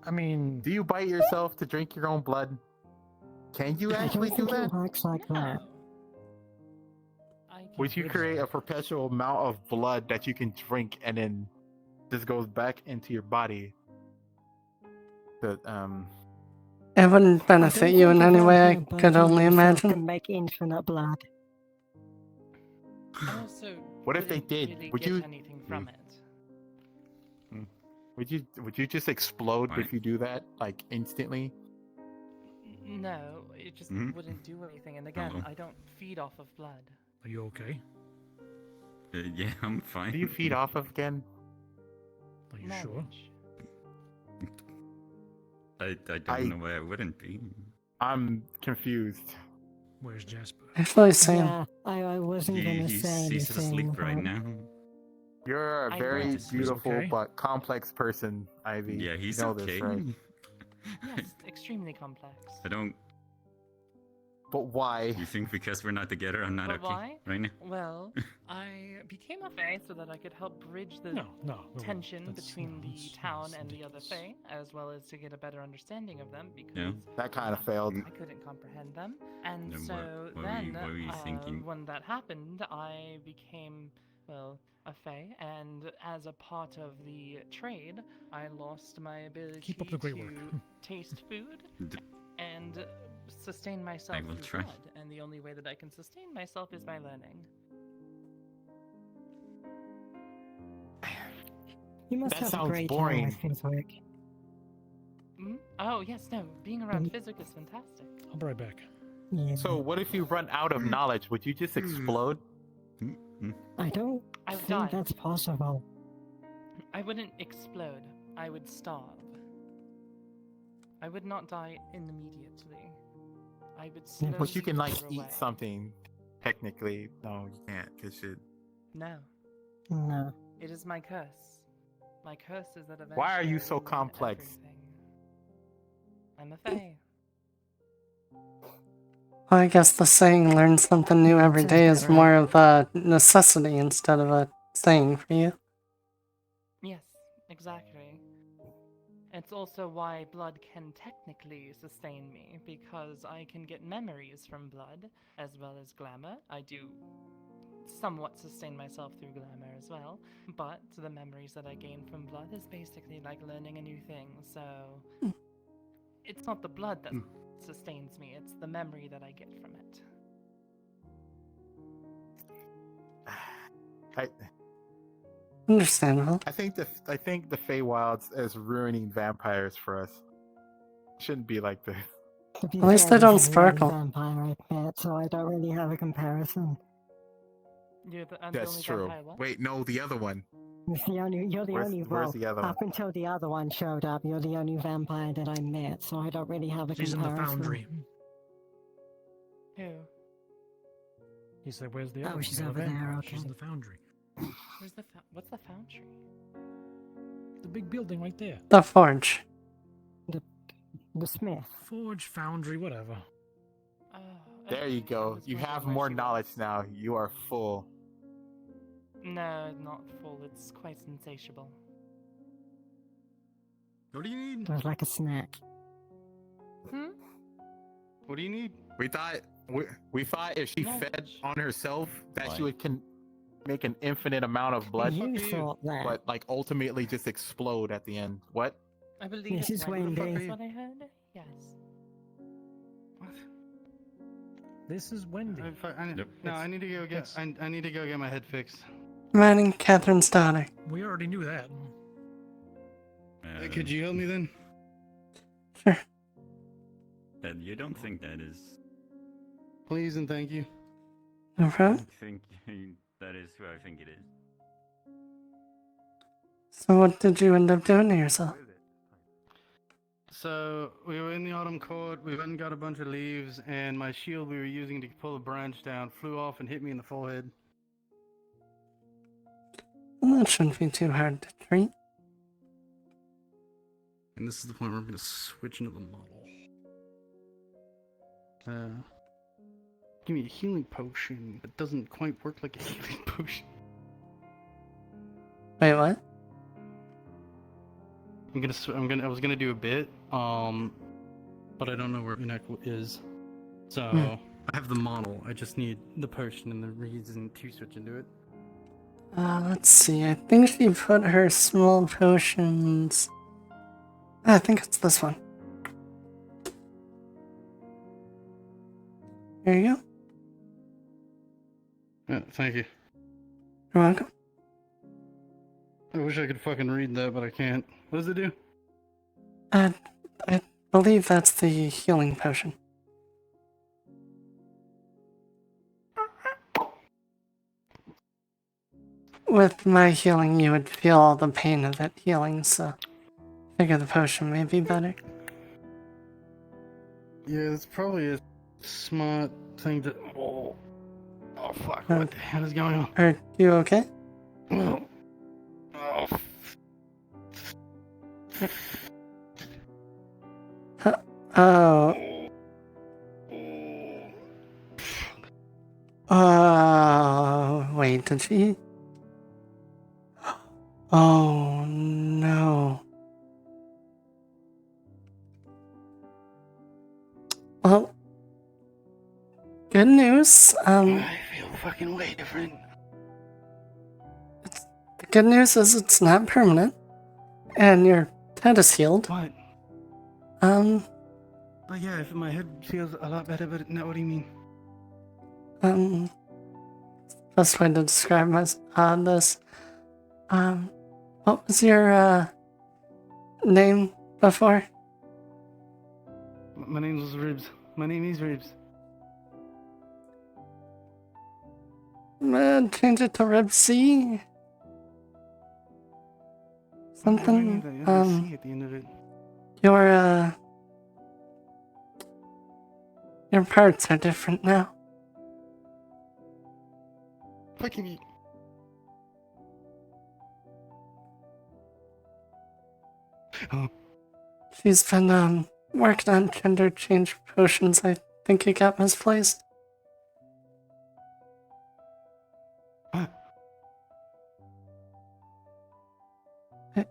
I mean, do you bite yourself to drink your own blood? Can you actually do that? It works like that. Would you create a perpetual amount of blood that you can drink and then just goes back into your body? But It wouldn't benefit you in any way, I could only Can imagine. make infinite blood. Also, what if they wouldn't did? really Would get you? anything from it? Would you just explode if you do that like instantly? No, it just Mhm. wouldn't do anything. And again, Hello. I don't feed off of blood. Are you okay? Yeah, I'm fine. Do you feed off of again? Are you sure? I don't know why I wouldn't be. I'm confused. Where's Jasper? Actually, same. Yeah, I wasn't gonna say He's anything. asleep right but- now. You're a I very know. He's beautiful okay. but complex person, Ivy. Yeah, he's you know okay. this, right? Yes, extremely complex. I don't. But why? You think because we're not together, I'm not But okay why? right now? Well, I became a Fae so that I could help bridge the No, tension that's- between the that's town and the other ridiculous. Fae, as well as to get a better understanding of them because Yeah. That kind of failed. I couldn't comprehend them. And Then so what then, were you thinking? when that happened, I became, well, a Fae, and as a part of the trade, I lost my ability Keep up the great to work. taste food and sustain myself will through try. blood. And the only way that I can sustain myself is by learning. You must That have a sounds great boring. time with Fizzwick. Oh yes, no, being around Physic is fantastic. I'll be right back. Yeah. So what if you run out of knowledge? Would you just explode? I don't I would think die. that's possible. I wouldn't explode. I would starve. I would not die immediately. I would slowly But you can like wither eat away. something. Technically, no, you can't. Cause it. No, No. it is my curse. My curse is that eventually. Why are I you will so learn complex? everything. I'm a Fae. Well, I guess the saying learn something new every day is more of a necessity instead of a saying for you. Yes, exactly. It's also why blood can technically sustain me, because I can get memories from blood, as well as glamour. I do somewhat sustain myself through glamour as well, but the memories that I gain from blood is basically like learning a new thing, so... It's not the blood that sustains me, it's the memory that I get from it. Understandable. I think the Feywilds is ruining vampires for us. Shouldn't be like this. To be At least fair, they don't this is the only sparkle. vampire I've met, so I don't really have a comparison. I'm the That's only true. vampire what? Wait, no, the other one. You're the only Where's the other one? up until the other one showed up, you're the only vampire that I met, so I don't really have a She's in the comparison. foundry. Who? He said, "Where's the Oh, other one?" she's The over there, vampire. She's okay. in the foundry. Where's the what's the foundry? The big building right there. The forge. The smith. Forge, foundry, whatever. There you go. You have more knowledge now. You are full. No, not full. It's quite insatiable. What do you need? It was like a snack. Hmm? What do you need? We thought if she fed on herself that she would make an infinite amount of blood. You thought that. But like ultimately just explode at the end. What? I believe This it's is Wendy. Wendy. That's what I heard. Yes. This is Wendy. No, I need to go get. I need to go get my head fixed. Manning, Catherine's daughter. We already knew that. Could you help me then? Sure. And you don't think that is... Please and thank you. No problem. I think that is who I think it is. So what did you end up doing to yourself? So we were in the autumn court. We went and got a bunch of leaves, and my shield we were using to pull a branch down flew off and hit me in the forehead. Well, that shouldn't be too hard to treat. And this is the point where I'm going to switch into the model. Give me a healing potion. It doesn't quite work like a healing potion. Wait, what? I was gonna do a bit, but I don't know where Elyna is. So I have the model. I just need the potion and the reason to switch into it. Let's see. I think she put her small potions. I think it's this one. Here you go. Yeah, thank you. You're welcome. I wish I could fucking read that, but I can't. What does it do? I believe that's the healing potion. With my healing, you would feel all the pain of that healing, so I figure the potion may be better. Yeah, that's probably a smart thing to. Oh fuck! What the hell is going on? Are you okay? Oh. Oh. Wait, did she? Oh, no. Well, good news. I feel fucking way different. The good news is it's not permanent, and your head is healed. What? But yeah, if my head feels a lot better, but no, what do you mean? Best way to describe this. What was your, name before? My name is Ribs. My name is Ribs. Change it to Rib C. Something, C at the end of it. Your parts are different now. Fucking me. Oh. She's been, working on gender change potions. I think you got misplaced.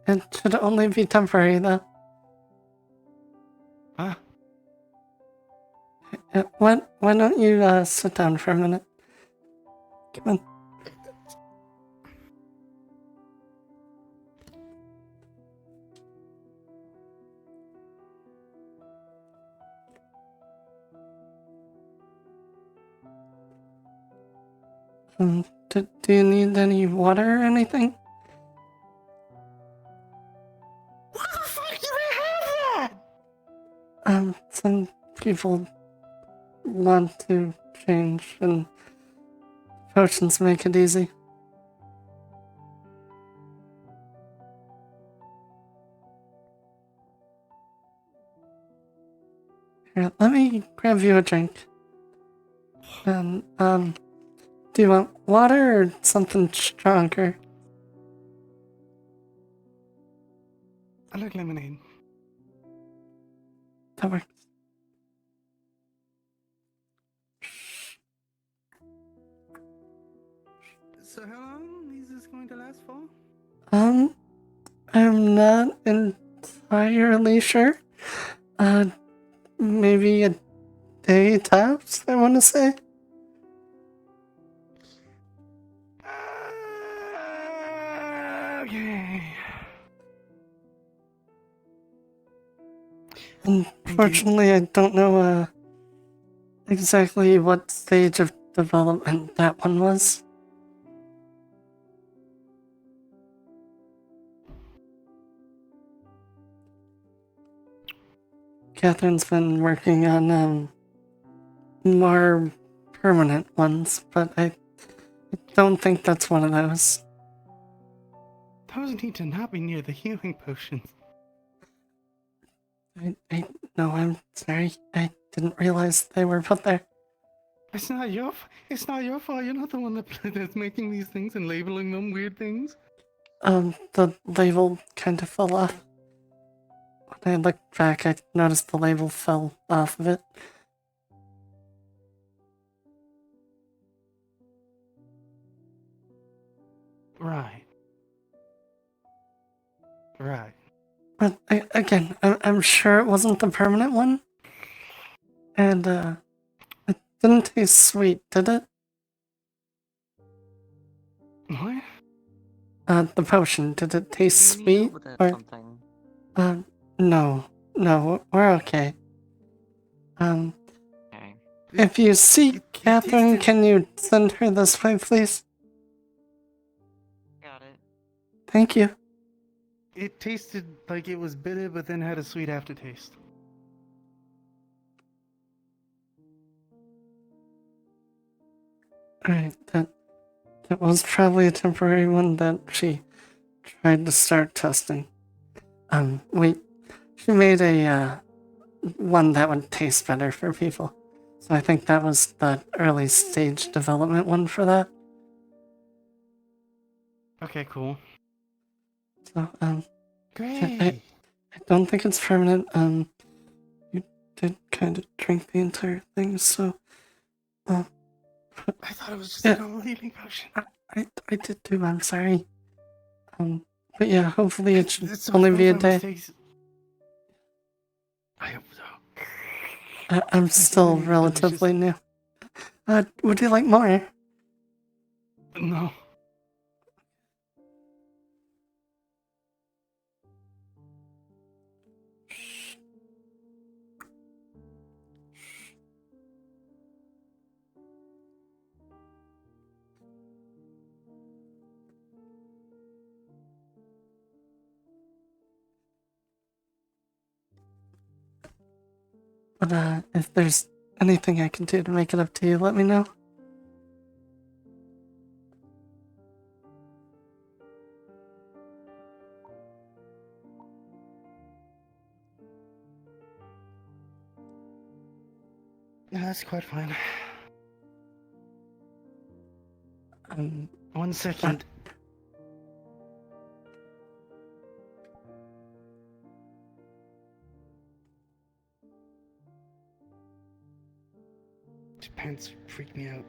It should only be temporary, though. Why don't you, sit down for a minute? Come on. Do you need any water or anything? Why the fuck do they have that? Some people want to change, and potions make it easy. Here, let me grab you a drink. And, do you want water or something stronger? I like lemonade. That works. So how long is this going to last for? I'm not entirely sure. Maybe a day tops, I want to say. Okay. Unfortunately, I don't know exactly what stage of development that one was. Catherine's been working on more permanent ones, but I don't think that's one of those. Those need to not be near the healing potions. No, I'm sorry. I didn't realize they were put there. It's not your fault. You're not the one that's making these things and labeling them weird things. The label kind of fell off. When I looked back, I noticed the label fell off of it. Right. But again, I'm sure it wasn't the permanent one. And it didn't taste sweet, did it? What? The potion, did it taste sweet? Or no, we're okay. If you see Catherine, can you send her this way, please? Got it. Thank you. It tasted like it was bitter, but then had a sweet aftertaste. Alright, that was probably a temporary one that she tried to start testing. She made a one that would taste better for people. So I think that was the early stage development one for that. Okay, cool. So, Great. I don't think it's permanent. You did kind of drink the entire thing, so, I thought it was just a normal healing potion. I did too, I'm sorry. But yeah, hopefully it should It's only be a both my day. mistakes. I hope so. I'm still relatively new. Would you like more? No. But if there's anything I can do to make it up to you, let me know. No, that's quite fine. 1 second. These pants freak me out.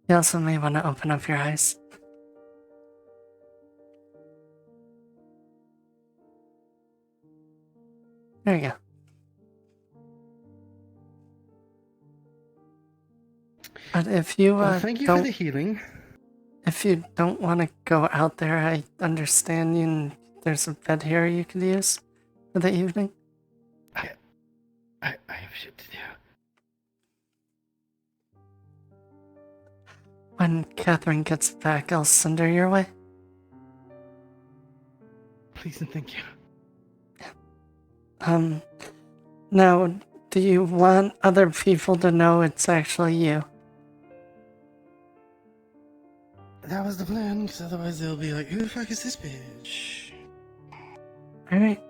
You also may want to open up your eyes. There you go. But if you Well, thank you don't, for the healing. If you don't want to go out there, I understand you. And there's a bed here you could use for the evening. I have shit to do. When Catherine gets back, I'll send her your way. Please and thank you. Now, do you want other people to know it's actually you? That was the plan, because otherwise they'll be like, who the fuck is this bitch? Alright.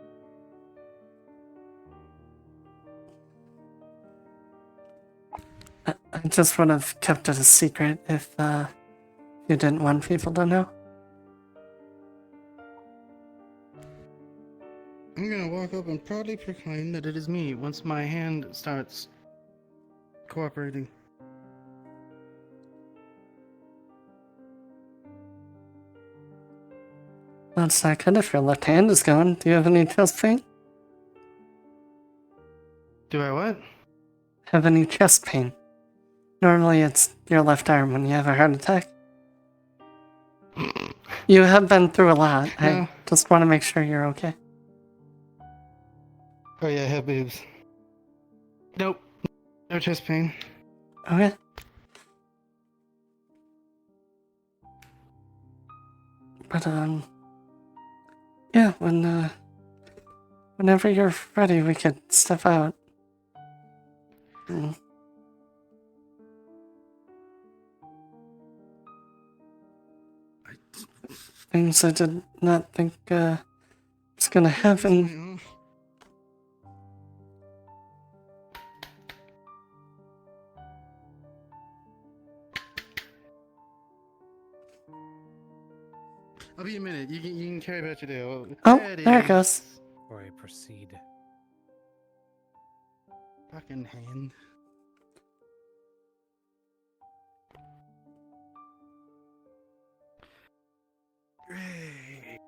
I just would have kept it a secret if you didn't want people to know. I'm gonna walk up and proudly proclaim that it is me once my hand starts cooperating. That's not good if your left hand is going. Do you have any chest pain? Do I what? Have any chest pain? Normally it's your left arm when you have a heart attack. You have been through a lot. I No. just want to make sure you're okay. Oh yeah, I have boobs. Nope. No chest pain. Okay. But, yeah, whenever you're ready, we could step out. Things I did not think, was gonna happen. I'll be a minute. You can carry about your day. Oh, there it goes. Before I proceed. Fucking hand. Great.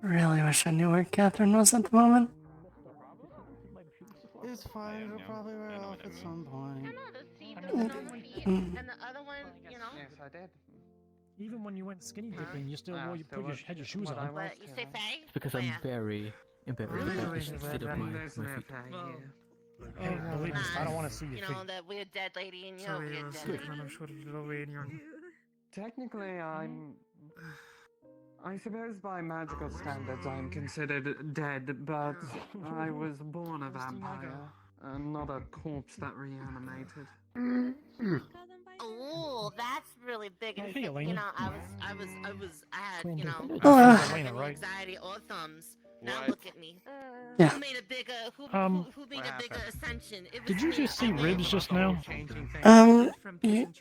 Really wish I knew where Catherine was at the moment. It's fine. We'll probably wear off at some point. And the other one, you know. Yes, I did. Even when you went skinny dipping, you still wore had your shoes on. But you say Faye? It's because I'm very embarrassed about the state of my feet. Hey, believe me, I don't want to see your You know, feet. that weird dead lady and your weird dead lady. Technically, I suppose by magical standards I'm considered dead, but I was born a vampire, and not a corpse that reanimated. Oh, that's really big. Hey, You Elyna. know, I had, you know, Elyna, right? anxiety or thumbs. Now look at me. Yeah. Who made a bigger, who made a bigger ascension? It was Did you me. just see ribs just now?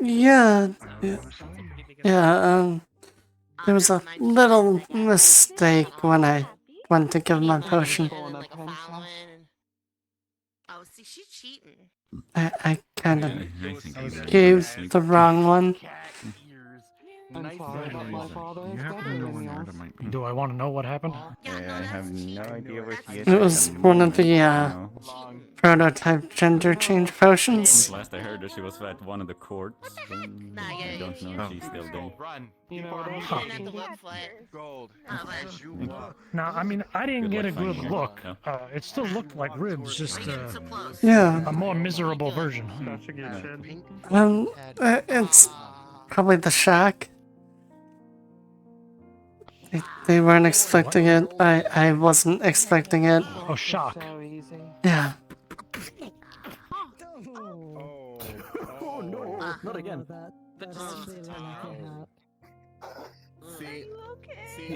Yeah. There was a little mistake when I went to give my potion. Oh, see, she's cheating. I kind of Yeah, I think I gave the wrong one. I'm sorry, but my father is You have better to know than when yours. order might be. Do I want to know what happened? I have no idea what he is. It was one of the prototype gender change potions. Last I heard, she was at one of the courts. I don't know if she's still there. Run. You know what Huh. I'm saying? Gold. Thank you. Now, I mean, I didn't Good get a luck good finding look. her. It still looked like ribs, just Yeah. a more miserable version. That's a good shit. It's probably the shock. They weren't expecting it. I wasn't expecting it. Oh, shock. So easy. Yeah. Oh no, not again. See,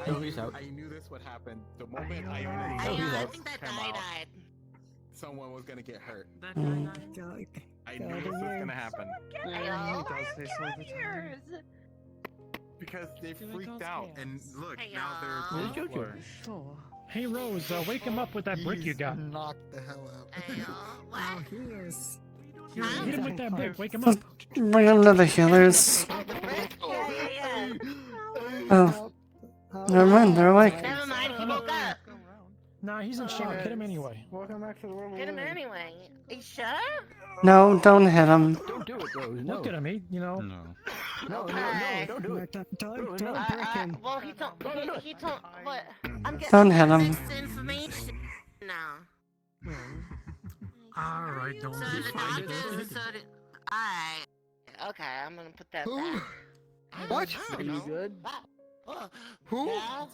Oh, he's out. I knew this would happen. The moment I Oh, he's out. think that guy died. someone was gonna get hurt. Mm. I knew this was gonna happen. Yeah, he does this all the time. Because they freaked out, and look, Hey, now Where's they're Jojo? Sure. Hey, Rose, wake him up with that brick you got. Knock the hell out. What? Hit him with that brick, wake him up. Bring him to the healers. Oh. Never mind, they're awake. Never mind, he woke up. Nah, he's in shock. Hit him anyway. Welcome back to the world. Hit him anyway. Are you sure? No, don't hit him. Don't do it, Rose. No. Look at him, you know. No. No, don't do it. Don't break him. Well, he told, what? I'm getting Don't hit him. information now. Alright, don't be funny. Alright. Okay, I'm gonna put that back. What? Are you good? Who? Yeah?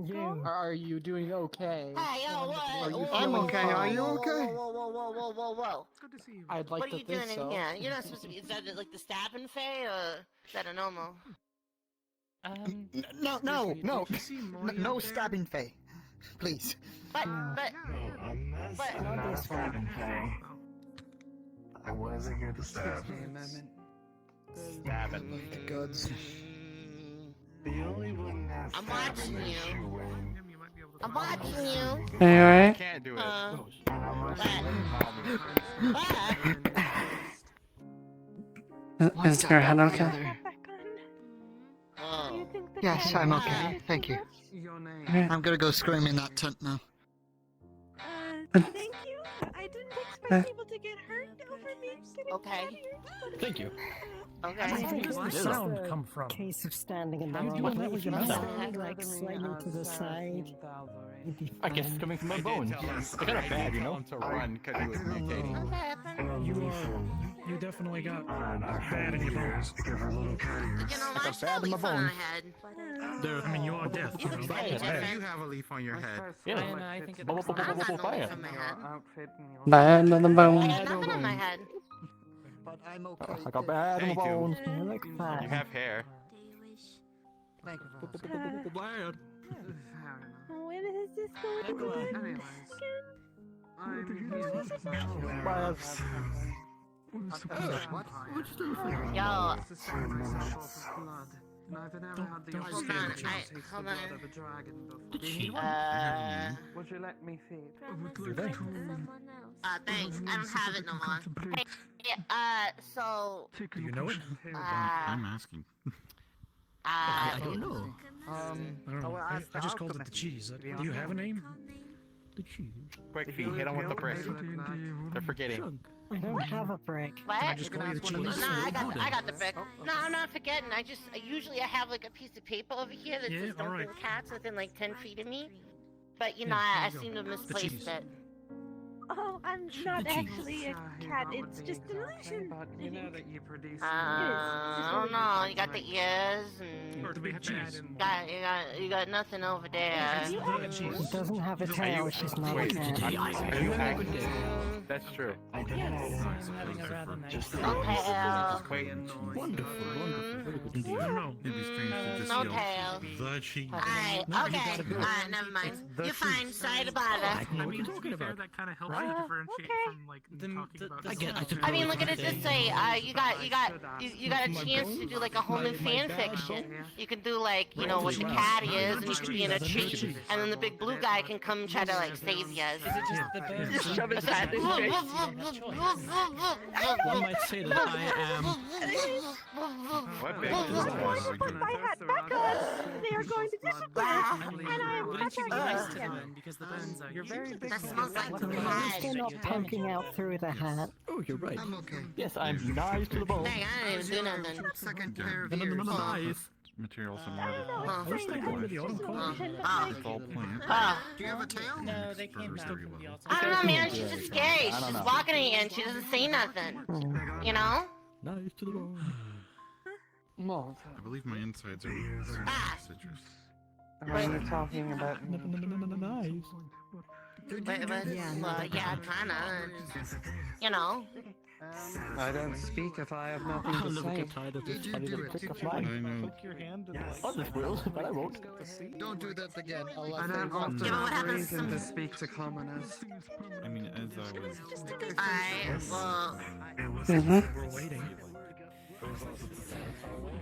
You. Are you doing okay? Hey, yo, what? Are you I'm feeling okay. Are fine? you okay? Whoa. Good to see you. I'd like What are to you think doing so. in here? You're not supposed to be. Is that like the stabbing fay, or is that a normal? No stabbing Faye. Please. But, Not stabbing Faye. I wasn't here to stab. stabbing. The goods. The only one that's I'm watching you. I'm watching you. Are you alright? Can't do it. Is your head okay? Yes, I'm okay. Thank you. I'm gonna go scream in that tent now. Thank you. I didn't expect people to get hurt over me getting Okay. Thank you. Okay. Where does the sound come from? Case of standing in the How you wrong doing that with your mouth? like sliding to the side. I guess it's coming from my bones. It's kind of bad, you know. To run because he was mutating. You definitely got bad in your bones. You know, Like my a bad in my on bones. head. I mean, you are deaf. You know? You have a leaf on your head. Yeah. I think it's I got no leaf on my head. Bad to the I bone. got nothing on my head. But I'm okay. I got bad in my bones. You look fine. You have hair. Thank you. Bad. When is this going to be? Yo. Hold on. Would you let me see? Thanks. I don't have it no more. Hey, so. Do you know it? I'm asking. I don't know. I don't know. I just called it the cheese. Do you have a name? The cheese. Quick feet, hit him with the brick. They're forgetting. I don't have a brick. What? Can I just call you the cheese? No, I got the brick. No, I'm not forgetting. I usually I have like a piece of paper over here that says don't bring cats within like 10 feet of me. But you know, I seem to have misplaced it. Oh, I'm not actually a cat. It's just an illusion. But you know that you produce. I don't know. You got the ears and you got nothing over there. It doesn't have a tail, it's just not a cat. Are you acting? That's true. I'm having a rather nice No tail. Wait. Wonderful, wonderful, very good indeed. I don't know. It'd be strange to just No yell, tail. the cheese. Alright, okay. Alright, never mind. You're fine. Sorry to bother. I know what you're talking about. That kind of helps you differentiate from like talking about. I mean, look at it this way. You got a chance to do like a whole new fan fiction. You can do like, you know, what the cat is, and you can be in a tree, and then the big blue guy can come try to like save you. Is it just the bird? Just shove his hand in his face. One might say that I am. What big I'm going to put my hat back on. They are going to disappear, and I am Why don't you be nice to again. them because the bones are. You're very big. That smells like At least they're not pie. poking out through the hat. Oh, you're right. I'm okay. Yes, I'm nice to the bone. Dang, I didn't even do nothing. Second pair of No, ears. nice. Materials and more. I wish they would. It's all plant. Do you have a tail? No, they came back from the outside. I don't know, man. She's just scary. She's just walking at you and she doesn't say nothing. You know? Nice to the bone. I believe my insides are citrus. When you're talking about Nice. Well, yeah, kinda. You know? I don't speak if I have nothing I'll to never say. get tired of this funny little trick of I mine. know. Poke your hand and like. Others will, but I won't. Don't do that again. I'll I let don't often Yeah, but what have happens reason to- to speak to commoners. I mean, as I was. Alright, well. We're waiting.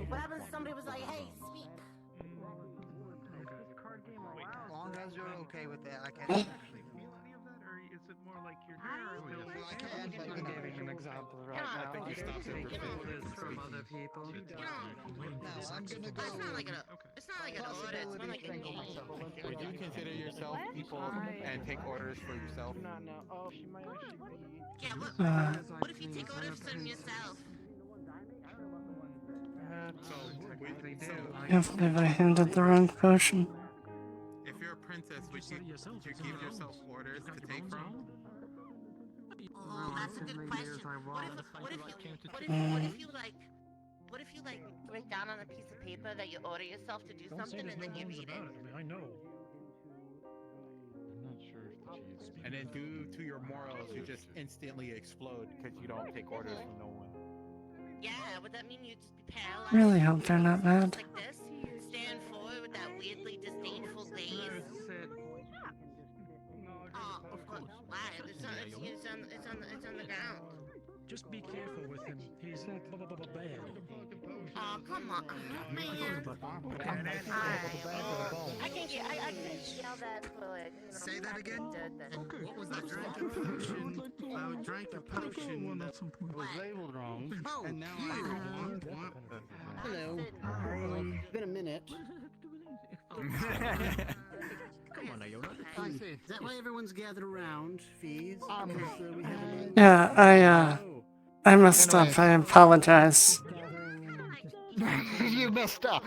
What happens if somebody was like, hey, speak? As long as you're okay with it, I can. Is it more like you're I can, but I'm giving an example right now. I think you stopped it Taking before. orders from other people. No, I'm gonna go. It's not like an order, it's more like a need. Would you consider yourself people and take orders for yourself? No. Oh, she might actually be. Yeah, what if you take orders from yourself? Technically do. Can't believe I handed the wrong potion. If you're a princess, would you give yourself orders to take from? Oh, that's a good question. What if you like write down on a piece of paper that you order yourself to do something and then you read it? I know. I'm not sure if the cheese. And then due to your morals, you just instantly explode because you don't take orders from no one. Yeah, would that mean you'd just be paralyzed? Really hope they're not mad. Like this? Stand forward with that weirdly disdainful gaze? Oh, of course. Why? It's on the ground. Just be careful with him. He's bad. Oh, come on, man. I can't get. Say that again? What was that? I drank a potion that was labeled wrong, and now I want. Hello. It's been a minute. Come on, Elyna. I see. Is that why everyone's gathered around? Fees? Yeah, I messed up. I apologize. You messed up.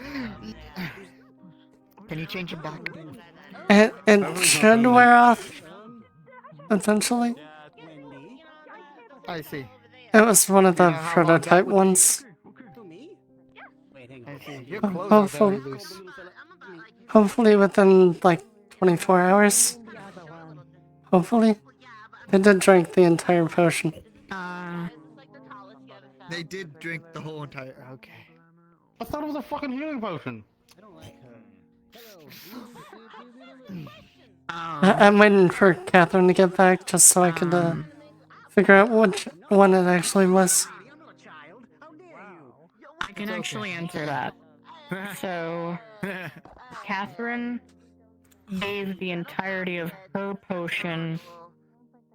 Can you change it back? It should wear off eventually. I see. It was one of the prototype ones. I see. Your clothes are very loose. Hopefully within like 24 hours. Hopefully. They did drink the entire potion. They did drink the whole entire. Okay. I thought it was a fucking healing potion. I'm waiting for Catherine to get back just so I could figure out which one it actually was. I can actually answer that. So, Catherine gave the entirety of her potion,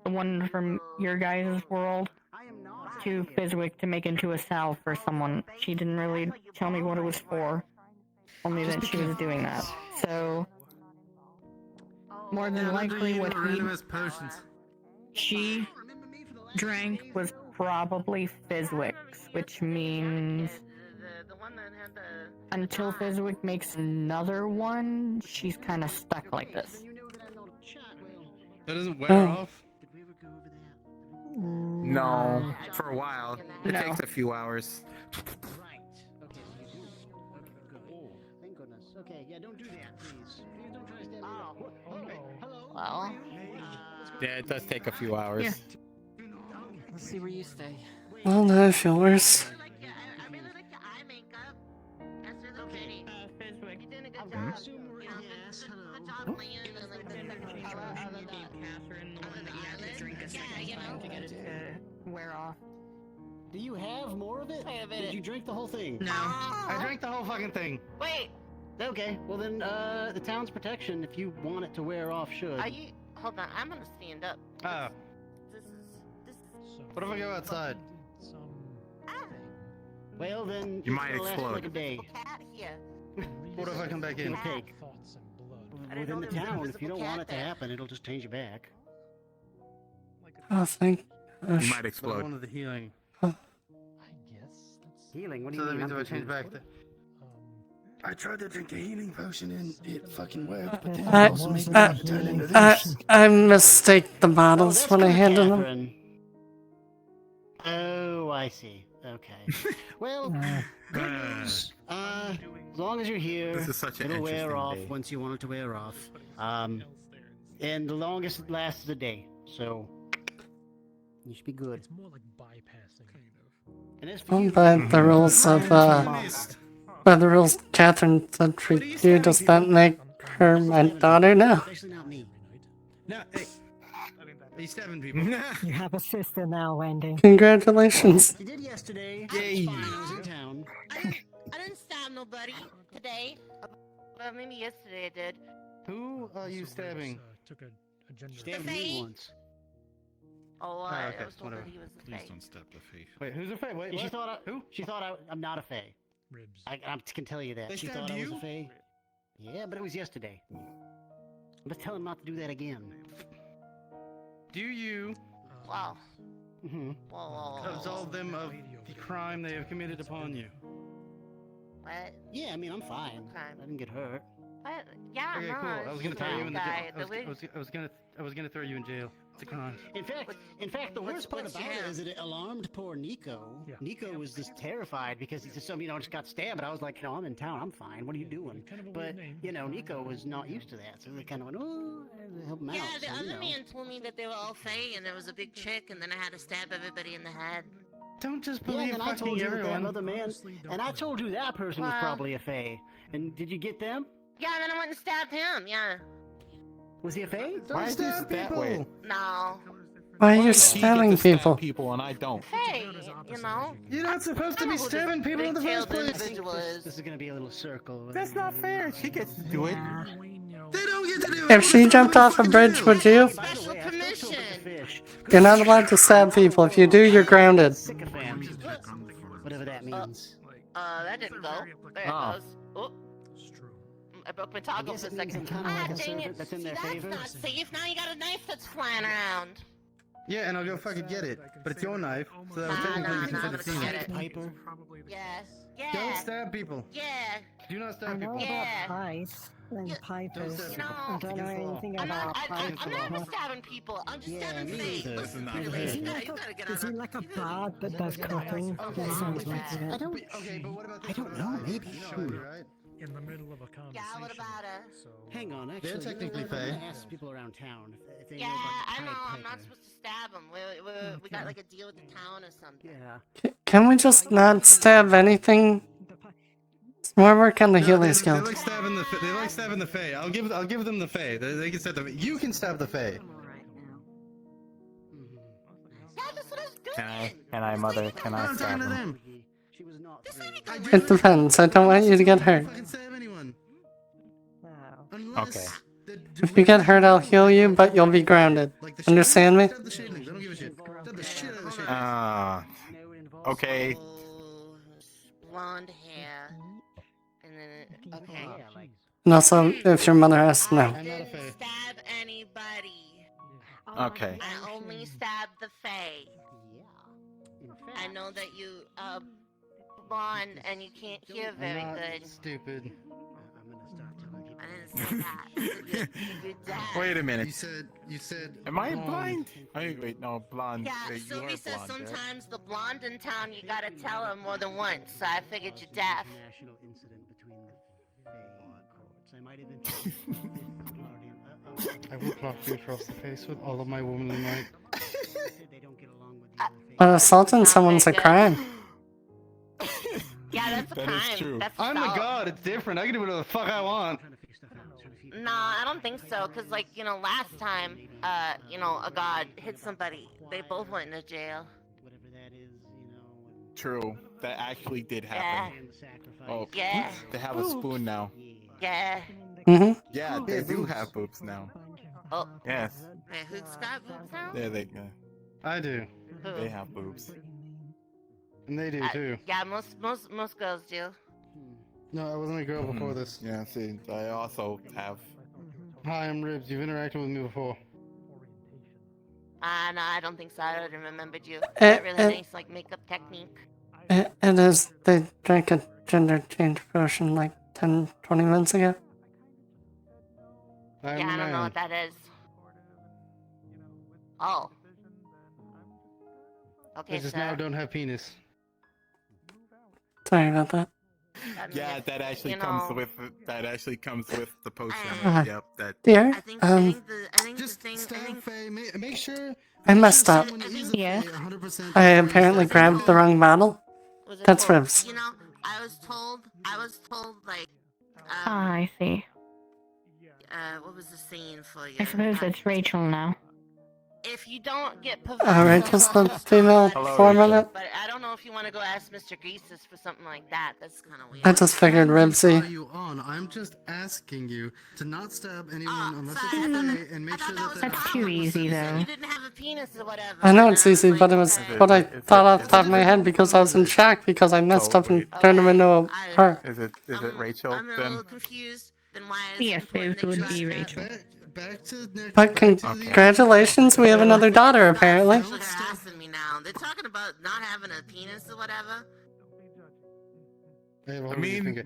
the one from your guys' world, to Fizwick to make into a salve for someone. She didn't really tell me what it was for, only that she was doing that. So, more than likely what she drank was probably Fizwick's, which means until Fizwick makes another one, she's kind of stuck like this. That doesn't wear off? No, for a while. It No. takes a few hours. Thank goodness. Okay, yeah, don't do that, please. Please don't try to stand hello. Well. Yeah, it does take a few hours. Here. Let's see where you stay. Well, now I feel worse. Wear off. Do you have more of it? Wait a minute. Did you drink the whole thing? No. I drank the whole fucking thing. Wait. Okay, well then, the town's protection, if you want it to wear off, should. Are you? Hold on. I'm gonna stand up. Oh. This is. What if I go outside? Well then, You might it's gonna last explode. like a day. Cat here. What if I come back in? It'll take. Within the town, if you don't want it to happen, it'll just change you back. Oh, thank You gosh. might explode. One of the healing. Healing? What do So you that mean? means if I change back. I tried to drink a healing potion and it fucking worked, but then it also made me turn into this. I mistake the bottles when I handle them. Catherine. Oh, I see. Okay. Well, good news. As long as you're here, This is such an it'll wear interesting off day. once you want it to wear off. And the longest it lasts is a day. So you should be good. It's more like bypassing. And as for Well, you, by the rules of, by the rules Catherine said for you, does that make her my daughter now? especially not me. No, hey. He's stabbing people. You have a sister now, Wendy. Congratulations. You did yesterday. Yay. Fine, I was in town. I didn't stab nobody today. Well, maybe yesterday I did. Who are you stabbing? Stabbed me once. Oh, okay, I was told whatever. that he was the Please fake. don't step the thief. Wait, who's a fae? Wait, She what? thought Who? She thought I'm not a fae. Ribs. I can tell you that. They She stabbed thought I was you? a fae. Yeah, but it was yesterday. Let's tell him not to do that again. Do you Wow. Mm-hmm. Whoa. absolve them of the crime they have committed upon you? What? Yeah, I mean, I'm fine. Crime. I didn't get hurt. What? Yeah, Okay, no. cool. I was gonna it's throw you in the guy. jail. The wig. I was gonna throw you in jail. It's a crime. In fact, the worst part what's about your it name? is that it alarmed poor Nico. Yeah. Nico was just terrified because he just, just got stabbed. But I was like, I'm in town. I'm fine. What are you doing? Kind of a But weird name. Nico was not used to that, so they kind of went, oh, I had to help him Yeah, out. the so, other man told me that they were all fey and there was a big chick and then I had to stab everybody in the head. Don't just Yeah, believe and I told fucking you that everyone. other man, and I told you that person was Wow. probably a fae. And did you get them? Yeah, then I went and stabbed him, yeah. Was he a fae? Why is this that way? No. Why are you He gets stabbing to stab people? people and I don't. Hey, you know? You're not supposed to be stabbing people in the first place. Individual is. This is gonna be a little circle. That's not fair. She gets to do it. They don't If she jumped off a bridge, would you? Special permission. You're not allowed to stab people. If you do, you're grounded. Sycophant. Whatever that means. That didn't go. There it goes. Oh. I broke my toggle for a second. Ah, dang it. That's in their That's favor. not safe. Now you got a knife that's flying around. Yeah, and I'll go fucking get it. But it's your knife, so that was technically considered stealing. Piper. Yes. Yeah. Don't stab people. Yeah. Do not I stab know people. about Pipe and Pipers. You know, I don't know anything about Pipe. I'm not even stabbing people. I'm just stabbing things. Listen, Is he like a bard that does cooking? That sounds like it. I don't. Okay, but what about I don't know. Maybe. In the middle of a conversation. Yeah, what about her? Hang on. Actually, They're technically I'm gonna fey. ask people around town if they Yeah, know about I the know. Pied I'm not Piper. supposed to stab them. We got like a deal with the town or something. Yeah. Can we just not stab anything? More work on the Healy's They Guild. like stabbing the. They like stabbing the Fae. I'll give them the Fae. They can stab the. You can stab the Fae. Yeah, that's what I was doing. Can I, mother? Can I stab him? She was not. It depends. I don't want you to get hurt. Stab anyone. Okay. If you get hurt, I'll heal you, but you'll be grounded. Understand me? Stab the shadlings. I don't give a shit. Stab the shit out of the shadlings. Okay. Blonde hair. And then, okay. And also, if your mother asks, no. I'm not a Fae. Stab anybody. Okay. I only stab the Fae. I know that you, blonde and you can't hear very I'm not good. stupid. I didn't say that. You're deaf. Wait a minute. You said. Am I blind? Wait, no, blonde. Yeah, Wait, you Sylvie are says blonde, right? sometimes the blonde in town you gotta tell her more than once, so I figured you're deaf. National incident between the Fae courts. I might have I will block you across the face with all of my womanly might. They don't get along with But assaulting someone's a crime. Yeah, that's a That crime. is true. That's I'm the assault. god. It's different. I can do whatever the fuck I want. No, I don't think so, cause like, you know, last time, you know, a god hit somebody, they both went into jail. True. That actually did happen. Oh, Yeah. they have a spoon now. Yeah. Mm-hmm. Yeah, they do have boobs now. Oh. Yes. Wait, who's got boobs now? There they go. I do. They have boobs. And they do too. Yeah, most girls do. No, I wasn't a girl before this. Yeah, see, I also have. Hi, I'm Ribs. You've interacted with me before. No, I don't think so. I already remembered you. That really nice, like, makeup technique. It is. They drank a gender change potion like 10, 20 minutes ago. I'm Yeah, I a don't know man. what that is. Oh. Okay, I just so now don't have penis. Sorry about that. Yeah, that actually you comes know- with the potion. Yep, that. Dear, Make sure. I messed up. Yeah. I apparently grabbed the wrong bottle. That's Ribs. You know, I was told, like, Ah, I see. what was the saying for you? I suppose it's Rachel now. If you don't get Alright, just the female form of it. But I don't know if you want to go ask Mr. Greases for something like that. That's kind of weird. I just figured Are Ribsy. you on? I'm just asking you to not stab anyone unless it's okay, and make sure that That's too easy, though. You didn't have a penis or whatever. I know it's easy, but it was what I thought off the top of my head because I was in shock because I messed up and turned him into a her. Is it Rachel I'm a then? little confused. Then why is Yes, it would be Rachel. Back to next. But congratulations, we have another daughter apparently. They're harassing me now. They're talking about not having a penis or whatever. I mean,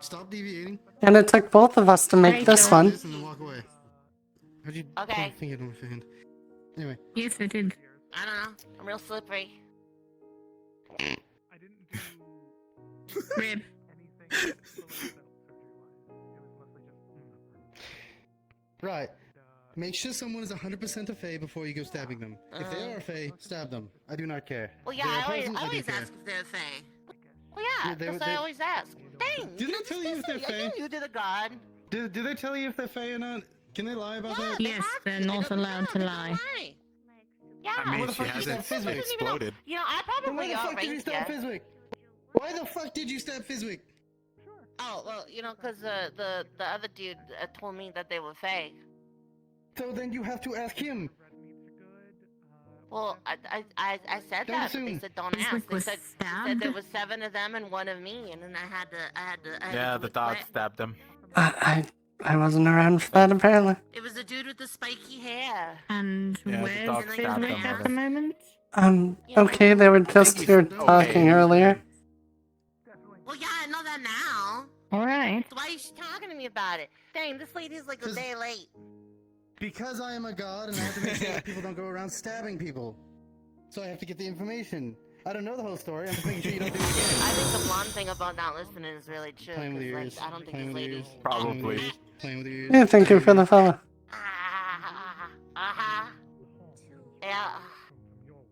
stop deviating. And it took both of us to make this one. And then walk away. How'd you Okay. put your finger on my hand? Anyway. Yes, I did. I don't know. I'm real slippery. Rib. Right. Make sure someone is 100% a Fae before you go stabbing them. If they are a Fae, stab them. I do not care. Well, If yeah, they are I present, always do care. ask if they're a fae. Well, yeah, Yeah, they- that's what they- I always ask. Dang, Didn't I tell you if they're I Fae? knew you did a god. Do they tell you if they're Fae or not? Can they lie about that? Yes, they're not allowed to lie. Yeah. I mean, Why the she fuck did you hasn't stab Fizwick? You know, I Then why probably the fuck did you outranked stab you. Fizwick? Why the fuck did you stab Fizwick? Oh well, you know, cause the other dude told me that they were fake. So then you have to ask him. Well, I said Don't that, but they assume. said don't ask. They said there was 7 of them and 1 of me, and then I had to. Yeah, the dog stabbed him. I wasn't around for that apparently. It was the dude with the spiky hair. And Yeah, the where's dog stabbed Fizwick him. at the moment? Okay, they were just here talking earlier. Well, yeah, I know that now. Alright. So why is she talking to me about it? Dang, this lady's like a day late. Because I am a god and I have to make sure that people don't go around stabbing people. So I have to get the information. I don't know the whole story. I'm just making sure you don't do it again. I think the blonde thing about not listening is really true. Playing with 'Cause, your like, ears. I don't think Playing this with your lady. ears. Probably. Playing with your ears. Yeah, thank you for the follow. Yeah.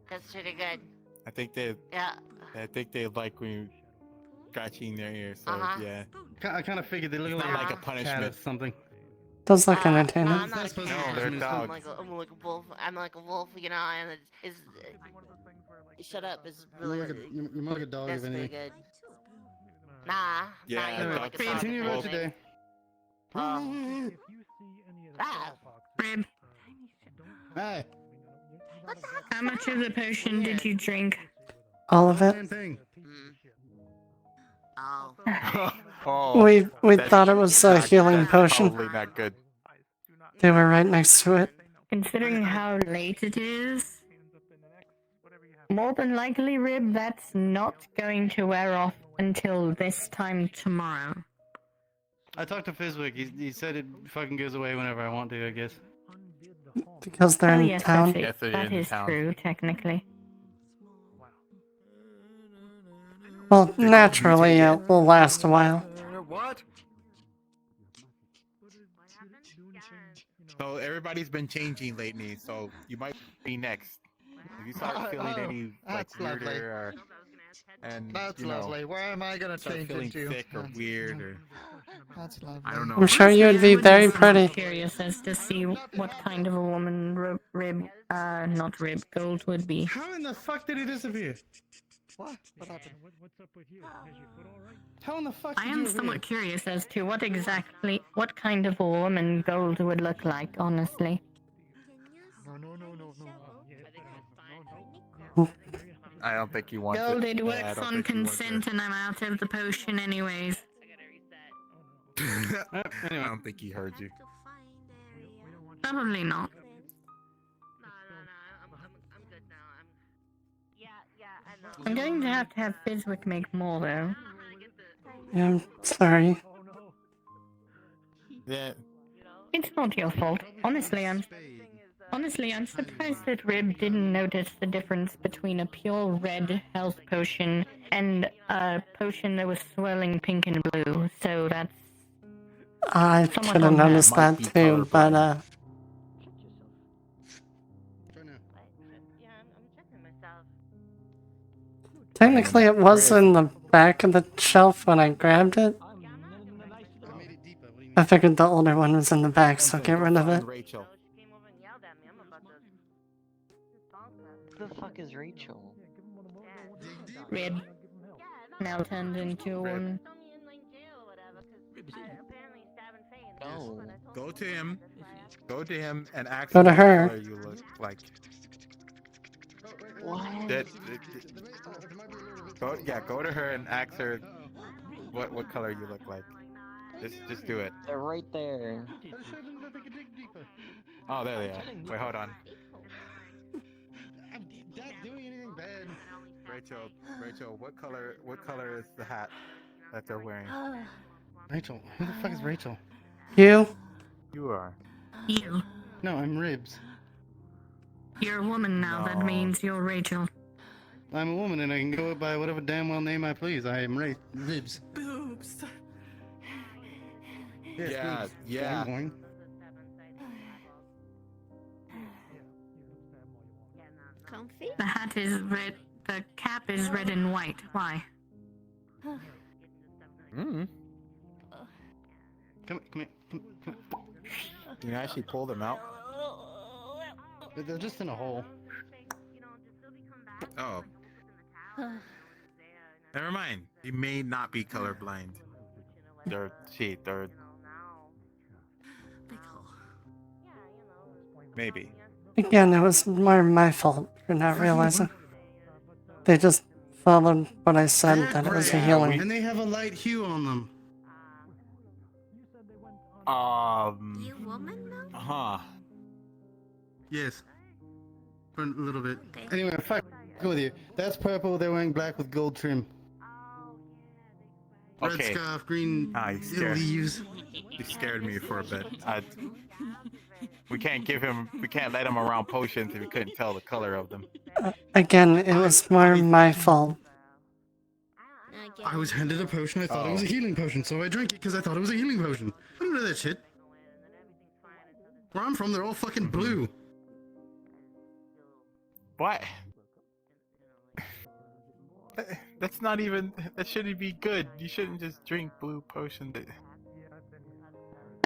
That's pretty good. I think they Yeah. like when you scratching their ears. So yeah. I kind of figured they look It's like not like a cat or punishment. something. Does look entertaining. I'm not a cat. No, they're dogs. I'm like a wolf. I'm like a wolf, you know. And shut up. It's really. You're more like a dog, That's if pretty anything. good. Nah. Yeah, nah, you're more like a dog. Continue about if anything. today. Rib, Hi. how much of the potion did you drink? All of it. Same thing. Oh. We that's thought it was a not- healing that's potion. Probably not good. They were right next to it. Considering how late it is, more than likely, Rib, that's not going to wear off until this time tomorrow. I talked to Fizwick. He said it fucking goes away whenever I want to, I guess. Because they're Oh in yes, town. that is true, technically. Well, naturally, it will last a while. What? So everybody's been changing lately, so you might be next. If you start feeling any like That's lovely. weirder or and That's you know, lovely. Where am I gonna start change feeling into? sick or weird or That's lovely. I don't know. I'm sure you would be very pretty. Curious as to see what kind of a woman not Rib, Gold would be. How in the fuck did he disappear? What? What happened? How in the fuck I did am you somewhat curious as to what kind of a woman Gold would look like, honestly. I don't think he wants Gold, it. it Yeah, I works don't on think he wants consent and I'm out of the potion anyways. it. I don't think he heard you. Probably not. I'm going to have Fizwick make more though. Yeah, I'm sorry. Yeah. It's not your fault. Honestly, I'm surprised that Rib didn't notice the difference between a pure red health potion and a potion that was swirling pink and blue. So that's I somewhat should have on that. noticed that too, but technically it was in the back of the shelf when I grabbed it. I figured the older one was in the back, so get rid of it. Rachel. Who the fuck is Rachel? Rib now turned into a woman. No. Go to him. Go to him and ask Go him to what her. color you look like. What? Go to her and ask her what color you look like. Just do it. They're right there. Oh, there they are. Wait, hold on. I'm not doing anything bad. Rachel, what color is the hat that they're wearing? Rachel, who the fuck is Rachel? You? You are. You. No, I'm Ribs. You're a woman now, that means you're Rachel. I'm a woman and I can go by whatever damn well name I please. I am Ribs. Boobs. Yes, Yeah, boobs. yeah. Boing, boing. Comfy? The hat is red. The cap is red and white. Why? Mm. Come here. You can actually pull them out. They're just in a hole. Oh. Never mind. You may not be colorblind. They're maybe. Again, it was more my fault for not realizing. They just followed what I said that it was a healing. And they have a light hue on them. You woman though? Huh. Yes. For a little bit. Anyway, fuck with you. That's purple, they're wearing black with gold trim. Red Okay. scarf, green You leaves. You scared me for a bit. We can't let him around potions if we couldn't tell the color of them. Again, it was more my fault. I was handed a potion, I thought it was a healing potion, so I drank it because I thought it was a healing potion. I don't know that shit. Where I'm from, they're all fucking blue. What? That's not even. That shouldn't be good. You shouldn't just drink blue potion.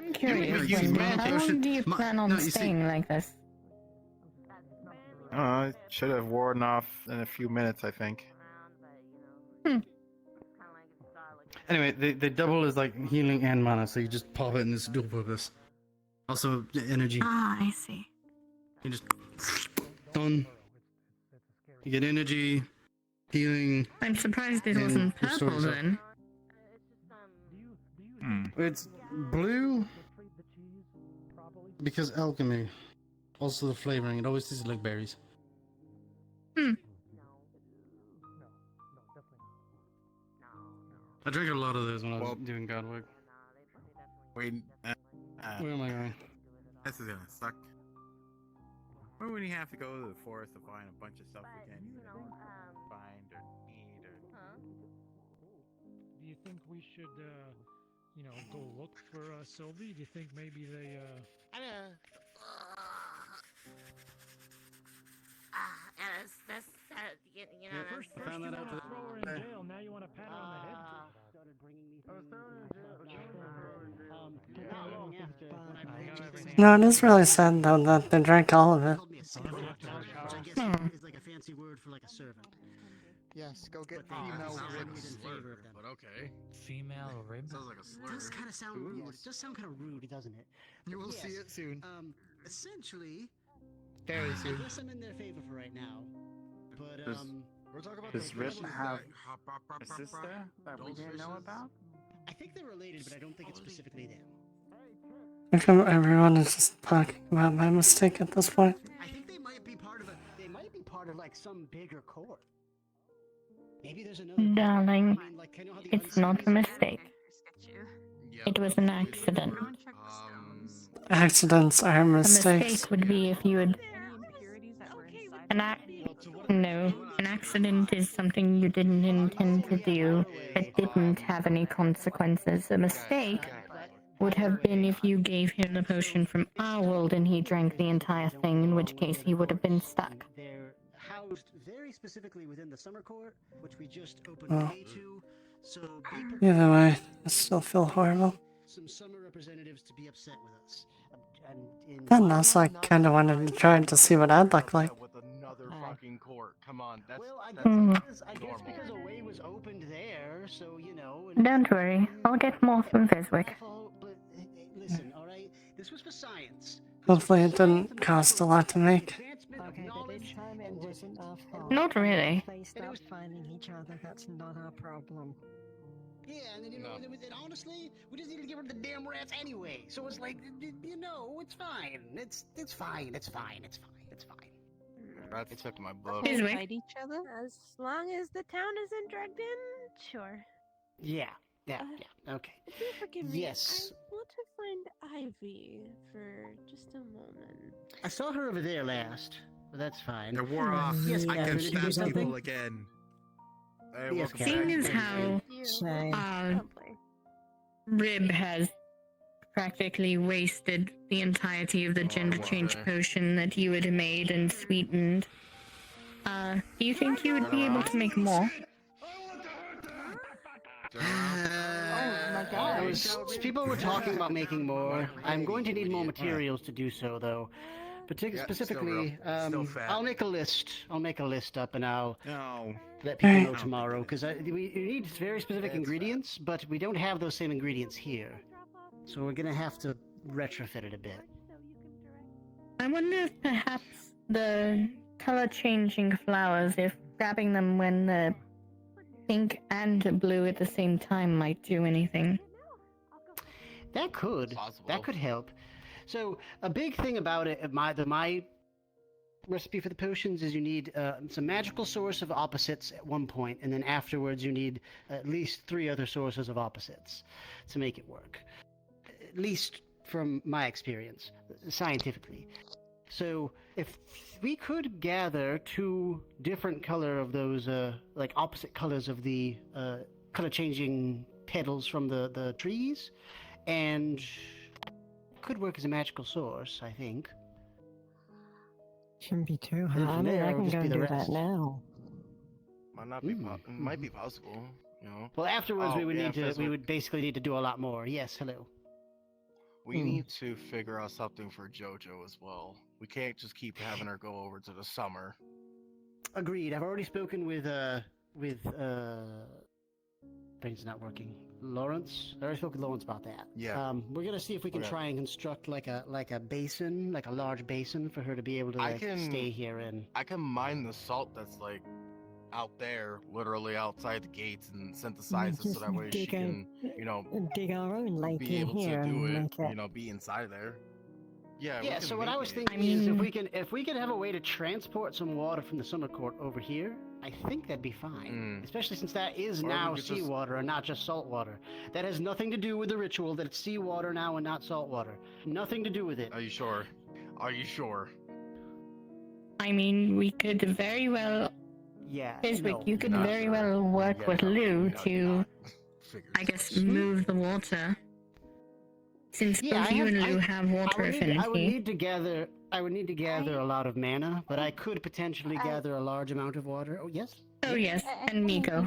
I'm curious, how long do you plan on staying like this? It should have worn off in a few minutes, I think. Anyway, they double as like healing and mana, so you just pop it and it's dual purpose. Also, energy. Ah, I see. You just done. You get energy, healing. I'm surprised it and wasn't restore purple yourself. then. It's blue because alchemy. Also the flavoring. It always tastes like berries. I drank a lot of those when I was doing god work. Wait. Where am I going? This is gonna suck. When would you have to go to the forest to find a bunch of stuff we can't even find or need or... Do you think we should, go look for Sylvie? Do you think maybe they, First found that out throw her in jail, now you want to pat her on the head? No, it is really sad though that they drank all of it. Is like a fancy word for like a servant. Yes, go get But they female sound ribs. in favor of them. But okay. Female rib? Sounds like a It slur. does kind of sound weird. It does sound kind of rude, doesn't it? You will Yes, see it soon. Essentially, Very I soon. guess I'm in their favor for right now. But Does Rip have a sister that we didn't know about? I think they're related, but I don't think it's specifically them. How come everyone is just talking about my mistake at this point? I think they might be part of like some bigger court. Maybe there's another. Darling, it's not a mistake. It was an accident. Accidents are A mistakes. mistake would be if you had... No, an accident is something you didn't intend to do that didn't have any consequences. A mistake would have been if you gave him the potion from our world and he drank the entire thing, in which case he would have been stuck. They're housed very specifically within the summer court, which we just opened Oh. pay to. So Either way, I still feel horrible. some summer representatives to be upset with us. Then also I kinda wanted to try to see what I'd look like. Another fucking court. Come on, that's I normal. guess because a way was opened there, so you know. Don't worry, I'll get more from Viswick. Listen, all right. This was for science. Hopefully it didn't cost a lot to make. Okay, but this time it wasn't our fault. Not really. If they stop finding each other, that's not our problem. Yeah, and then, honestly, we just need to get rid of the damn rats anyway. So it's like, it's fine. It's fine. It's fine. Rats took my blood. Viswick. Fight each other? As long as the town isn't dragged in, sure. Yeah, okay. Do forgive me. Yes. I want to find Ivy for just a moment. I saw her over there last, but that's fine. They wore off. Yes, I Catherine, can did you do stab something? people again. Hey, Yes, welcome Catherine. back. Seeing as how Rib has practically wasted the entirety of the gender change potion that you had made and sweetened, do you think you would be able to make more? People were talking about making more. I'm going to need more materials to do so, though. Specifically, still fat. I'll make a list. I'll make a list up, and I'll No. let people know tomorrow. Because we need very specific ingredients, but we don't have those same ingredients here, so we're gonna have to retrofit it a bit. I wonder if perhaps the color-changing flowers, if grabbing them when they're pink and blue at the same time might do anything. That could help. So a big thing about it, my recipe for the potions is you need some magical source of opposites at one point, and then afterwards you need at least 3 other sources of opposites to make it work. At least from my experience, scientifically. So if we could gather 2 different color of those, like opposite colors of the color-changing petals from the trees, and could work as a magical source, I think. Shouldn't be too And hard. from I mean, there, I it'll can just go be and the do that rest. now. Might not be. Might be possible. You know. Well, afterwards Oh, we would yeah, need to. Fizzle. We would basically need to do a lot more. Yes. Hello. We need to figure out something for JoJo as well. We can't just keep having her go over to the summer. Agreed. I've already spoken with brain's not working. Lawrence. I already spoke with Lawrence about that. Yeah. We're gonna see if we can Okay. try and construct like a basin, like a large basin for her to be able to stay here in. I can mine the salt that's like out there, literally outside the gates, and synthesize it so that way she can, dig our own lake be in able here to do and it. make it. Be inside there. Yeah. we Yeah. can So what I make was it. thinking is if we could have a way to transport some water from the summer court over here, I think that'd be fine. Especially since that is Or we now could just- seawater and not just salt water. That has nothing to do with the ritual. That it's seawater now and not salt water. Nothing to do with it. Are you sure? Are you sure? I mean, we could very well. Yeah. Biswick, you could not very sure. well work Yeah, with no, Lou no, to, I guess, move the water. Since both you and Lou have water I would affinity. need to gather. I would need to gather a lot of mana, but I could potentially gather a large amount of water. Oh yes. Oh yes, and Miko.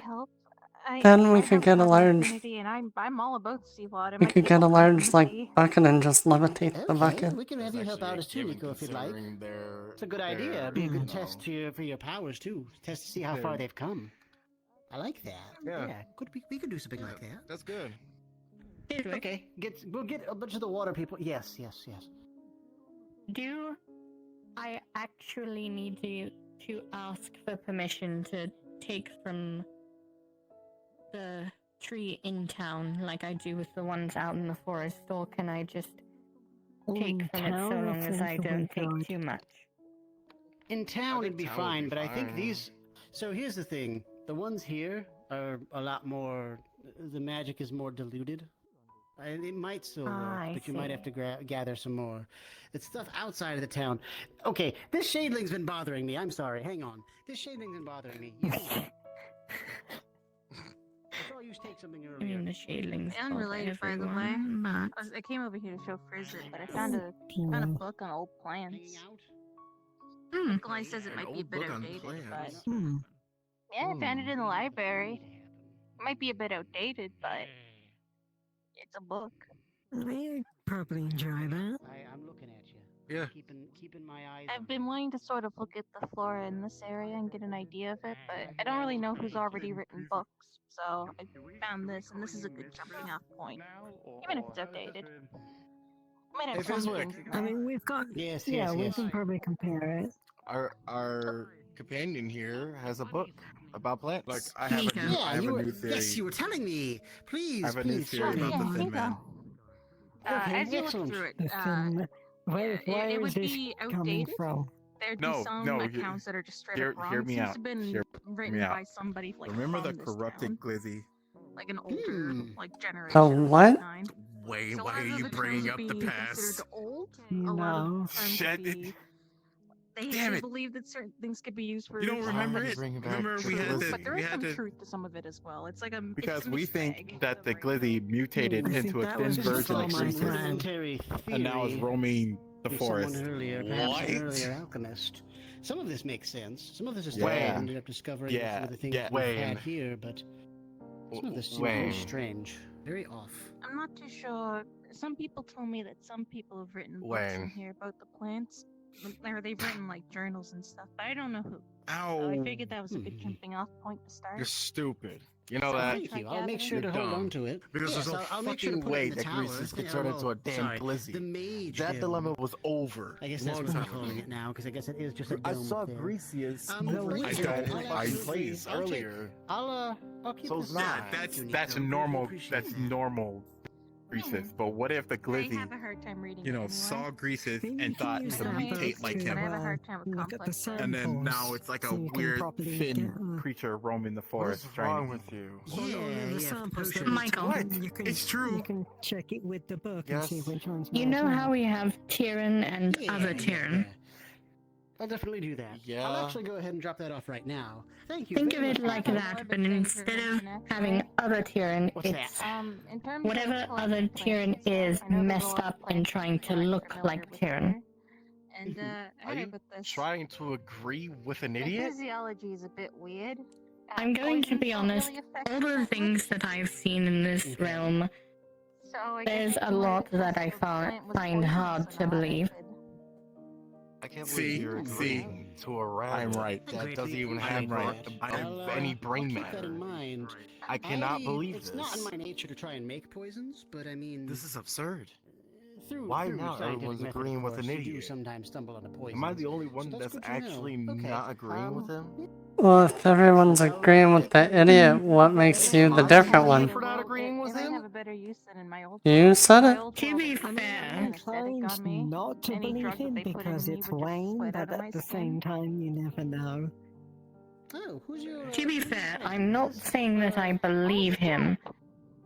Then we could get a large. And I'm all about seawater. We My could get a people large come like bucket and just levitate the Okay, bucket. we can have you help out as too, Nico, if you'd like. It's a good idea. It'd be a good test for your powers too. Test to see how far they've come. I like that. Yeah. We could do something like that. That's good. Okay. We'll get a bunch of the water people. Yes. Do I actually need to ask for permission to take from the tree in town like I do with the ones out in the forest, or can I just take from it so town, long as I think don't we take could. too much? In town it'd be town would fine, be but I think fine. these. So here's the thing: the ones here are a lot more. The magic is more diluted. It might still work, I but you might have see. to gather some more. It's stuff outside of the town. Okay, this shadeling's been bothering me. I'm sorry. Hang on. This shadeling's been bothering me. I saw you take something I earlier. mean, the shadlings. Unrelated, by the way. I came over here to show Frizzit, but I found a book on old plants. Nikolai says it might be a bit outdated, but yeah, I found it in the library. It might be a bit outdated, but it's a book. I'd probably enjoy that. I'm looking at you. Yeah. Keeping my eyes. I've been wanting to sort of look at the flora in this area and get an idea of it, but I don't really know who's already written books. So I found this, and this is a good jumping off point, even if it's outdated. Might have Hey, some Fizzwick. things in I there. mean, we've got. Yes, yeah, yes, we yes. can probably compare it. Our companion here has a book about plants. Like I have Nico. a new, I Yeah, have you a were. new theory. Yes, you were telling me. Please, I have a new please. theory show about me. the Thin Man. Okay, As you look excellent. through it, The thing. Where it is would this be coming outdated. from? There'd No, be some no, accounts that are just straight hear- up wrong. hear It me seems out. to have been Hear written me out. by somebody like Remember the from this corrupted town, glizzy? like an older like generation. The of some what? kind. Wait, So a why lot are of you those terms bringing would up the be past? considered old. You A lot of know. the terms Shit, would be. Damn They it. believe that certain things could be used for. You don't remember certain it? things. Remember we had But there we is had some to truth to some of it as well. It's like a because it's a we mixed think bag. that the glizzy mutated I think into a that thin was version of before my Creaser, time. Rudimentary and now is theory roaming the from forest. Someone earlier, perhaps What? an earlier alchemist. Some of this makes sense. Some of this is Yeah. what I ended up discovering with some Yeah, of the things yeah, we've Wayne. had here, but some of this seems very Wayne. strange, very off. I'm not too sure. Some people told me that some people have written books in Wayne. here about the plants. or they've written like journals and stuff, but I don't know who. Ow. So I figured that was a good jumping off point to start. You're stupid. You know So that? Thank you. I'll make sure You're to hold dumb. on to it. Because Yes, there's no I'll make sure to fucking put it way in the that tower. Greases could Yeah, turn well, into a damn sorry, glizzy. the mage That will. dilemma was over. I guess that's long what I'm time calling ago. it now, because I guess it is just a I dome saw up there. Grease's. No, I wait, tried I'll it by absolutely- plays I'll take- earlier. I'll keep So this. it's not. That's normal. That's normal. Greases, but what if the I glizzy, have a hard time reading you it know, anyway. saw Greases Then you and can thought use to that mutate like to, him, I have a hard time with look at the complex samples, and then now it's like so a you can weird properly Thin get, creature roaming the What forest is trying wrong to with you? So all of the samples that Michael. you can, It's true. You can check it with the book and see Yes. which one's You more know how true. we have Tyrion and other Tyrion? I'll definitely do that. Yeah. I'll actually go ahead and drop that off right now. Thank you. Think of very it much. like that, but instead of having other Tyrion, What's it's that? In terms whatever of other Tyrion is messed up and trying to look like Tyrion. And Are you but this trying to agree with an the idiot? physiology is a bit weird. I'm going to be poisons don't honest, really affect all the things that I've seen in this realm, So I guess there's I a can lot really that I test if the plant was find poisonous hard or to not. believe. I can't believe you're agreeing to a rabbit I'm right. that doesn't even I'm have right. any brain I'll keep that in matter. mind. I cannot believe it's this. not in my nature to try and make poisons, but I mean, This is absurd. through Why through now scientific everyone's method, agreeing of with course, an you do idiot? sometimes stumble on the poison. Am I the only one that's good to know. actually Okay, not agreeing with him? Well, if everyone's agreeing with the idiot, what makes you the different one? For not agreeing with It might him? have a better use than in my old You said it? To be world. fair, I'm inclined not to Any believe drug that him they put in because me it's would just Wayne, sweat out but of my at the skin. same time, you never know. Oh, who's your? to be fair, I'm not saying that I believe him.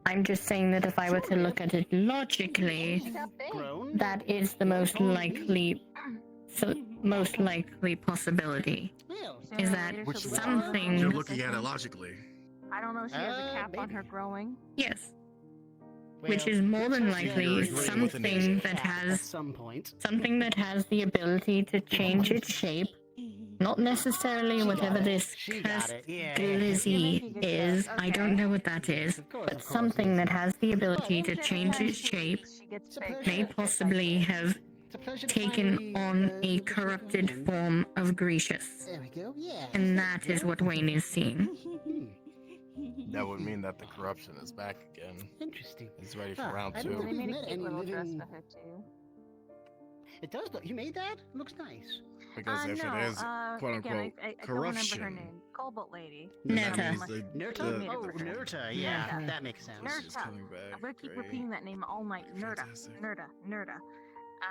I'm just saying that if I were to look at it logically, that is the most likely possibility. Is that something? You're looking at it logically. I don't know. She has a cap on her growing. Yes. Which is more than likely something that has something that has the ability to change its shape. Not necessarily whatever this cursed glizzy is. I don't know what that is, but something that has the ability to change its shape may possibly have taken on a corrupted form of Grecius. There we go. Yeah. And that is what Wayne is seeing. That would mean that the corruption is back again. Interesting. He's ready for Huh, round I don't two. think They made we've a met cute any little dress living- for her too. It does look. You made that? Looks nice. Because if no, it is quote again, unquote I don't remember her corruption, name. Cobalt lady. then that Nerta. means the- Nerta? the- Oh, Nerta. Yeah, that makes sense. It's coming back. I'm gonna keep Great. repeating that name all night. Nerta. Fantastic. Nerta.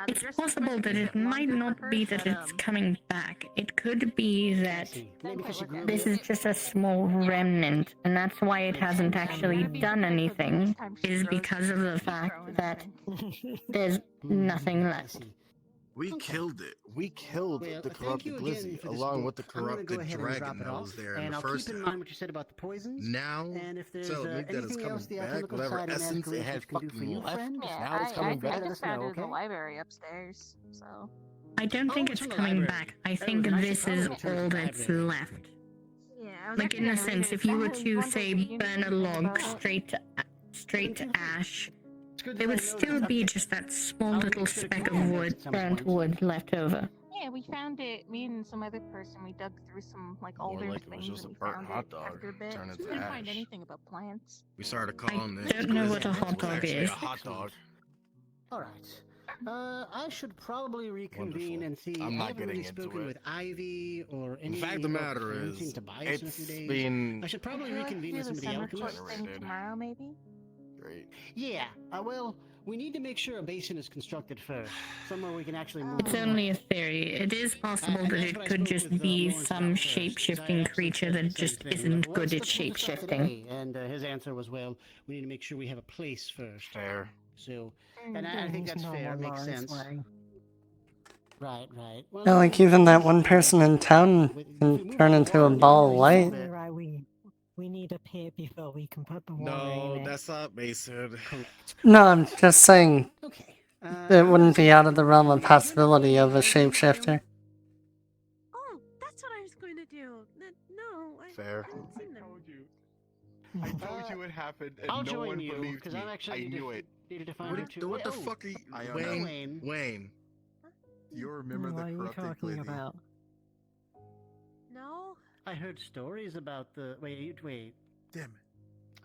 It's possible that it might not be that it's coming back. It could be that Maybe because she grew this is just a small remnant, and that's why it hasn't actually done anything, is because of the fact that there's nothing left. We killed it. We killed Well, the thank corrupted you again glizzy for this along book. with the I'm gonna go corrupted ahead and drop dragon it that off, was there and in the I'll first keep in half. mind what you said about the poisons. Now, And if there's so maybe that is anything coming else the back. alchemical Whatever side of essence magical it had research can do for fucking you, left, friend, now it's coming I back. just found it in the okay? library upstairs. So. I don't think it's it's from the coming library. back. I Oh, think then I should this probably is return it to all the that's library. left. Yeah, I was Like in actually a gonna read sense, it. if you were I was to wondering say if you knew burn a anything log about it. straight to ash, It's good there that I would know still that- be okay. just that small I'll little make sure to speck keep of that wood, at some burnt point. wood left over. Yeah, we found it. Me and some other person, we dug through some like More older like it was things just and a we burnt found hot it dog after a bit. turned We into couldn't find ash. anything about plants. We started calling it. don't know what a glizzy. hot It was dog actually is. a hot dog. All right. I should probably reconvene Wonderful. and see. I'm I not haven't really getting into spoken it. with Ivy or any. The fact of the about matter anything is, to buy us in a it's few days. been I should probably Would you like to reconvene do with some the of the summer alchemists. court thing tomorrow, maybe? great. Yeah. Well, we need to make sure a basin is constructed first, somewhere we can actually move. It's only a theory. It is possible that it could just be some shape-shifting creature that just isn't good at shape-shifting. And his answer was, well, we need to make sure we have a place first. Fair. So, and I think that's fair. Makes sense. Right. Well, Yeah, like even that one person in town can turn into a ball of light. Right, we need a pit before we can put the water No, in it. that's not Mason. No, I'm just saying it wouldn't be out of the realm of possibility of a shapeshifter. Oh, that's what I was going to do. No, I Fair. haven't seen them. I told you it happened, and I'll no join one you believed because me. I'm actually I knew it. needed to find What, you too. what the Oh, fuck are you, I don't Wayne? know. Wayne. Do you remember What the are you corrupted talking Glizzy? about? No. I heard stories about the wait. Damn it.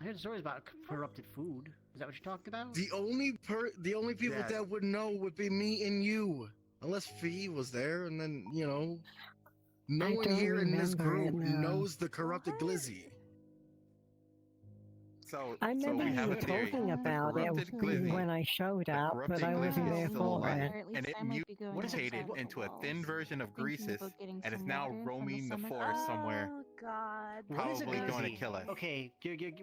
I heard stories about corrupted food. Is that what you're talking about? The only people Yes. that would know would be me and you, unless Fee was there, and then no I one don't here in this remember it group now. knows the corrupted Glizzy. So, I remember we you have were a theory. talking The about it corrupted Glizzy. when I showed up, but corrupted I Glizzy wasn't is there still for alive, it. and it mutated into a thin version of Greasus, and is now roaming the forest somewhere. Oh God. What is a Probably going to glizzy? kill us. Okay,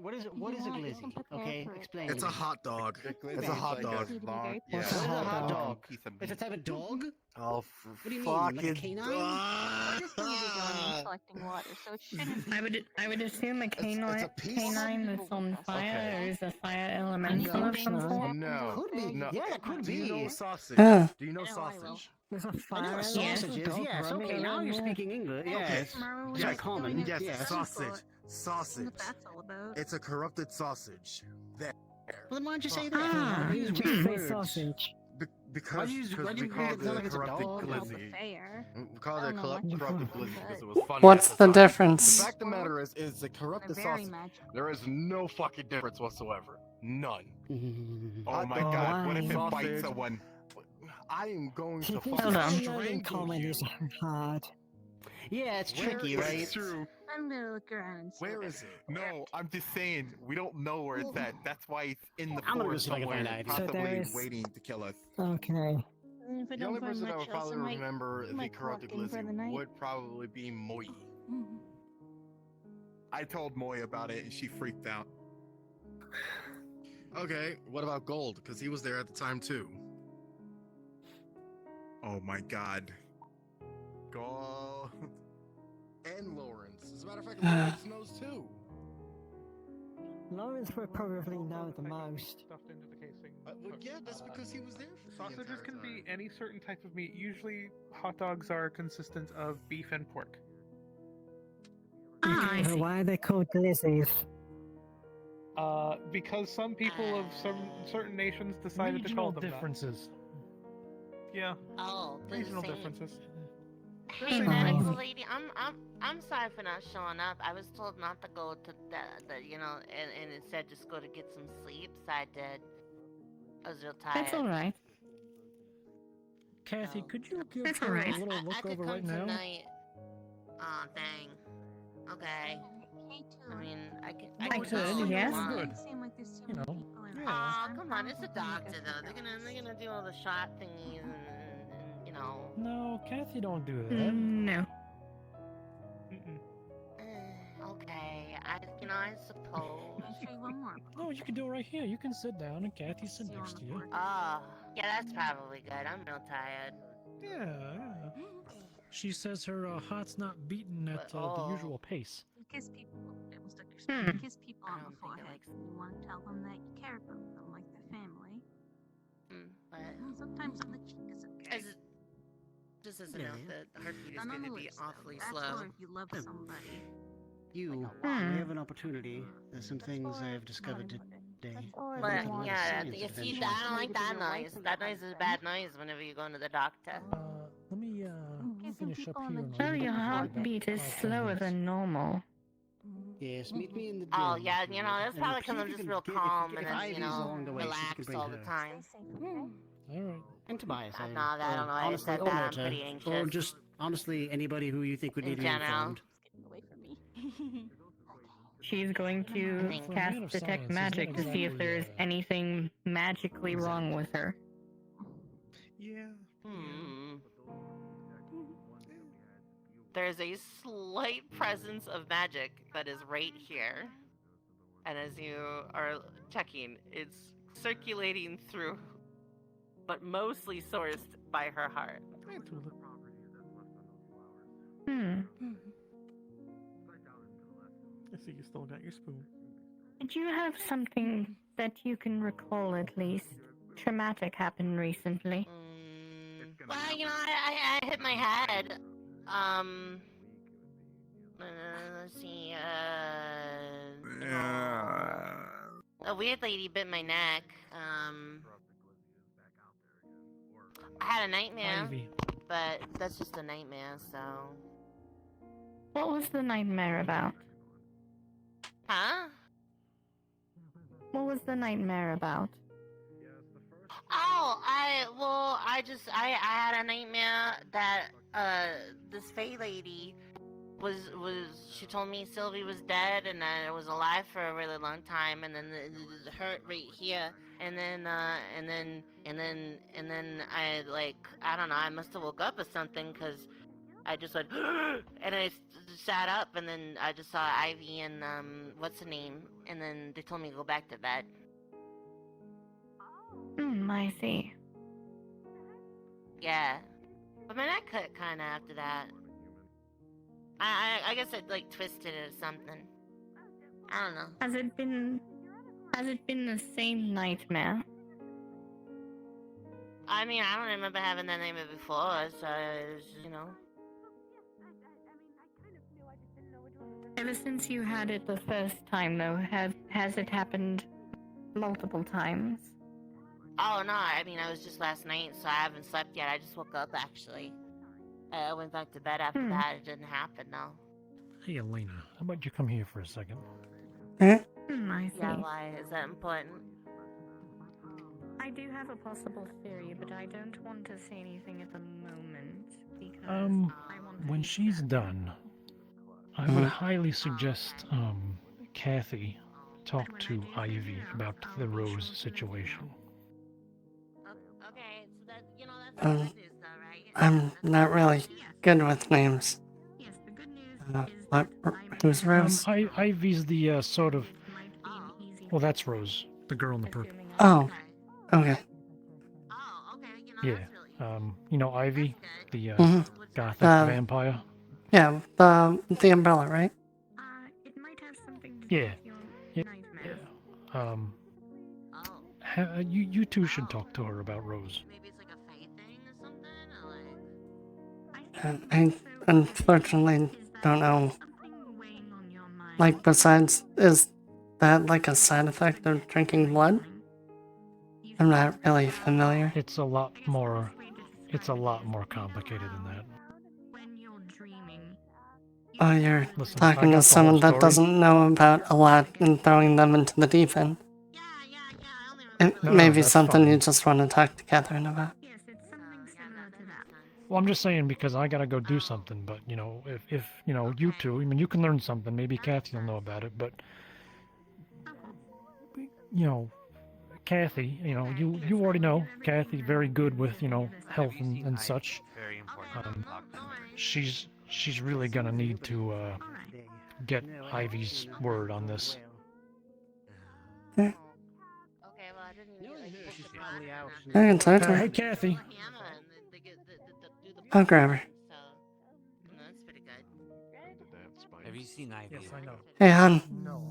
what is it? What is a glizzy? Okay, explain. It's to a me. hot dog. Glizzy It's a is hot like dog. long, What's What is a hot dog? piece of It's a meat. type of dog? Oh, What do you mean? Like a canine? We're just gonna be going and collecting water, so it shouldn't be. I would assume a canine that's on fire Okay. is a fire elemental of some sort. No. Could be. No. Yeah, that could Do you know be. sausage? Yeah. Do you know I know, I will. sausage? There's a I know fire what Yes. sausage is. dog Yes. running Okay, now around you're there. speaking English. Yeah, Okay, it's tomorrow we're very just common. doing it Yes, Yeah. for sausage. what Sausage. that's all about. It's a corrupted sausage. There. Well, then why don't you say Oh. that? Ah, Use just weird say words. sausage. Because Why'd you we make called it sound it like a it's a corrupted dog? Glizzy. Fair. We called I it don't know much corrupted about Glizzy it, because it but- was funny. What's at the time. difference? The fact of the matter is the corrupted They're very sausage. magical. There is no fucking difference whatsoever. None. Oh Hot my dog, god, what if it Sausage. bites someone? I am going to Keeping fucking on. someone in common strangle is you. hard. Yeah, it's Where tricky, is right? it? True. I'm gonna look around and see. Where what is it? No, I'm just saying, we don't know where it's at. That's why it's in the I'm gonna go forest see if I can somewhere, find out. So possibly there is- waiting to kill us. Okay. And if I The don't only find person that much would else, probably I might- remember I the might corrupted clock in for the Glizzy night. would probably be Moi. I told Moy about it and she freaked out. Okay, what about Gold? Because he was there at the time too. Oh my god. Gold. And Lawrence. As a matter of fact, Lawrence knows too. Lawrence would probably know the most. Stuffed into the casing. Well, yeah, that's because he was there for the Sausages entire can be time. any certain type of meat. Usually, hot dogs are consistent of beef and pork. Ah, I So see. why are they called glizzies? Because some people of some certain nations decided to Regional call them differences. Yeah, Oh, they're regional the same. differences. Hey, medical lady, I'm sorry for not showing up. I was told not to go to the and it said just go to get some sleep. So I did. I was real tired. That's all right. Kathy, could you give That's her alright. a little I look could over come right now? tonight. Oh dang. Okay. I mean, I can. I can could, go if yes. you want. Good. Seem like there's too You many know. people around. Yeah. Aw, come on, it's a doctor though. They're gonna do all the shot thingies and you know. No, Kathy, don't do that. No. Okay, I suppose. I'll show you one more. No, you can do it right here. You can sit down and Kathy sit next to you. Oh, yeah, that's probably good. I'm real tired. Yeah. She says her heart's not beating at the Oh. usual pace. You kiss people. I almost took your Hmm. spine. You kiss people I on don't the think I forehead. like And you want to tell them that you care about them, like their family. But And sometimes on the cheek is okay. just as a Yeah, note, yeah. the heartbeat is Not on going the to be lips, though. awfully That's slow. for if you love somebody. You Hmm. have an opportunity. There's some things I have discovered today. But With yeah, science if you, adventure. I don't like that noise. That noise is bad noise whenever you go to the doctor. Let me finish up here. and So I'll your look at heartbeat is 5, 10 slower minutes. than normal. Yes, meet me in the Oh gym yeah, if you you know want. that's And probably if because you I'm just can real get- calm if and then Ivy's along the way, so you can relaxed bring all the her. time. All right. And Tobias. No, I don't know. I honestly, said or that. I'm Marta, pretty or anxious. just honestly anybody who you think would In need to be general. informed. Away from me. She's going to think- For a man cast of detect science, he's magic not to see if exactly, there's anything magically wrong with her. Yeah. There's a slight presence of magic that is right here. And as you are checking, it's circulating through, but mostly sourced by her heart. Hey, Tulip. Hmm. I see you still got your spoon. Did you have something that you can recall at least traumatic happen recently? Well, you know, I hit my head. Let's see, a weird lady bit my neck. I had a nightmare. Ivy. but that's just a nightmare, so. What was the nightmare about? Huh? What was the nightmare about? Oh, I had a nightmare that this Fae lady was she told me Sylvie was dead and that it was alive for a really long time, and then it hurt right here, and then I I don't know, I must have woke up or something, because I just went and I sat up, and then I just saw Ivy and what's her name, and then they told me to go back to bed. I see. Yeah, but my neck cut kind of after that. I guess it like twisted it or something. I don't know. Has it been the same nightmare? I mean, I don't remember having that nightmare before, so you know. Ever since you had it the first time, though, has it happened multiple times? Oh no, I mean, I was just last night, so I haven't slept yet. I just woke up, actually. I went back to bed after that. It didn't happen, no. Hey, Elyna, how about you come here for a second? I see. Yeah, why? Is that important? I do have a possible theory, but I don't want to say anything at the moment, because When she's done, I would highly suggest, Kathy talk to Ivy about the Rose situation. Okay, so that, you know, that's the good news, though, right? I'm not really good with names. Who's Rose? Ivy's the sort of. Well, that's Rose, the girl in the purple. Oh, okay. Yeah. You know Ivy, the gothic Uh, vampire. Yeah, the umbrella, right? Yeah. Yeah. You two should talk to her about Rose. I unfortunately don't know. Like, besides, is that like a side effect of drinking blood? I'm not really familiar. It's a lot more complicated than that. Oh, you're Listen, talking I got to the someone whole that story. doesn't know about a lot and throwing them into the deep end. It No, may be that's something fine. you just want to talk to Catherine about. Well, I'm just saying because I gotta go do something. But you know, if you know you two, I mean, you can learn something. Maybe Kathy will know about it. But you know, Kathy, you know, you already know Kathy very good with health and such. Very important. She's really gonna need to get Ivy's word on this. Yeah. Okay, well, I didn't even She's probably out. I can talk to her. Hey, Kathy. I'll grab her. That's pretty good. Have you seen Ivy? Yes, I know. Hey, hon.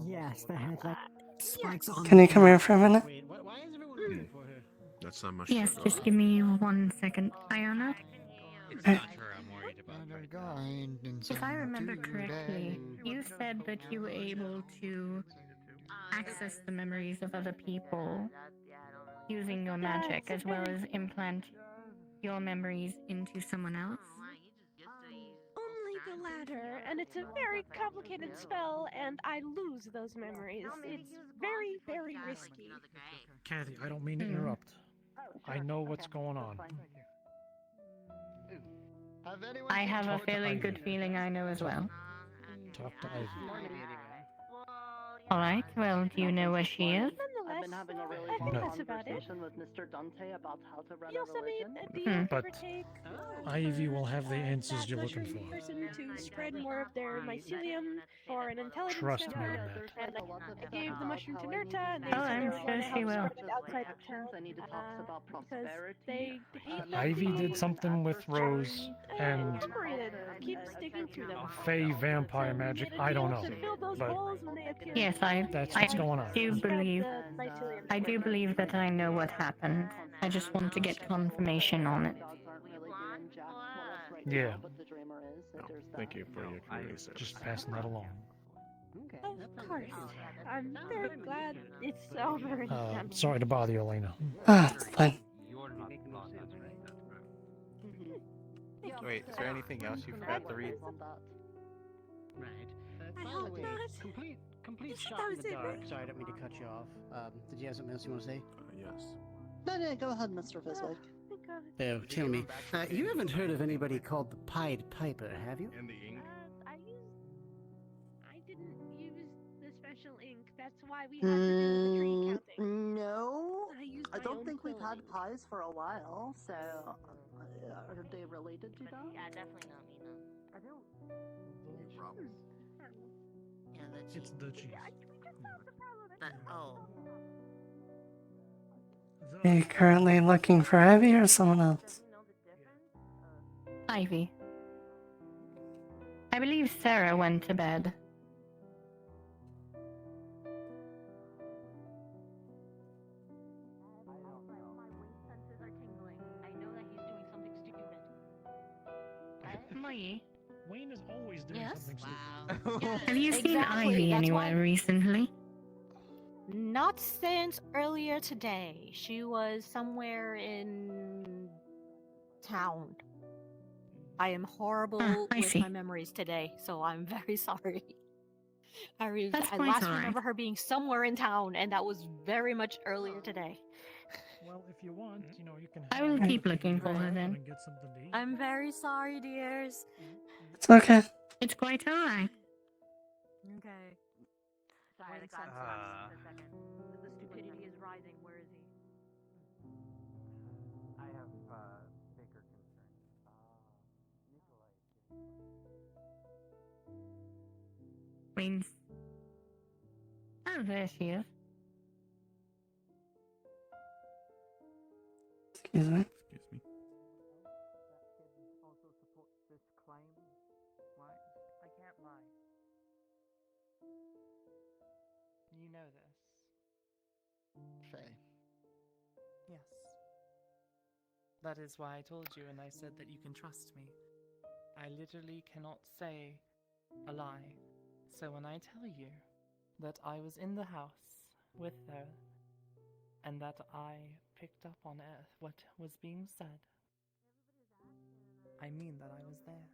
Yes, they had like spikes on. Can you come here for a minute? Why is everyone looking for her? That's not much. Yes, just give me 1 second, Iona. It's not her I'm worried about right now. If I remember correctly, you said that you were able to access the memories of other people using your magic, as well as implant your memories into someone else. Only the latter, and it's a very complicated spell, and I lose those memories. It's very, very risky. Kathy, I don't mean to interrupt. I know what's going on. I have a Talk to fairly Ivy. good feeling I know as well. Talk to Ivy. Alright, well, do you know where she is? I've been having a really No. that's about it. with Mr. Dante about how to run You'll a send me religion. the But overtake. Ivy will have the answers you're looking mushroom for. person to spread more of their mycelium for an intelligence Trust me on score. that. And I gave the mushroom to Nurta, and they Oh, said I'm they were sure going to she help will. spread it outside of town. I need to talk about Because prosperity. they hate Ivy did something with Rose and memory that keeps sticking through them. Fae vampire magic. I don't know, but Yes, that's I what's going on. do believe. I do believe that I know what happened. I just want to get confirmation on it. Yeah. Thank you for your research. Just passing that along. Of course. I'm very glad it's over. and done. Sorry to bother you, Elyna. Ah, it's fine. Wait, is there anything else you forgot to read? Right. I By hope the way, not. complete Yes, shot that in was the it, dark. right? Sorry, I don't mean to cut you off. Did you have something else you want to say? Yes. No, go ahead, Mr. Viswick. Thank God. Oh, tell me. You haven't heard of anybody called the Pied Piper, have you? In the ink. I didn't use the special ink. That's why we had to do the tree counting. No, used I my don't own think we've quill had ink. pies for a while, so are they related to that? Yeah, definitely not me, no. I don't. Yeah, the cheese. It's the cheese. Oh. Are you currently looking for Ivy or someone else? Ivy. I believe Sarah went to bed. Maggie. Wayne is always doing Yes? something Wow. stupid. Have you seen Exactly, Ivy that's anywhere why- recently? Not since earlier today. She was somewhere in town. I am horrible I with see. my memories today, so I'm very sorry. That's I quite last alright. remember her being somewhere in town, and that was very much earlier today. Well, if you want, you can. I will have keep the looking for people her around then. and get something to eat. I'm very sorry, dears. It's okay. It's quite alright. Okay. Sorry, the God a second. The stupidity is rising. Where is he? I have bigger concerns. Wayne's. Oh, there she is. Excuse me. Excuse me. Also supports this claim, right? I can't lie. You know this. Faye. Yes. That is why I told you and I said that you can trust me. I literally cannot say a lie. So when I tell you that I was in the house with her and that I picked up on what was being said, I mean that I was there.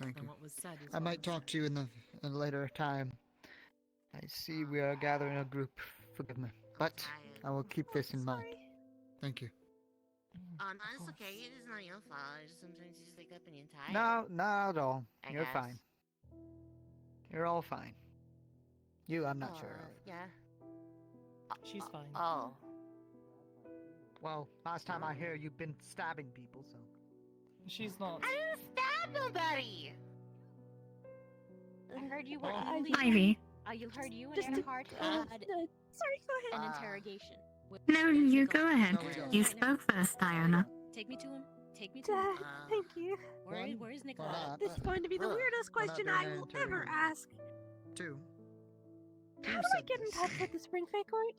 Thank And you. what was said is I what might was talk said. to you in a later time. I see we are gathering a group. Forgive me. But I will keep this in mind. Thank you. Oh, no, it's okay. It's not your fault. Sometimes you just wake up and you're tired. No, not at all. I You're guess. fine. You're all fine. You, I'm not sure of. Yeah. She's fine. Oh. Well, last time I hear you've been stabbing people, so. She's not. I didn't stab nobody! I heard you were Ivy. You heard you and Just a- Earhart had Sorry, go an ahead. interrogation. No, you go ahead. No, we don't. You spoke first, Iona. Take me to him. Take me to him. Thank you. Where is Nicola? This is going to be the weirdest We're not question doing I an will ever interview. ask. 2. How do I get in touch with the Spring Fake Court?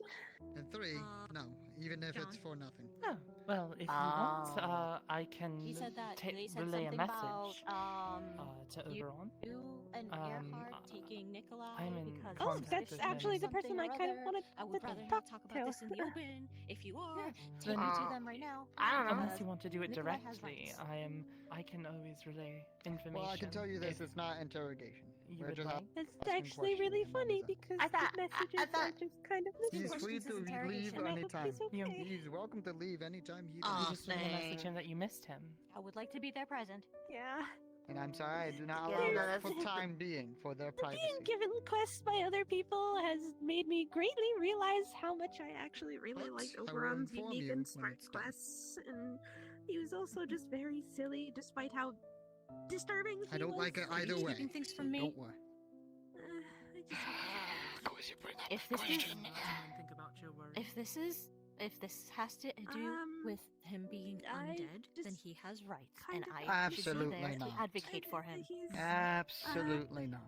And 3, no. Even if it's for nothing. Oh, well, if you want, I can He said that they said relay a something message about to Oberon. you and Earhart taking Nikolai I'm in because Oh, contact that's with actually the something person or I kind of other. wanted I would to rather talk not talk about to. this in the open. If you are, take Then- me to them right now. I don't know. Unless you want to do it Nikolai has directly, rights. I can always relay information. Well, I can tell you this, if it's not interrogation. you We're would just like. That's asking actually questions really and that funny is that. because I thought- the messages I thought- are just kind of He's mystical. free Questions is to leave interrogation. And I hope anytime. he's okay. He's welcome to leave anytime he You Aw, does. just want to message thanks. him that you missed him. I would like to be there present. Yeah. And I'm sorry, I do not Yeah, allow no, it that's- for time being, for their The privacy. being given quests by other people has made me greatly realize how much I actually really But liked I will Oberon's inform unique you and when smart it's done. quests, and he was also just very silly, despite how disturbing he I don't like it was. either way. Keeping things from so me. Don't worry. If this is, Think about your worries. if this has to do with him being undead, then he has rights, and I should be Absolutely there not. to advocate for him. Absolutely not.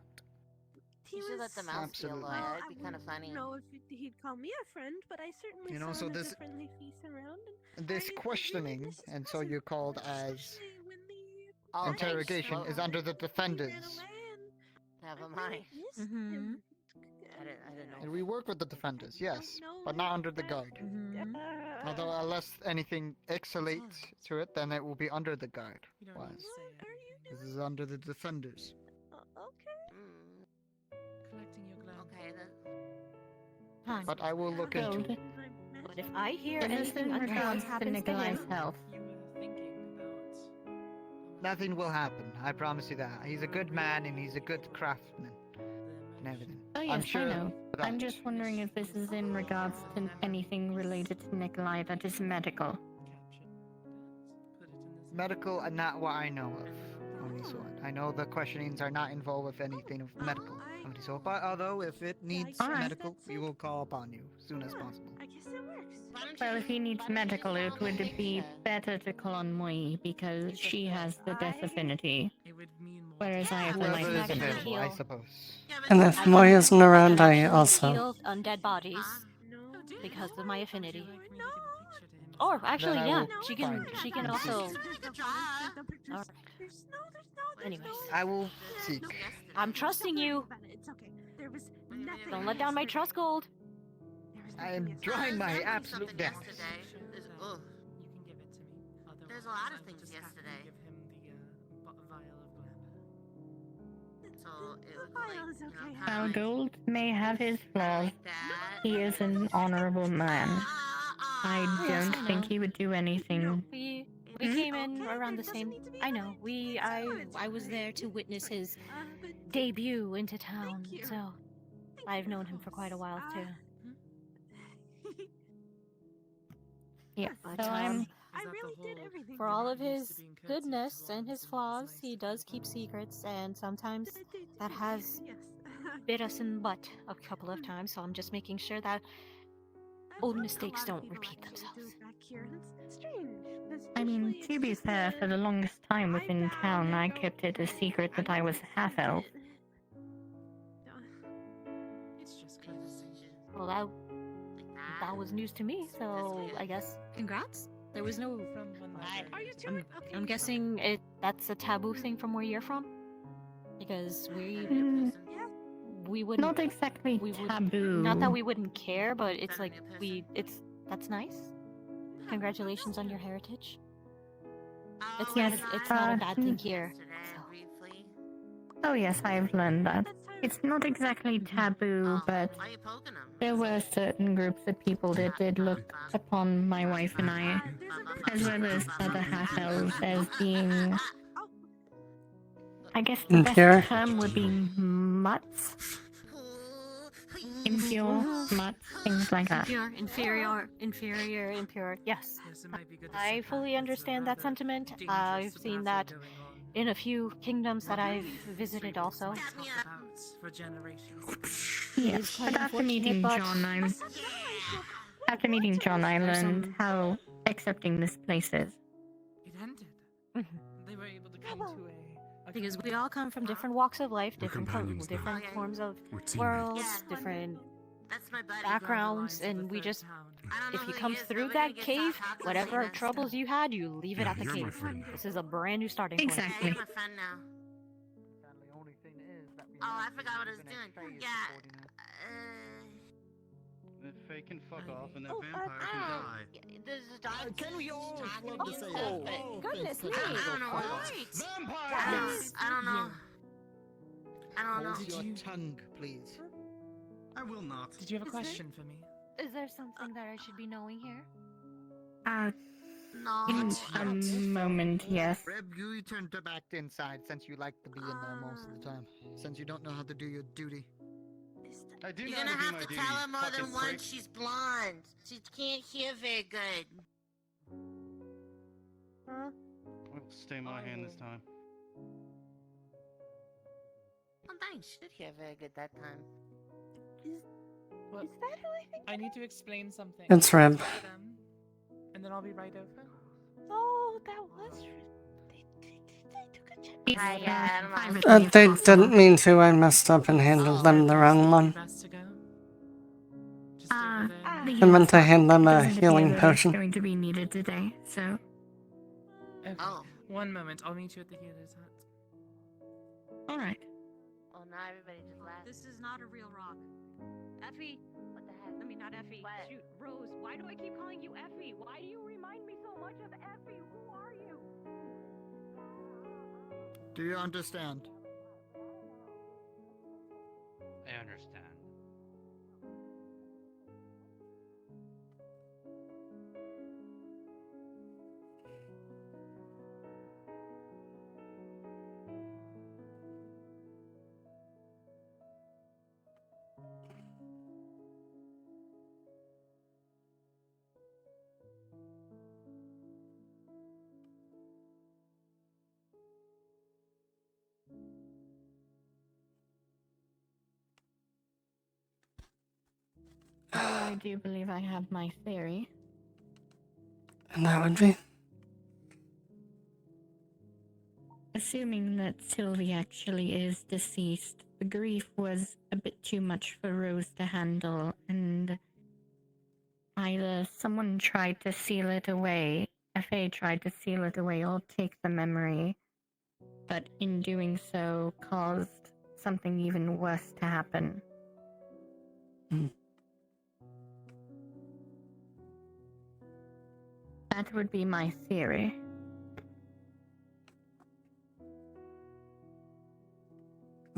He You should let the mouse be a Absolutely. lawyer. Well, It'd be I kind of wouldn't funny. know if he'd call me a friend, but I certainly You know, saw so him as this- a friendly face around. And This I questioning, really miss his and so you're called as especially when the Oh, interrogation, is under the defenders. Never mind. missed him. I didn't know. And we work with the defenders, yes, but not under the guard. Although unless anything exhalates to it, then it will be under the guard. Wise. This is under the defenders. Okay, Fine. But I will look into it. But if I hear Is this anything in untoward regards to happens to Nikolai's him, health? Nothing will happen. I promise you that. He's a good man and he's a good craftsman and everything. Oh yes, I'm sure I know. of that. I'm just wondering if this is in regards to anything related to Nikolai that is medical. Medical, and not what I know of. Onisword. I know the questionings are not involved with anything of medical. Onisword. But although if it needs Alright. medical, we will call upon you as soon as possible. I guess it works. Well, if he needs medical, it would be better to call on Moi because she has the death affinity. Whereas I have the life Whoever is affinity. available, I suppose. And if Moi isn't around, I also. Heal undead bodies because of my affinity. Or actually, Then I yeah, will she can. find She can and also. seek. Alright. Anyways, I will seek. I'm trusting you. It's okay. There was nothing. Don't let down my trust gold. I am trying my absolute best. Ugh. There's a lot of things yesterday. So it looks like, you know, While Gold may have his flaws, he is an honorable man. I Yes, don't I think know. he would do anything. We came in around the same. I know. I was there to witness his debut into town, so I've known him for quite a while too. Yeah, But so I'm. I really did everything. for all of his goodness and his flaws, he does keep secrets, and sometimes that has bit us in the butt a couple of times. So I'm just making sure that old mistakes don't repeat themselves. Strange. I mean, to be fair, for the longest time within town, I kept it a secret that I was half-elf. Well, that was news to me. So I guess congrats. There was no. I'm guessing that's a taboo thing from where you're from, because we wouldn't. Not exactly taboo. Not that we wouldn't care, but it's like that's nice. Congratulations on your heritage. It's not a bad thing here. Oh yes, I've learned that. It's not exactly taboo, but there were certain groups of people that did look upon my wife and I, as well as other half-elves, as being... I guess the Impure? best term would be mutts. Impure, mutts, things like that. Impure, inferior, impure. Yes. I fully understand that sentiment. I've seen that in a few kingdoms that I've visited also. Yes, but after meeting John, I learned how accepting this place is. It ended. They were able to come to a Because we all come from different walks of life, different forms of worlds, different backgrounds, and we just, if you come through that cave, whatever troubles you had, you leave it at the cave. This is a brand new starting point. Exactly. My friend now. Oh, I forgot what I was doing. Yeah. The Fae can fuck off and the vampire can die. There's a dog. Can we all talking love to to say, stuff, but Goodness me! I don't know what. Vampires! I don't know. I don't know. Hold your tongue, please. I will not. Did you have a question for me? Is there something that I should be knowing here? In a moment, yes. Reb, you return back inside since you like to be in there most of the time. Since you don't know how to do your duty. I do You're know gonna how to do have my to duty, tell her more fucking than once. prick. She's blonde. She can't hear very good. I'll stay my hand this time. Well, thanks. She did hear very good that time. Is that who I think? I need to explain something. It's Reb. to them, and then I'll be right over. Oh, that was. They took a chance. I don't know. They didn't mean to. I messed up and handed them the wrong one. Best to go. I meant to hand them a healing potion. Going to be needed today, so. Okay. Oh. One moment. I'll meet you at the healer's hut. Alright. Oh, now everybody just laughed. This is not a real rock. Effie, What the I mean, not Effie. Shoot, Rose. Why do I keep calling you Effie? Why do you remind me so much of Effie? Who are you? Do you understand? I understand. I do believe I have my theory. And that would be? Assuming that Sylvie actually is deceased, the grief was a bit too much for Rose to handle, and either someone tried to seal it away, FA tried to seal it away or take the memory, but in doing so caused something even worse to happen. That would be my theory.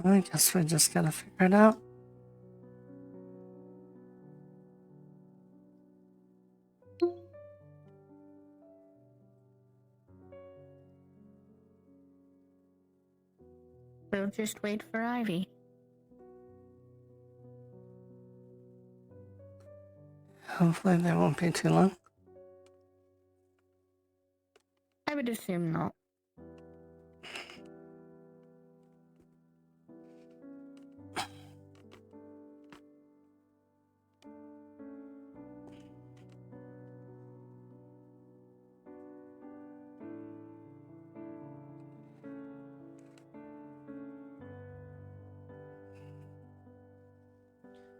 I guess we just gotta figure it out. We'll just wait for Ivy. Hopefully they won't be too long. I would assume not.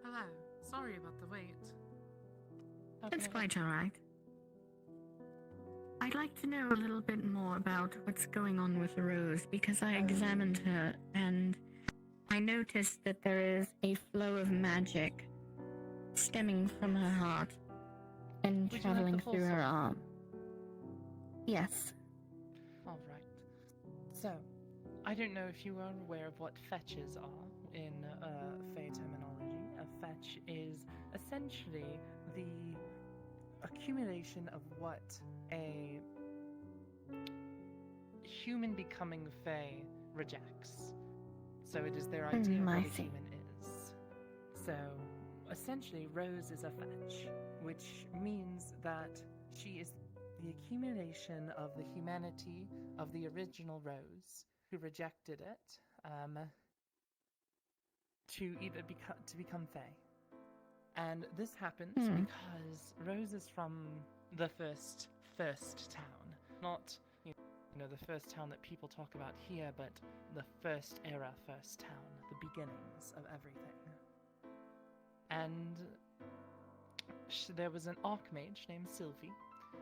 Hello. Sorry about the wait. That's quite alright. I'd like to know a little bit more about what's going on with Rose, because I examined her and I noticed that there is a flow of magic stemming from her heart and Would you like traveling the full through her story? arm. Yes. Alright. So, I don't know if you are aware of what fetches are in Fae terminology. A fetch is essentially the accumulation of what a human becoming Fae rejects. So it is their idea of what I a see. human is. So essentially, Rose is a fetch, which means that she is the accumulation of the humanity of the original Rose, who rejected it, to either become Fae. And this happens because Rose is from the first town, not you know the first town that people talk about here, but the first era first town, the beginnings of everything. And there was an archmage named Sylvie.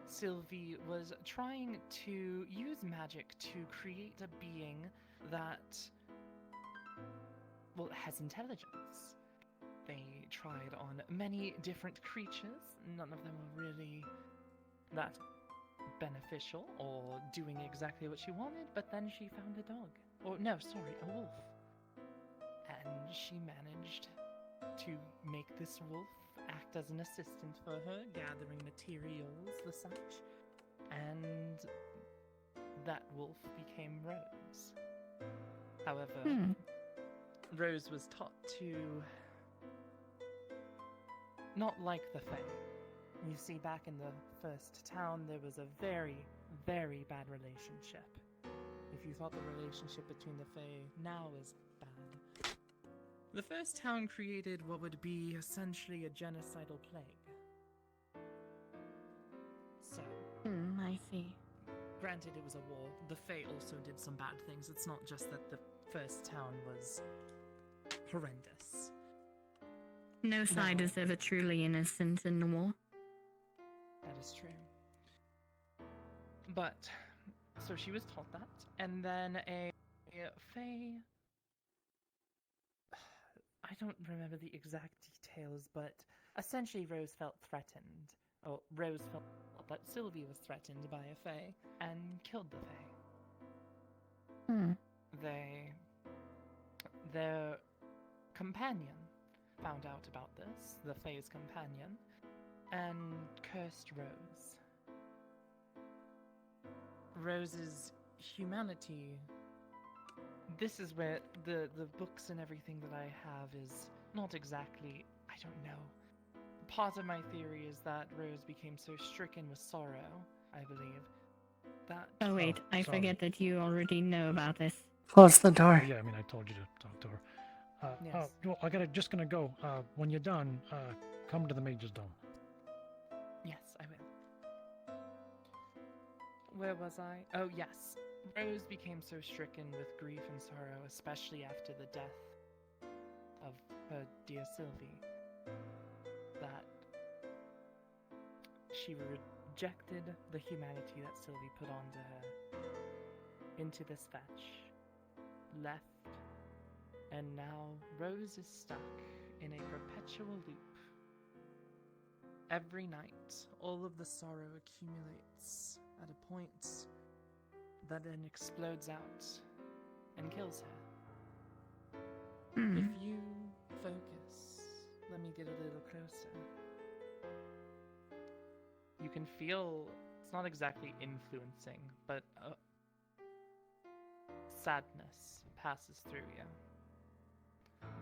Sylvie was trying to use magic to create a being that, well, has intelligence. They tried on many different creatures. None of them were really that beneficial or doing exactly what she wanted, but then she found a dog. Or, no, sorry, a wolf. And she managed to make this wolf act as an assistant for her, gathering materials, the such. And that wolf became Rose. However, Rose was taught to not like the Fae. You see, back in the first town, there was a very, very bad relationship. If you thought the relationship between the Fae now is bad. The first town created what would be essentially a genocidal plague. So, I see. granted it was a war, the Fae also did some bad things. It's not just that the first town was horrendous. No side is ever truly innocent in the war. That is true. But, so she was taught that, and then a Fae... I don't remember the exact details, but essentially Rose felt threatened, or Rose felt that Sylvie was threatened by a Fae and killed the Fae. Their companion found out about this, the Fae's companion, and cursed Rose. Rose's humanity. This is where the books and everything that I have is not exactly, I don't know. Part of my theory is that Rose became so stricken with sorrow, I believe, that... Oh wait, I sorry. forget that you already know about this. Close the door. Yeah, I mean, I told you to talk to her. Yes. Well, just gonna go. When you're done, come to the Mage's Dome. Yes, I will. Where was I? Oh, yes. Rose became so stricken with grief and sorrow, especially after the death of her dear Sylvie, that she rejected the humanity that Sylvie put onto her into this fetch, left, and now Rose is stuck in a perpetual loop. Every night, all of the sorrow accumulates at a point that then explodes out and kills her. If you focus, let me get a little closer. You can feel, it's not exactly influencing, but sadness passes through you.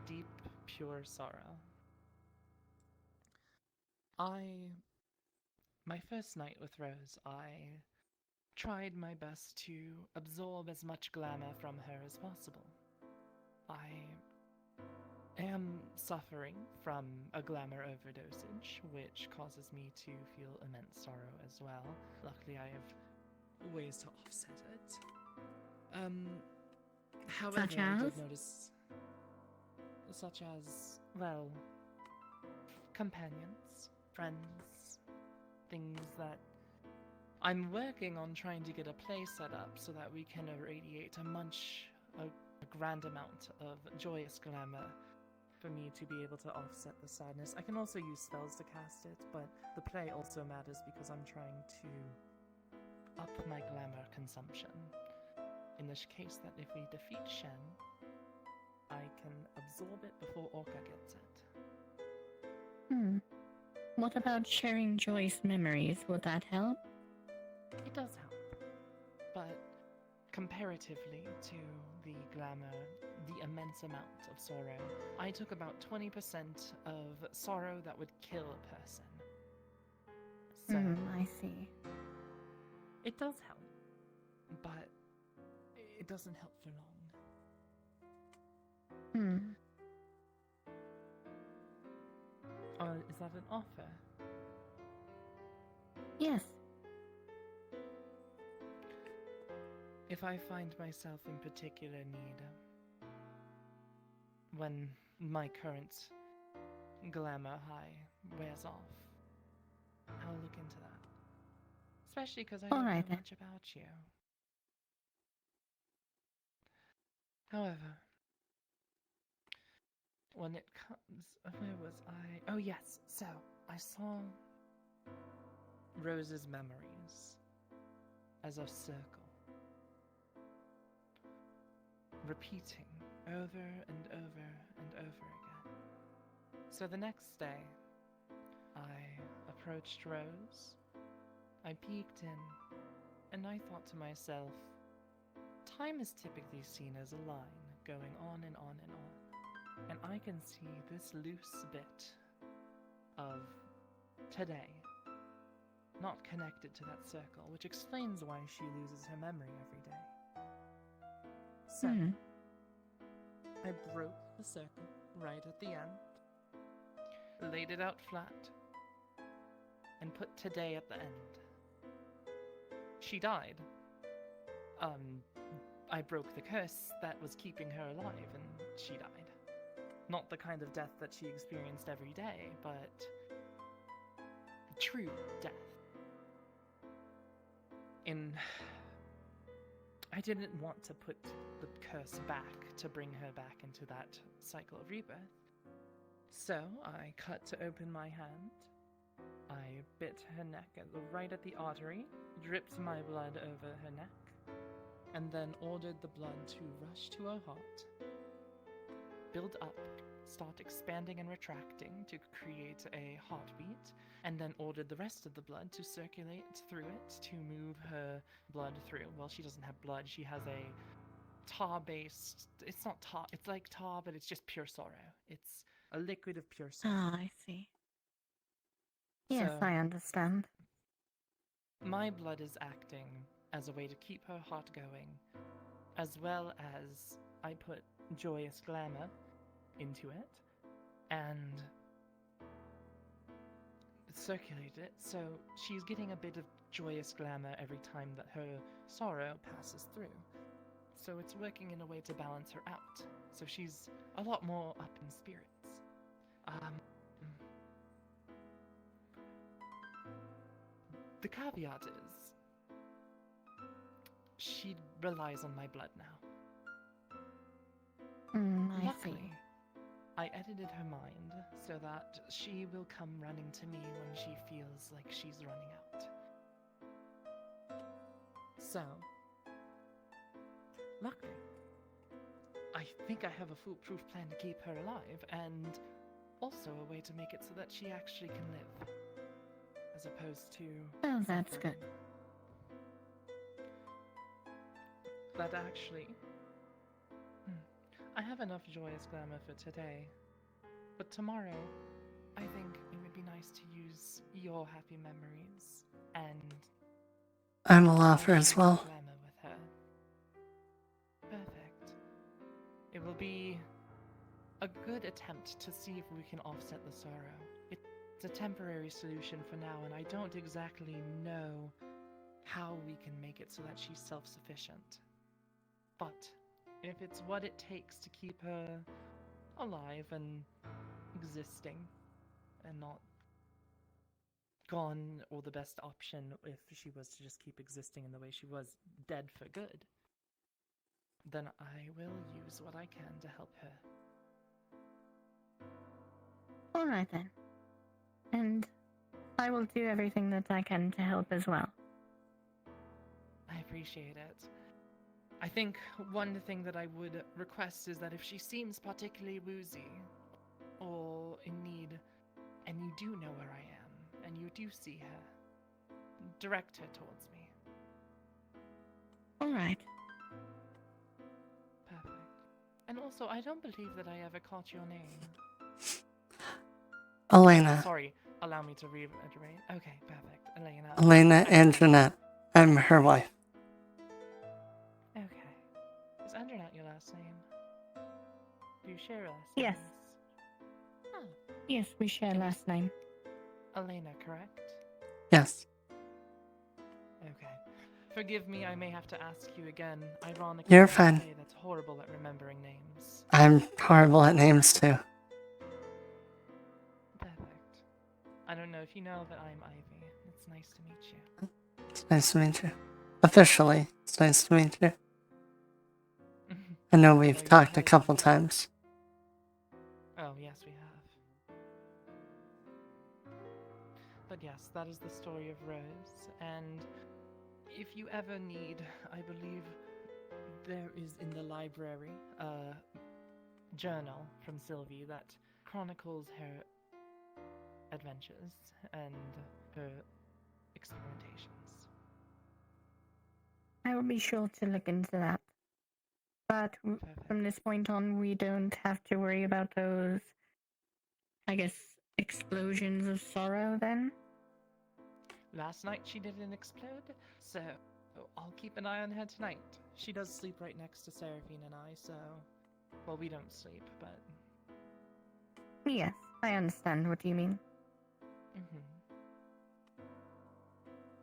Deep, pure sorrow. My first night with Rose, I tried my best to absorb as much glamour from her as possible. I am suffering from a glamour overdosage, which causes me to feel immense sorrow as well. Luckily, I have ways to offset it. However, Such I as? did notice... Such as, well, companions, friends, things that... I'm working on trying to get a place set up so that we can irradiate a grand amount of joyous glamour for me to be able to offset the sadness. I can also use spells to cast it, but the play also matters because I'm trying to up my glamour consumption. In this case, that if we defeat Shen, I can absorb it before Orca gets it. What about sharing Joy's memories? Would that help? It does help, but comparatively to the glamour, the immense amount of sorrow, I took about 20% of sorrow that would kill a person. So, I see. it does help, but it doesn't help for long. Is that an offer? Yes. If I find myself in particular need, when my current glamour high wears off, I'll look into that. Especially because I don't know much about you. However, when it comes... Where was I? Oh yes, so I saw Rose's memories as a circle, repeating over and over and over again. So the next day, I approached Rose, I peeked in, and I thought to myself, time is typically seen as a line going on and on and on. And I can see this loose bit of today not connected to that circle, which explains why she loses her memory every day. So, I broke the circle right at the end, laid it out flat, and put today at the end. She died. I broke the curse that was keeping her alive, and she died. Not the kind of death that she experienced every day, but true death. I didn't want to put the curse back to bring her back into that cycle of rebirth. So I cut to open my hand. I bit her neck right at the artery, dripped my blood over her neck, and then ordered the blood to rush to her heart, build up, start expanding and retracting to create a heartbeat, and then ordered the rest of the blood to circulate through it to move her blood through. Well, she doesn't have blood, she has a tar-based... It's not tar, it's like tar, but it's just pure sorrow. It's a liquid of pure sorrow. Ah, I see. Yes, So, I understand. my blood is acting as a way to keep her heart going, as well as I put joyous glamour into it, and circulate it, so she's getting a bit of joyous glamour every time that her sorrow passes through. So it's working in a way to balance her out, so she's a lot more up in spirits. The caveat is, she relies on my blood now. I Luckily, see. I edited her mind so that she will come running to me when she feels like she's running out. So, luckily, I think I have a foolproof plan to keep her alive, and also a way to make it so that she actually can live, as opposed to... Oh, that's suffering. good. But actually, I have enough joyous glamour for today. But tomorrow, I think it would be nice to use your happy memories and... I will offer as well. glamour with her. Perfect. It will be a good attempt to see if we can offset the sorrow. It's a temporary solution for now, and I don't exactly know how we can make it so that she's self-sufficient. But if it's what it takes to keep her alive and existing and not gone, or the best option if she was to just keep existing in the way she was, dead for good, then I will use what I can to help her. Alright then. And I will do everything that I can to help as well. I appreciate it. I think one thing that I would request is that if she seems particularly woozy or in need, and you do know where I am, and you do see her, direct her towards me. Alright. Perfect. And also, I don't believe that I ever caught your name. Elyna. Sorry, allow me to reiterate. Okay, perfect. Elyna. Elyna Angenet. I'm her wife. Okay. Is Angenet your last name? Do you share last Yes. names? Oh. Yes, we share last name. Elyna, correct? Yes. Okay. Forgive me, I may have to ask you again. Ironically, You're I fine. say that's horrible at remembering names. I'm horrible at names too. Perfect. I don't know if you know, but I'm Ivy. It's nice to meet you. It's nice to meet you. Officially, it's nice to meet you. I know we've talked a couple times. Oh, yes, we have. But yes, that is the story of Rose, and if you ever need, I believe there is in the library a journal from Sylvie that chronicles her adventures and her experimentations. I will be sure to look into that. But from this point on, we don't have to worry about those, I guess, explosions of sorrow then? Last night she didn't explode, so I'll keep an eye on her tonight. She does sleep right next to Seraphine and I, so... Well, we don't sleep, but... Yes, I understand what you mean.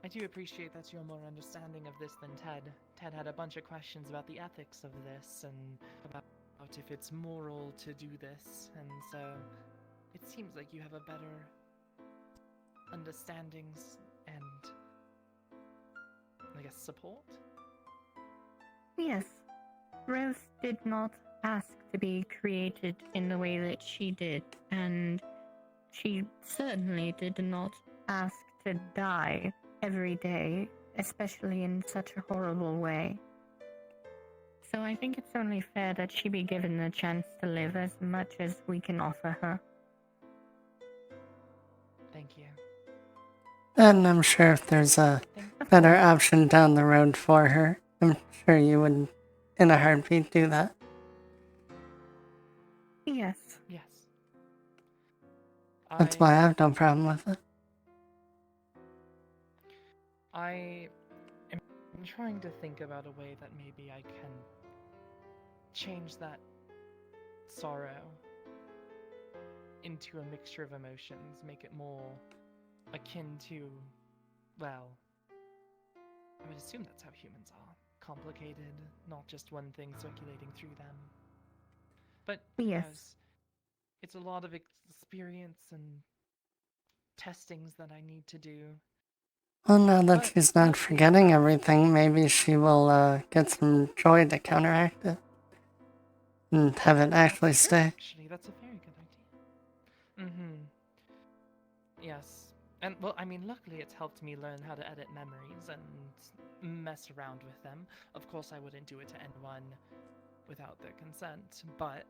I do appreciate that you're more understanding of this than Ted. Ted had a bunch of questions about the ethics of this, and about if it's moral to do this, and so... It seems like you have a better understandings and, I guess, support? Yes. Rose did not ask to be created in the way that she did, and she certainly did not ask to die every day, especially in such a horrible way. So I think it's only fair that she be given the chance to live as much as we can offer her. Thank you. And I'm sure if there's a better option down the road for her, I'm sure you would, in a heartbeat, do that. Yes. Yes. That's why I have no problem with it. I am trying to think about a way that maybe I can change that sorrow into a mixture of emotions, make it more akin to, well, I would assume that's how humans are. Complicated, not just one thing circulating through them. But, yes, it's a lot of experience and testings that I need to do. Well, now that she's not forgetting everything, maybe she will get some joy to counteract it. And have it actually stay. Actually, that's a very good idea. Mm-hmm. Yes. And, well, I mean, luckily it's helped me learn how to edit memories and mess around with them. Of course, I wouldn't do it to anyone without their consent, but...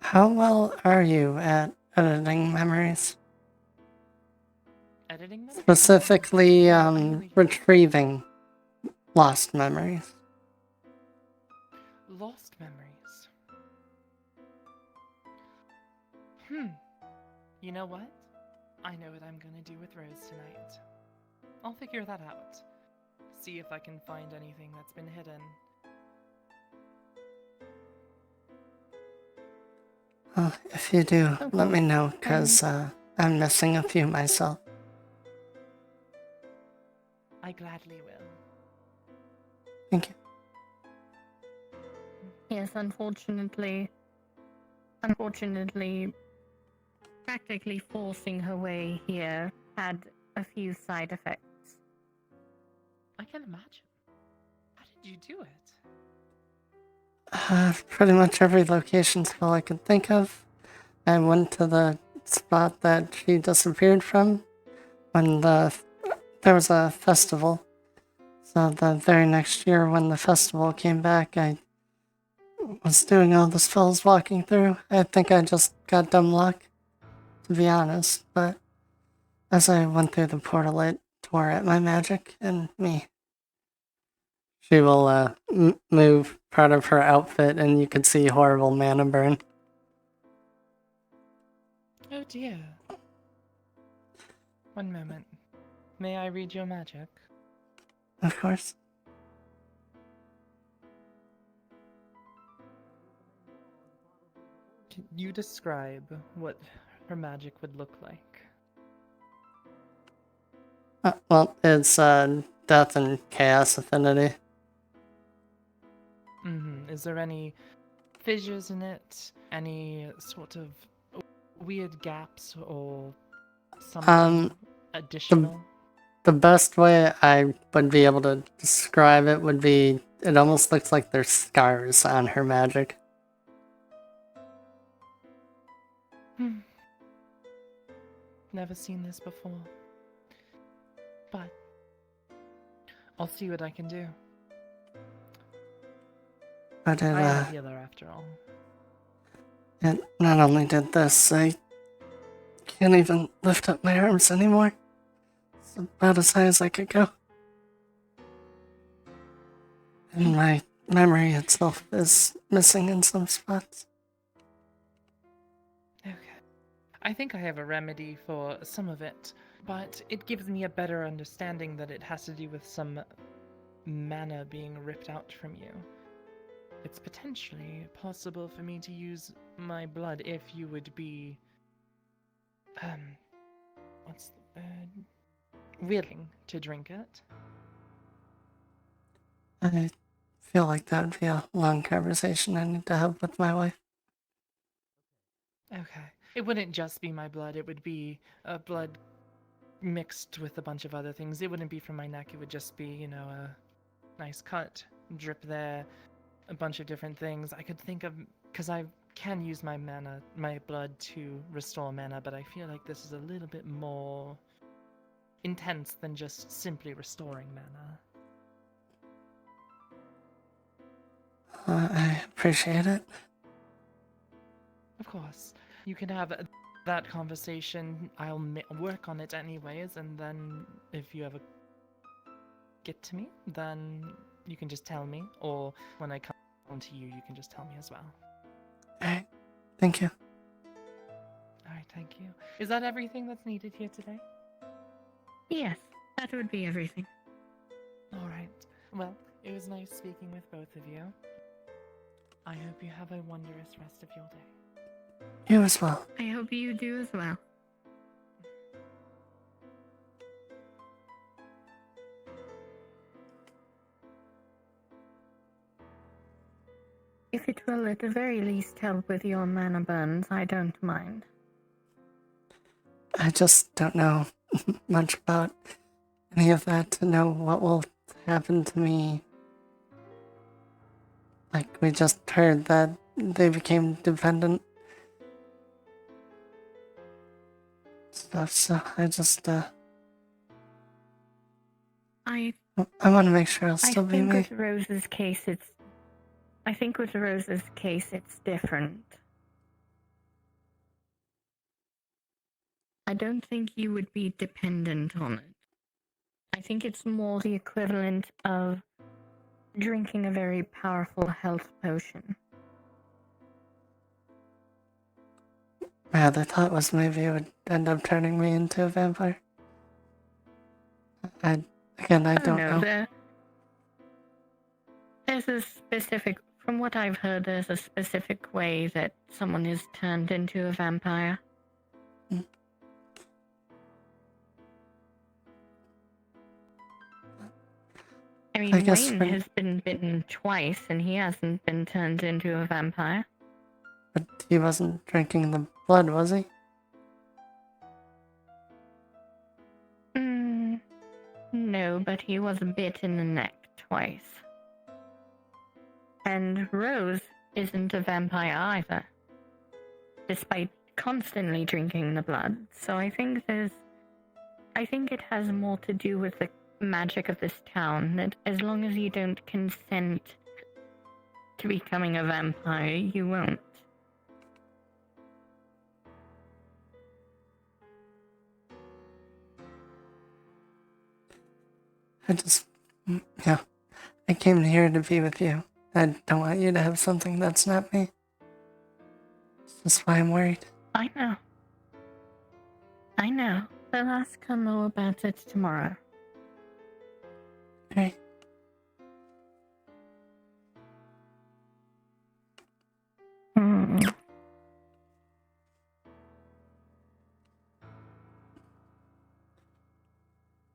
How well are you at editing memories? Editing memories? Specifically, retrieving lost memories. Lost memories. You know what? I know what I'm gonna do with Rose tonight. I'll figure that out. See if I can find anything that's been hidden. Well, if you do, let me know, because I'm missing a few myself. I gladly will. Thank you. Yes, unfortunately, practically forcing her way here had a few side effects. I can imagine. How did you do it? Pretty much every location spell I could think of. I went to the spot that she disappeared from when there was a festival. So the very next year when the festival came back, I was doing all the spells walking through. I think I just got dumb luck, to be honest, but as I went through the portal, it tore at my magic and me. She will move part of her outfit and you can see horrible mana burn. Oh dear. One moment. May I read your magic? Of course. Can you describe what her magic would look like? Well, it's death and chaos affinity. Is there any fissures in it? Any sort of weird gaps or something additional? The best way I would be able to describe it would be, it almost looks like there's scars on her magic. Never seen this before. But I'll see what I can do. But I am a healer after all. It not only did this, I can't even lift up my arms anymore. It's about as high as I could go. And my memory itself is missing in some spots. Okay. I think I have a remedy for some of it, but it gives me a better understanding that it has to do with some mana being ripped out from you. It's potentially possible for me to use my blood if you would be, willing to drink it. I feel like that would be a long conversation I need to have with my wife. Okay. It wouldn't just be my blood, it would be blood mixed with a bunch of other things. It wouldn't be from my neck, it would just be, a nice cut, drip there, a bunch of different things. I could think of, because I can use my mana, my blood to restore mana, but I feel like this is a little bit more intense than just simply restoring mana. I appreciate it. Of course. You can have that conversation. I'll work on it anyways, and then if you ever get to me, then you can just tell me, or when I come to you, you can just tell me as well. Alright, thank you. Alright, thank you. Is that everything that's needed here today? Yes, that would be everything. Alright. Well, it was nice speaking with both of you. I hope you have a wondrous rest of your day. You as well. I hope you do as well. If it will at the very least help with your mana burns, I don't mind. I just don't know much about any of that to know what will happen to me. Like, we just heard that they became dependent. Stuff, so I just, I want to make sure I'll still be me. I think with Rose's case, it's different. I don't think you would be dependent on it. I think it's more the equivalent of drinking a very powerful health potion. Yeah, the thought was maybe it would end up turning me into a vampire. I don't know. There's a specific, from what I've heard, there's a specific way that someone is turned into a vampire. I mean, Wayne has been bitten twice, and he hasn't been turned into a vampire. But he wasn't drinking the blood, was he? No, but he was bit in the neck twice. And Rose isn't a vampire either, despite constantly drinking the blood. So I think it has more to do with the magic of this town, that as long as you don't consent to becoming a vampire, you won't. I came here to be with you. I don't want you to have something that's not me. That's why I'm worried. I know. We'll ask her more about it tomorrow. Right.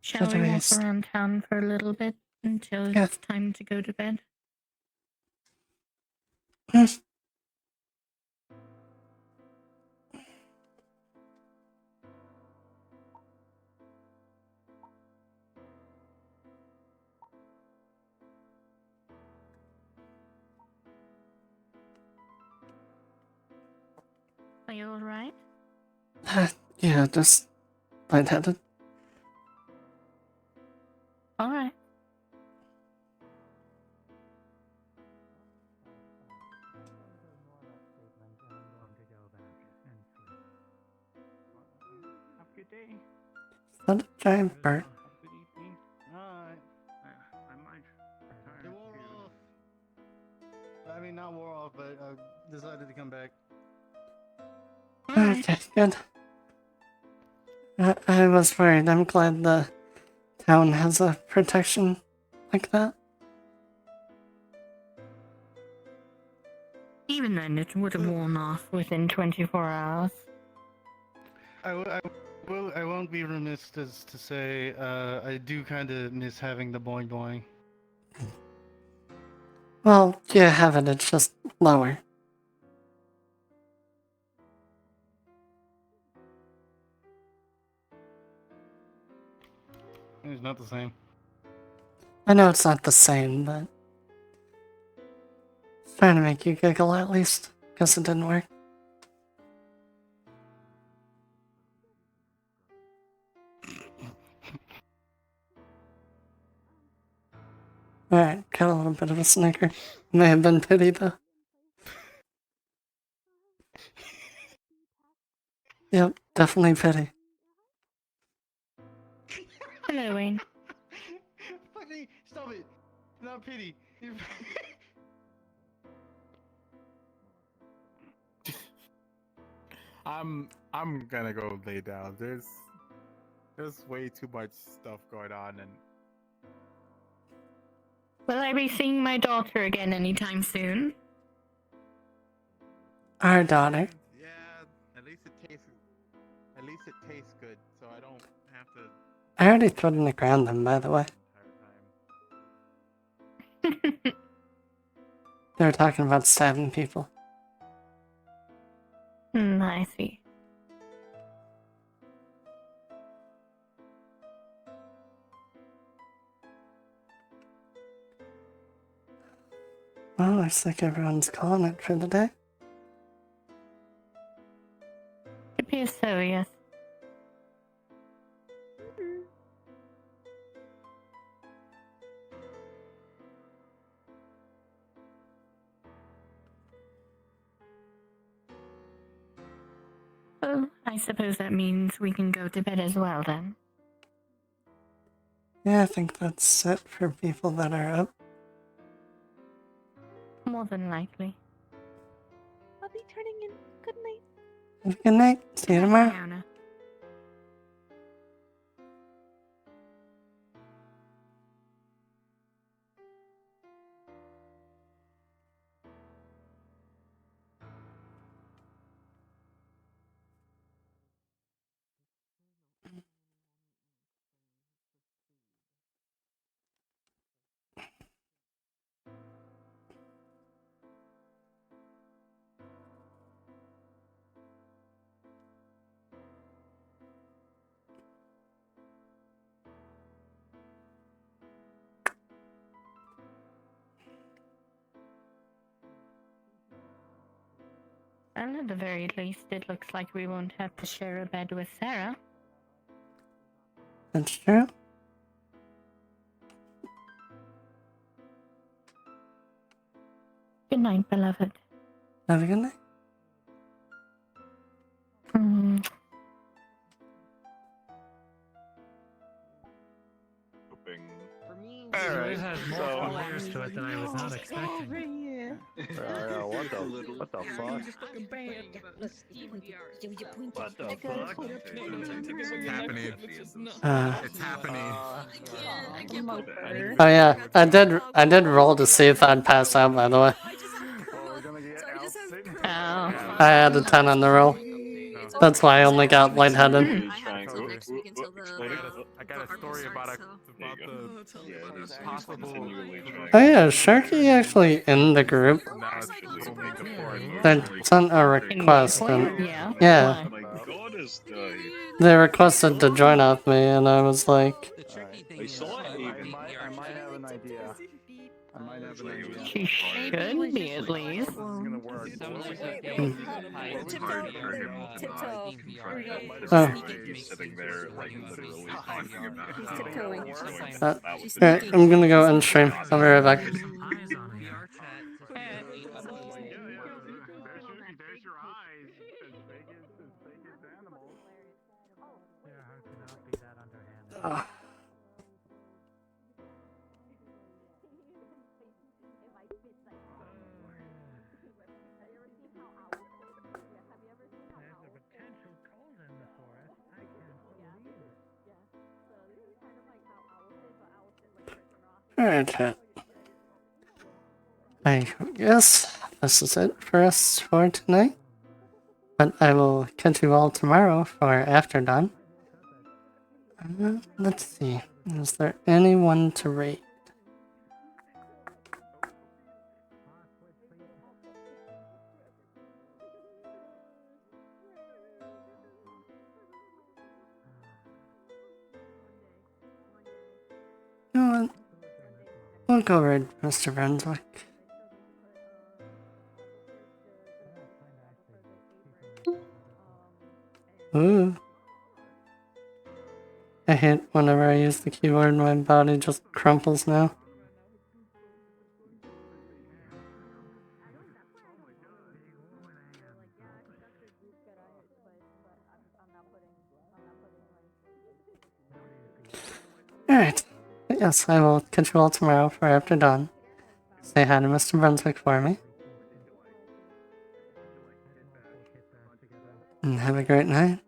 Shall we walk around town for a little bit until it's time to go to bed? Are you alright? Yeah, just lightheaded. Alright. Have a good day. Is that a giant bird? Good evening. Alright. I might return They wore off. I mean, not wore off, but decided to come back. Okay, good. I was worried. I'm glad the town has a protection like that. Even then, it would have worn off within 24 hours. I won't be remiss as to say I do kind of miss having the boing boing. Well, you have it, it's just lower. It's not the same. I know it's not the same, but Trying to make you giggle at least. Guess it didn't work. Alright, got a little bit of a snicker. May have been pity though. Yep, definitely pity. Hello, Wayne. Fucking stop it! Not pity. I'm gonna go lay down. There's way too much stuff going on, and Will I be seeing my daughter again anytime soon? Our daughter. yeah, at least it tastes good, so I don't have to. I already threw it in the ground then, by the way. They were talking about stabbing people. I see. Well, looks like everyone's calling it for the day. It appears so, yes. Well, I suppose that means we can go to bed as well then. Yeah, I think that's it for people that are up. More than likely. I'll be turning in. Good night. Have a good night. See you tomorrow. Fiona. Well, at the very least, it looks like we won't have to share a bed with Sarah. That's true. Good night, beloved. Have a good night. It has more layers to it than I was not expecting. What the fuck? What the fuck? It's happening. It's happening. Oh yeah, I did roll to see if I'd pass out, by the way. I had a 10 on the roll. That's why I only got lightheaded. I got a story about the possible. Oh yeah, is Sharky actually in the group? They sent a request and yeah. They requested to join off me and I was like, I might have an idea. She should be, at least. Alright, I'm gonna go and stream. I'll be right back. Alright, chat. I guess this is it for us for tonight. But I will catch you all tomorrow for After Dawn. Let's see. Is there anyone to rate? You know what? We'll go raid Mr. Brunswick. Ooh. I hate whenever I use the keyboard, my body just crumples now. Alright. Yes, I will catch you all tomorrow for after dawn. Say hi to Mr. Brunswick for me. And have a great night.